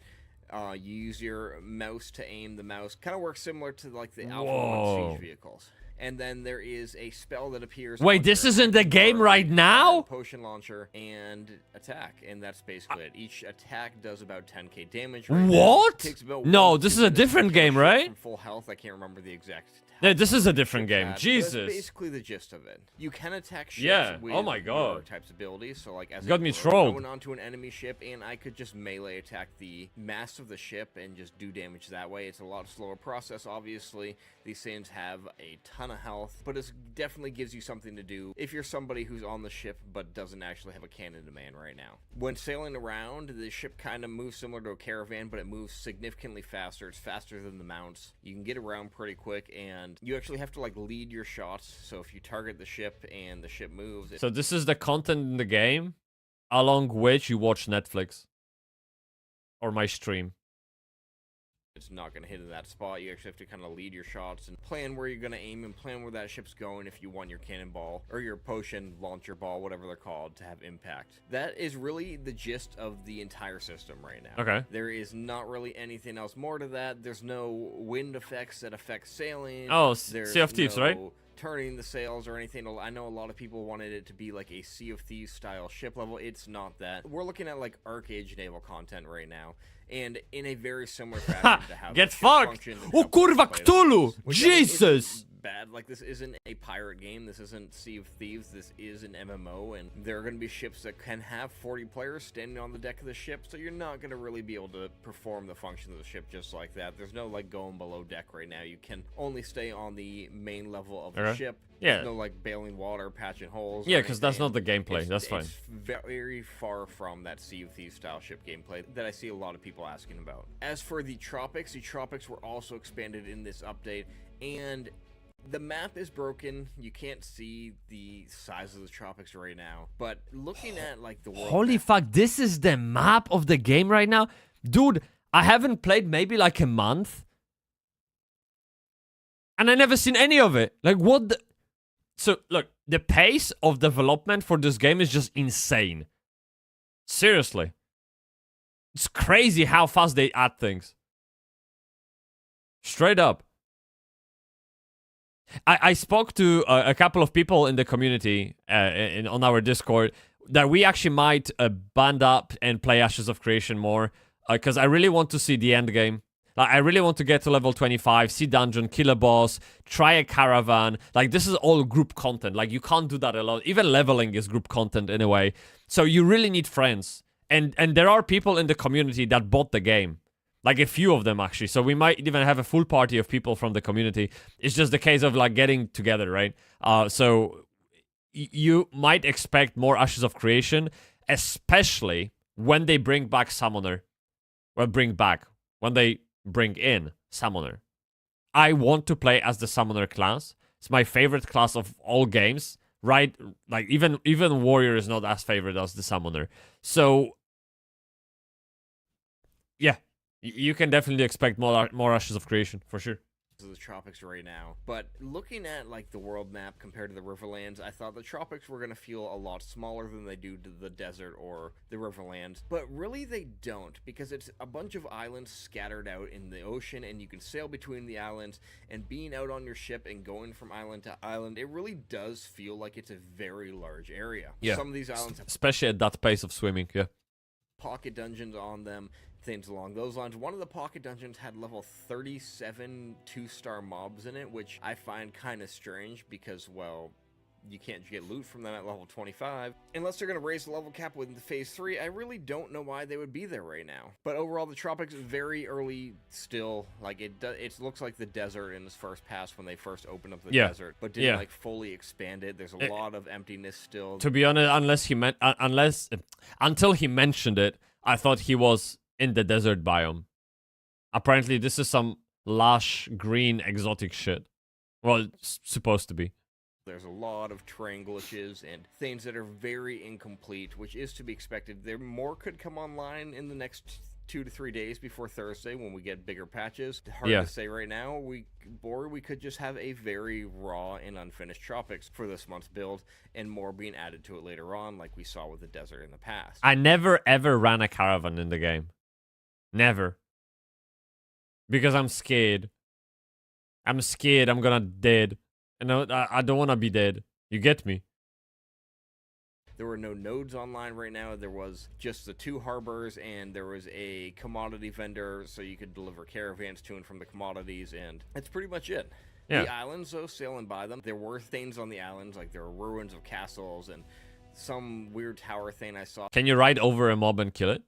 [SPEAKER 17] You use your mouse to aim. The mouse kind of works similar to like the Alpha 1 siege vehicles. And then there is a spell that appears.
[SPEAKER 1] Wait, this is in the game right now?
[SPEAKER 17] Potion launcher and attack, and that's basically it. Each attack does about 10k damage. Right now.
[SPEAKER 1] What?
[SPEAKER 17] It takes about
[SPEAKER 1] No,
[SPEAKER 17] 1
[SPEAKER 1] this
[SPEAKER 17] to
[SPEAKER 1] is a
[SPEAKER 17] 2 minutes
[SPEAKER 1] different
[SPEAKER 17] to kill
[SPEAKER 1] game,
[SPEAKER 17] ship
[SPEAKER 1] right?
[SPEAKER 17] From full health, I can't remember the exact.
[SPEAKER 1] Yeah, this is a different game.
[SPEAKER 17] But
[SPEAKER 1] Jesus.
[SPEAKER 17] That's basically the gist of it. You can attack ships
[SPEAKER 1] Yeah.
[SPEAKER 17] with
[SPEAKER 1] Oh my God.
[SPEAKER 17] your types of abilities. So like as
[SPEAKER 1] Got
[SPEAKER 17] a
[SPEAKER 1] me
[SPEAKER 17] pro,
[SPEAKER 1] trolled.
[SPEAKER 17] I went onto an enemy ship and I could just melee attack the mast of the ship and just do damage that way. It's a lot slower process, obviously. These things have a ton of health, but it definitely gives you something to do if you're somebody who's on the ship but doesn't actually have a cannon to man right now. When sailing around, the ship kind of moves similar to a caravan, but it moves significantly faster. It's faster than the mounts. You can get around pretty quick, and you actually have to like lead your shots. So if you target the ship and the ship moves,
[SPEAKER 1] So this is the content in the game, along which you watch Netflix. Or my stream.
[SPEAKER 17] it's not going to hit in that spot. You actually have to kind of lead your shots and plan where you're going to aim and plan where that ship's going if you want your cannonball or your potion launcher ball, whatever they're called, to have impact. That is really the gist of the entire system right now.
[SPEAKER 1] Okay.
[SPEAKER 17] There is not really anything else more to that. There's no wind effects that affect sailing.
[SPEAKER 1] Oh,
[SPEAKER 17] There's
[SPEAKER 1] Sea of Thieves,
[SPEAKER 17] no
[SPEAKER 1] right?
[SPEAKER 17] turning the sails or anything. I know a lot of people wanted it to be like a Sea of Thieves style ship level. It's not that. We're looking at like Arc Age naval content right now, and in a very similar fashion to how
[SPEAKER 1] Get fucked! Oh kurwa Cthulhu! Jesus!
[SPEAKER 17] Bad. Like, this isn't a pirate game, this isn't Sea of Thieves, this is an MMO, and there are going to be ships that can have 40 players standing on the deck of the ship, so you're not going to really be able to perform the function of the ship just like that. There's no like going below deck right now. You can only stay on the main level of the ship.
[SPEAKER 1] Yeah.
[SPEAKER 17] There's no like bailing water, patching holes.
[SPEAKER 1] Yeah, because that's not the gameplay. That's fine.
[SPEAKER 17] It's very far from that Sea of Thieves style ship gameplay that I see a lot of people asking about. As for the tropics were also expanded in this update, and the map is broken. You can't see the size of the tropics right now, but looking at like the world
[SPEAKER 1] Holy
[SPEAKER 17] map,
[SPEAKER 1] fuck, this is the map of the game right now? Dude, I haven't played maybe like a month, and I never seen any of it. Like, what the... So, look, the pace of development for this game is just insane. Seriously. It's crazy how fast they add things. Straight up. I spoke to a couple of people in the community on our Discord that we actually might band up and play Ashes of Creation more, because I really want to see the end game. Like, I really want to get to level 25, see dungeon, kill a boss, try a caravan. Like, this is all group content. Like, you can't do that alone. Even leveling is group content in a way. So you really need friends. And there are people in the community that bought the game. Like, a few of them, actually. So we might even have a full party of people from the community. It's just the case of, like, getting together, right? So you might expect more Ashes of Creation, especially when they bring back Summoner. Well, when they bring in Summoner. I want to play as the Summoner class. It's my favorite class of all games, right? Like, even Warrior is not as favorite as the Summoner. So, yeah. You can definitely expect more Ashes of Creation, for sure.
[SPEAKER 17] The tropics right now, but looking at like the world map compared to the Riverlands, I thought the tropics were going to feel a lot smaller than they do to the desert or the Riverlands, but really they don't, because it's a bunch of islands scattered out in the ocean, and you can sail between the islands, and being out on your ship and going from island to island, it really does feel like it's a very large area.
[SPEAKER 1] Yeah,
[SPEAKER 17] some of these islands have
[SPEAKER 1] especially at that pace of swimming. Yeah,
[SPEAKER 17] pocket dungeons on them, things along those lines. One of the pocket dungeons had level 37 2-star mobs in it, which I find kind of strange because, well, you can't get loot from them at level 25. Unless they're going to raise the level cap with phase 3, I really don't know why they would be there right now. But overall, the tropics is very early still. Like, it looks like the desert in this first pass when they first opened up the desert, but didn't like fully expand it. There's a lot of emptiness still.
[SPEAKER 1] To be honest, until he mentioned it, I thought he was in the desert biome. Apparently, this is some lush, green, exotic shit. Well, it's supposed to be.
[SPEAKER 17] There's a lot of terrain glitches and things that are very incomplete, which is to be expected. There more could come online in the next 2 to 3 days before Thursday when we get bigger patches. Hard to say right now. We could just have a very raw and unfinished tropics for this month's build, and more being added to it later on, like we saw with the desert in the past.
[SPEAKER 1] I never ever ran a caravan in the game. Never. Because I'm scared. I'm scared I'm gonna dead. And I don't want to be dead. You get me?
[SPEAKER 17] There were no nodes online right now. There was just the 2 harbors, and there was a commodity vendor, so you could deliver caravans to and from the commodities, and that's pretty much it.
[SPEAKER 1] Yeah.
[SPEAKER 17] The islands, though, sailing by them, there were things on the islands, like there were ruins of castles and some weird tower thing I saw.
[SPEAKER 1] Can you ride over a mob and kill it?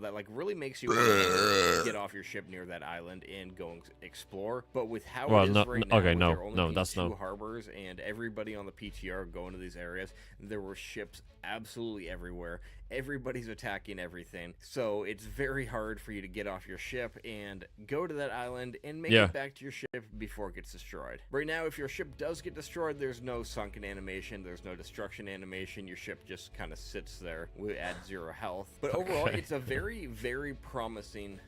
[SPEAKER 17] That like really makes you want to get off your ship near that island and go and explore. But with how it is right now, with there only being 2 harbors and everybody on the PTR going to these areas, there were ships absolutely everywhere. Everybody's attacking everything, so it's very hard for you to get off your ship and go to that island and make it back to your ship before it gets destroyed. Right now, if your ship does get destroyed, there's no sunken animation, there's no destruction animation. Your ship just kind of sits there at 0 health. But overall, it's a very, very promising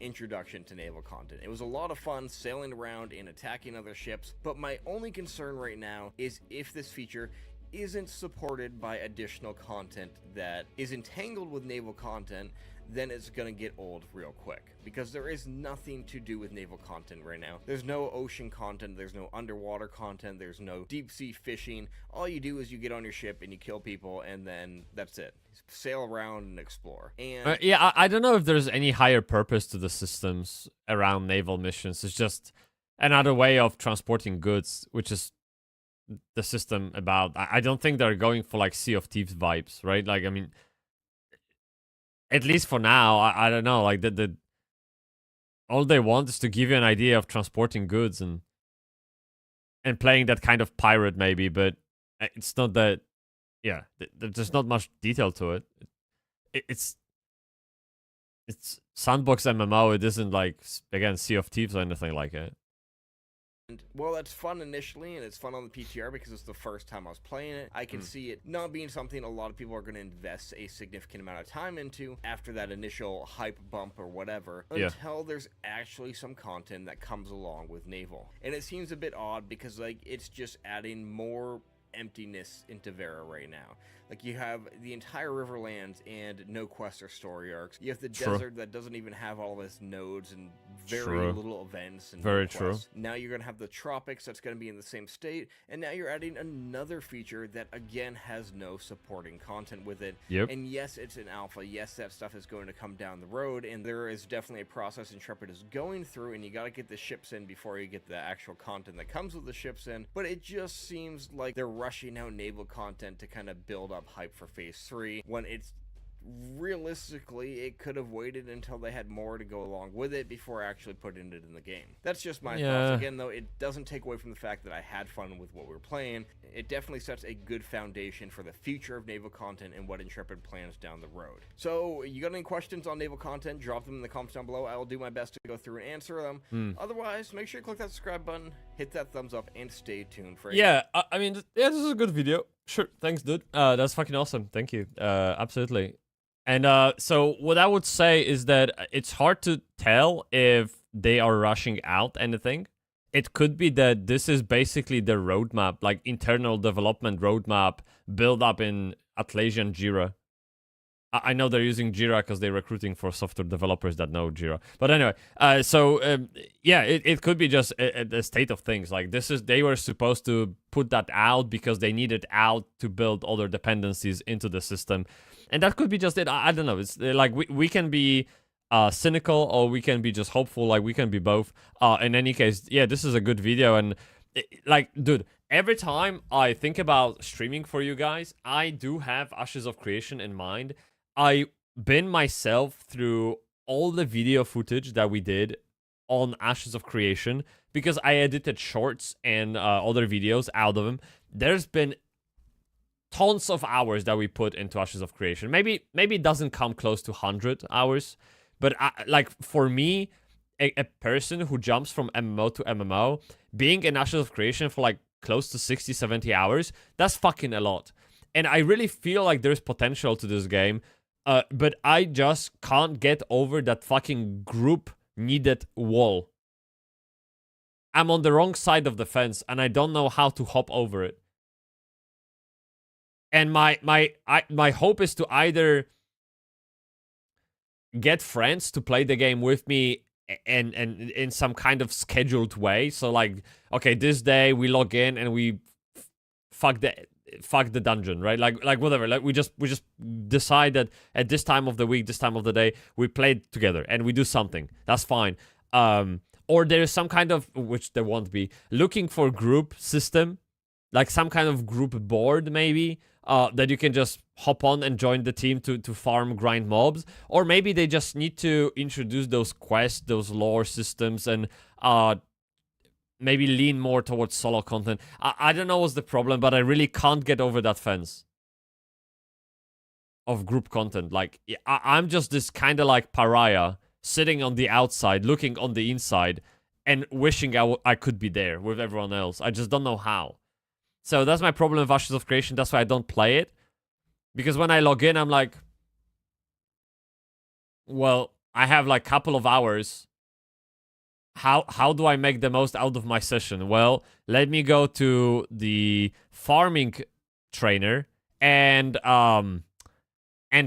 [SPEAKER 17] introduction to naval content. It was a lot of fun sailing around and attacking other ships, but my only concern right now is if this feature isn't supported by additional content that is entangled with naval content, then it's gonna get old real quick, because there is nothing to do with naval content right now. There's no ocean content, there's no underwater content, there's no deep sea fishing. All you do is you get on your ship and you kill people, and then that's it. Sail around and explore. And
[SPEAKER 1] yeah, I don't know if there's any higher purpose to the systems around naval missions. It's just another way of transporting goods, which is the system about. I don't think they're going for like Sea of Thieves vibes, right? Like, I mean, at least for now, I don't know. Like the all they want is to give you an idea of transporting goods and playing that kind of pirate maybe, but it's not that. Yeah, there's not much detail to it. It's sandbox MMO. It isn't like, again, Sea of Thieves or anything like it.
[SPEAKER 17] And, well, that's fun initially, and it's fun on the PTR because it's the first time I was playing it. I can see it not being something a lot of people are going to invest a significant amount of time into after that initial hype bump or whatever, until there's actually some content that comes along with naval. And it seems a bit odd because, like, it's just adding more emptiness into Vera right now. Like, you have the entire Riverlands and no quests or story arcs. You have the desert that doesn't even have all of its nodes and very little events and
[SPEAKER 1] very
[SPEAKER 17] quests. Now you're going to have the tropics that's going to be in the same state, and now you're adding another feature that again has no supporting content with it. And yes, it's an alpha. Yes, that stuff is going to come down the road, and there is definitely a process Intrepid is going through, and you got to get the ships in before you get the actual content that comes with the ships in. But it just seems like they're rushing out naval content to kind of build up hype for phase 3 when it's realistically it could have waited until they had more to go along with it before actually putting it in the game. That's just my thoughts. Again, though, it doesn't take away from the fact that I had fun with what we were playing. It definitely sets a good foundation for the future of naval content and what Intrepid plans down the road. So, you got any questions on naval content? Drop them in the comments down below. I will do my best to go through and answer them. Otherwise, make sure you click that subscribe button, hit that thumbs up, and stay tuned for
[SPEAKER 1] I mean, this is a good video. Sure, thanks, dude. That's fucking awesome. Thank you. Absolutely. And so what I would say is that it's hard to tell if they are rushing out anything. It could be that this is basically the roadmap, like internal development roadmap, build up in Atlassian Jira. I know they're using Jira because they're recruiting for software developers that know Jira. But anyway, yeah, it could be just a state of things. Like they were supposed to put that out because they needed out to build other dependencies into the system. And that could be just it. I don't know. It's like we can be cynical or we can be just hopeful. Like we can be both. In any case, yeah, this is a good video. And like, dude, every time I think about streaming for you guys, I do have Ashes of Creation in mind. I been myself through all the video footage that we did on Ashes of Creation because I edited shorts and other videos out of them. There's been tons of hours that we put into Ashes of Creation. Maybe it doesn't come close to 100 hours, but like for me, a person who jumps from MMO to MMO, being in Ashes of Creation for like close to 60, 70 hours, that's fucking a lot. And I really feel like there's potential to this game, but I just can't get over that fucking group needed wall. I'm on the wrong side of the fence, and I don't know how to hop over it. And my hope is to either get friends to play the game with me and in some kind of scheduled way. So like, okay, this day we log in and we fuck the dungeon, right? Like whatever. Like we just decide that at this time of the week, this time of the day, we play together and we do something. That's fine. Or there is some kind of, which there won't be, looking for group system, like some kind of group board maybe. That you can just hop on and join the team to farm, grind mobs. Or maybe they just need to introduce those quests, those lore systems, and maybe lean more towards solo content. I don't know what's the problem, but I really can't get over that fence of group content. Like, I'm just this kind of like pariah, sitting on the outside, looking on the inside, and wishing I could be there with everyone else. I just don't know how. So that's my problem with Ashes of Creation. That's why I don't play it. Because when I log in, I'm like, well, I have like a couple of hours. How do I make the most out of my session? Well, let me go to the farming trainer and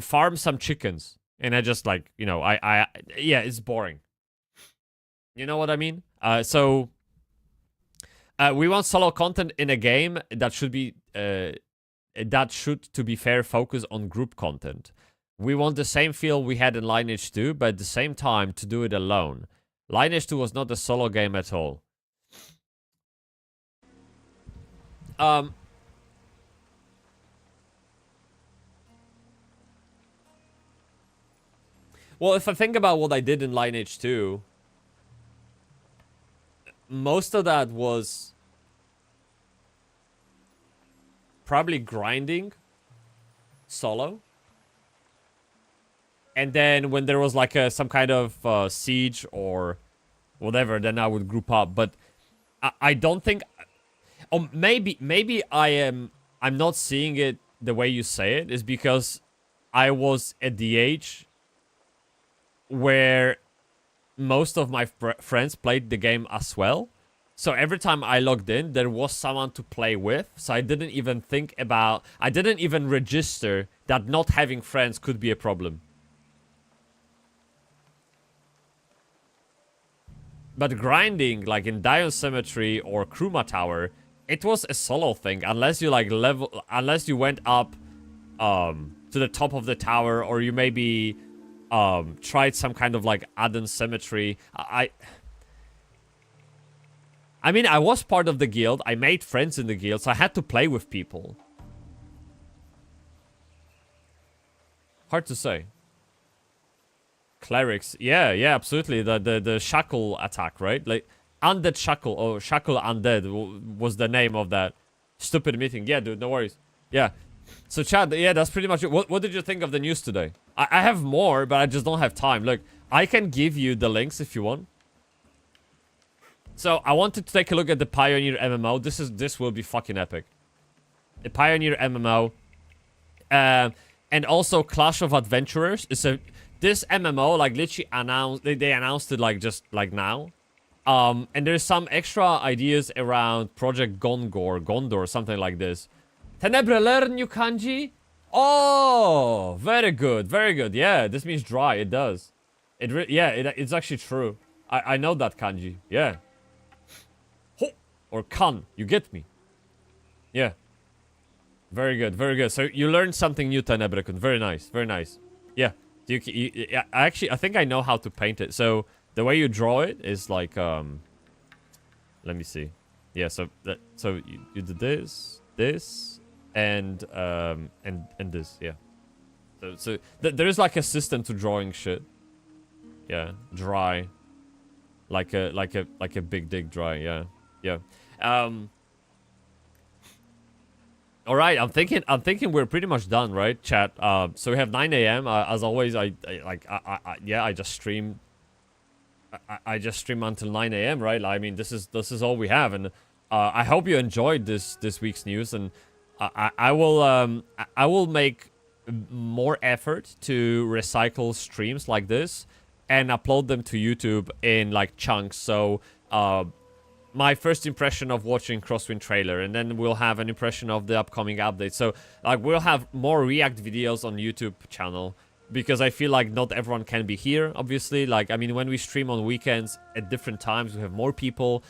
[SPEAKER 1] farm some chickens. And I just like, you know, yeah, it's boring. You know what I mean? So we want solo content in a game that should be to be fair, focus on group content. We want the same feel we had in Lineage 2, but at the same time to do it alone. Lineage 2 was not a solo game at all. Well, if I think about what I did in Lineage 2, most of that was probably grinding solo. And then when there was like some kind of siege or whatever, then I would group up. But I don't think... Or maybe I'm not seeing it the way you say it, is because I was at the age where most of my friends played the game as well. So every time I logged in, there was someone to play with. So I didn't even think about... I didn't even register that not having friends could be a problem. But grinding, like in Dion Cemetery or Kruma Tower, it was a solo thing. Unless you like unless you went up to the top of the tower, or you maybe tried some kind of like Adon Cemetery. I mean, I was part of the guild. I made friends in the guild, so I had to play with people. Hard to say. Clerics, yeah, absolutely. The shackle attack, right? Like undead shackle or shackle undead was the name of that stupid meeting. Yeah, dude, no worries. Yeah. So Chad, yeah, that's pretty much it. What did you think of the news today? I have more, but I just don't have time. Look, I can give you the links if you want. So I wanted to take a look at the Pioneer MMO. This will be fucking epic. The Pioneer MMO, and also Clash of Adventurers. This MMO like literally announced. They announced it like just like now. And there's some extra ideas around Project Gondor, something like this. Tenebre, learn new kanji? Oh, very good, very good. Yeah, this means dry. It does. It's actually true. I know that kanji. Yeah. Ho or kan. You get me? Yeah. Very good, very good. So you learned something new, Tenebre-kun. Very nice, very nice. Yeah. I think I know how to paint it. So the way you draw it is like let me see. Yeah. So you did this. And this, yeah. So there is like a system to drawing shit. Yeah, dry. Like a big dig dry. Yeah. All right, I'm thinking we're pretty much done, right, chat? So we have 9 a.m. As always. I just stream. I just stream until 9 a.m. Right? I mean, this is all we have, and I hope you enjoyed this week's news, and I will make more effort to recycle streams like this and upload them to YouTube in like chunks. So my first impression of watching Crosswind trailer, and then we'll have an impression of the upcoming update. So like we'll have more React videos on YouTube channel, because I feel like not everyone can be here, obviously. Like, I mean, when we stream on weekends at different times, we have more people.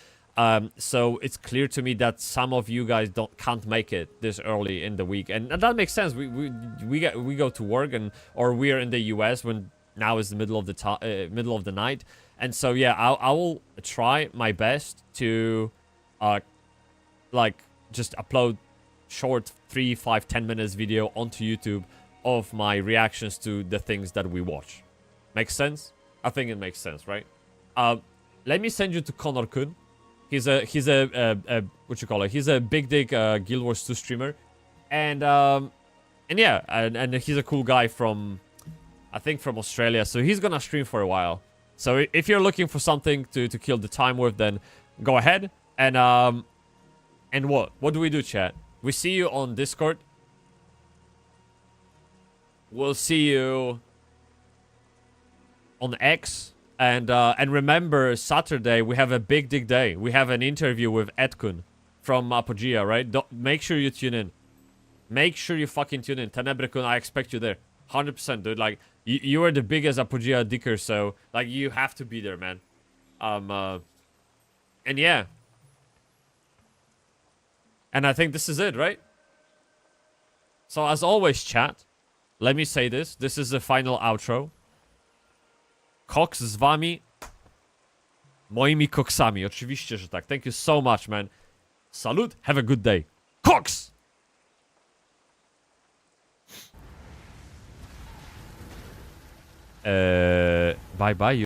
[SPEAKER 1] So it's clear to me that some of you guys can't make it this early in the week, and that makes sense. We go to work, or we are in the US when now is the middle of the night, and so yeah, I will try my best to like just upload short 3, 5, 10 minutes video onto YouTube of my reactions to the things that we watch. Makes sense? I think it makes sense, right? Let me send you to Connor-kun. He's a what you call it? He's a big dig Guild Wars 2 streamer, and yeah, and he's a cool guy from, I think from Australia. So he's gonna stream for a while. So if you're looking for something to kill the time with, then go ahead. And what do we do, chat? We see you on Discord. We'll see you on X. And remember, Saturday, we have a big dig day. We have an interview with Edkun from Apogea, right? Make sure you tune in. Make sure you fucking tune in. Tenebrekun, I expect you there. 100%, dude. Like, you are the biggest Apogea dicker, so, like, you have to be there, man. And yeah. And I think this is it, right? So, as always, chat, let me say this. This is the final outro. Cox z wami. Moimi koksami. Oczywiście, że tak. Thank you so much, man. Salute. Have a good day. Cox! Bye-bye.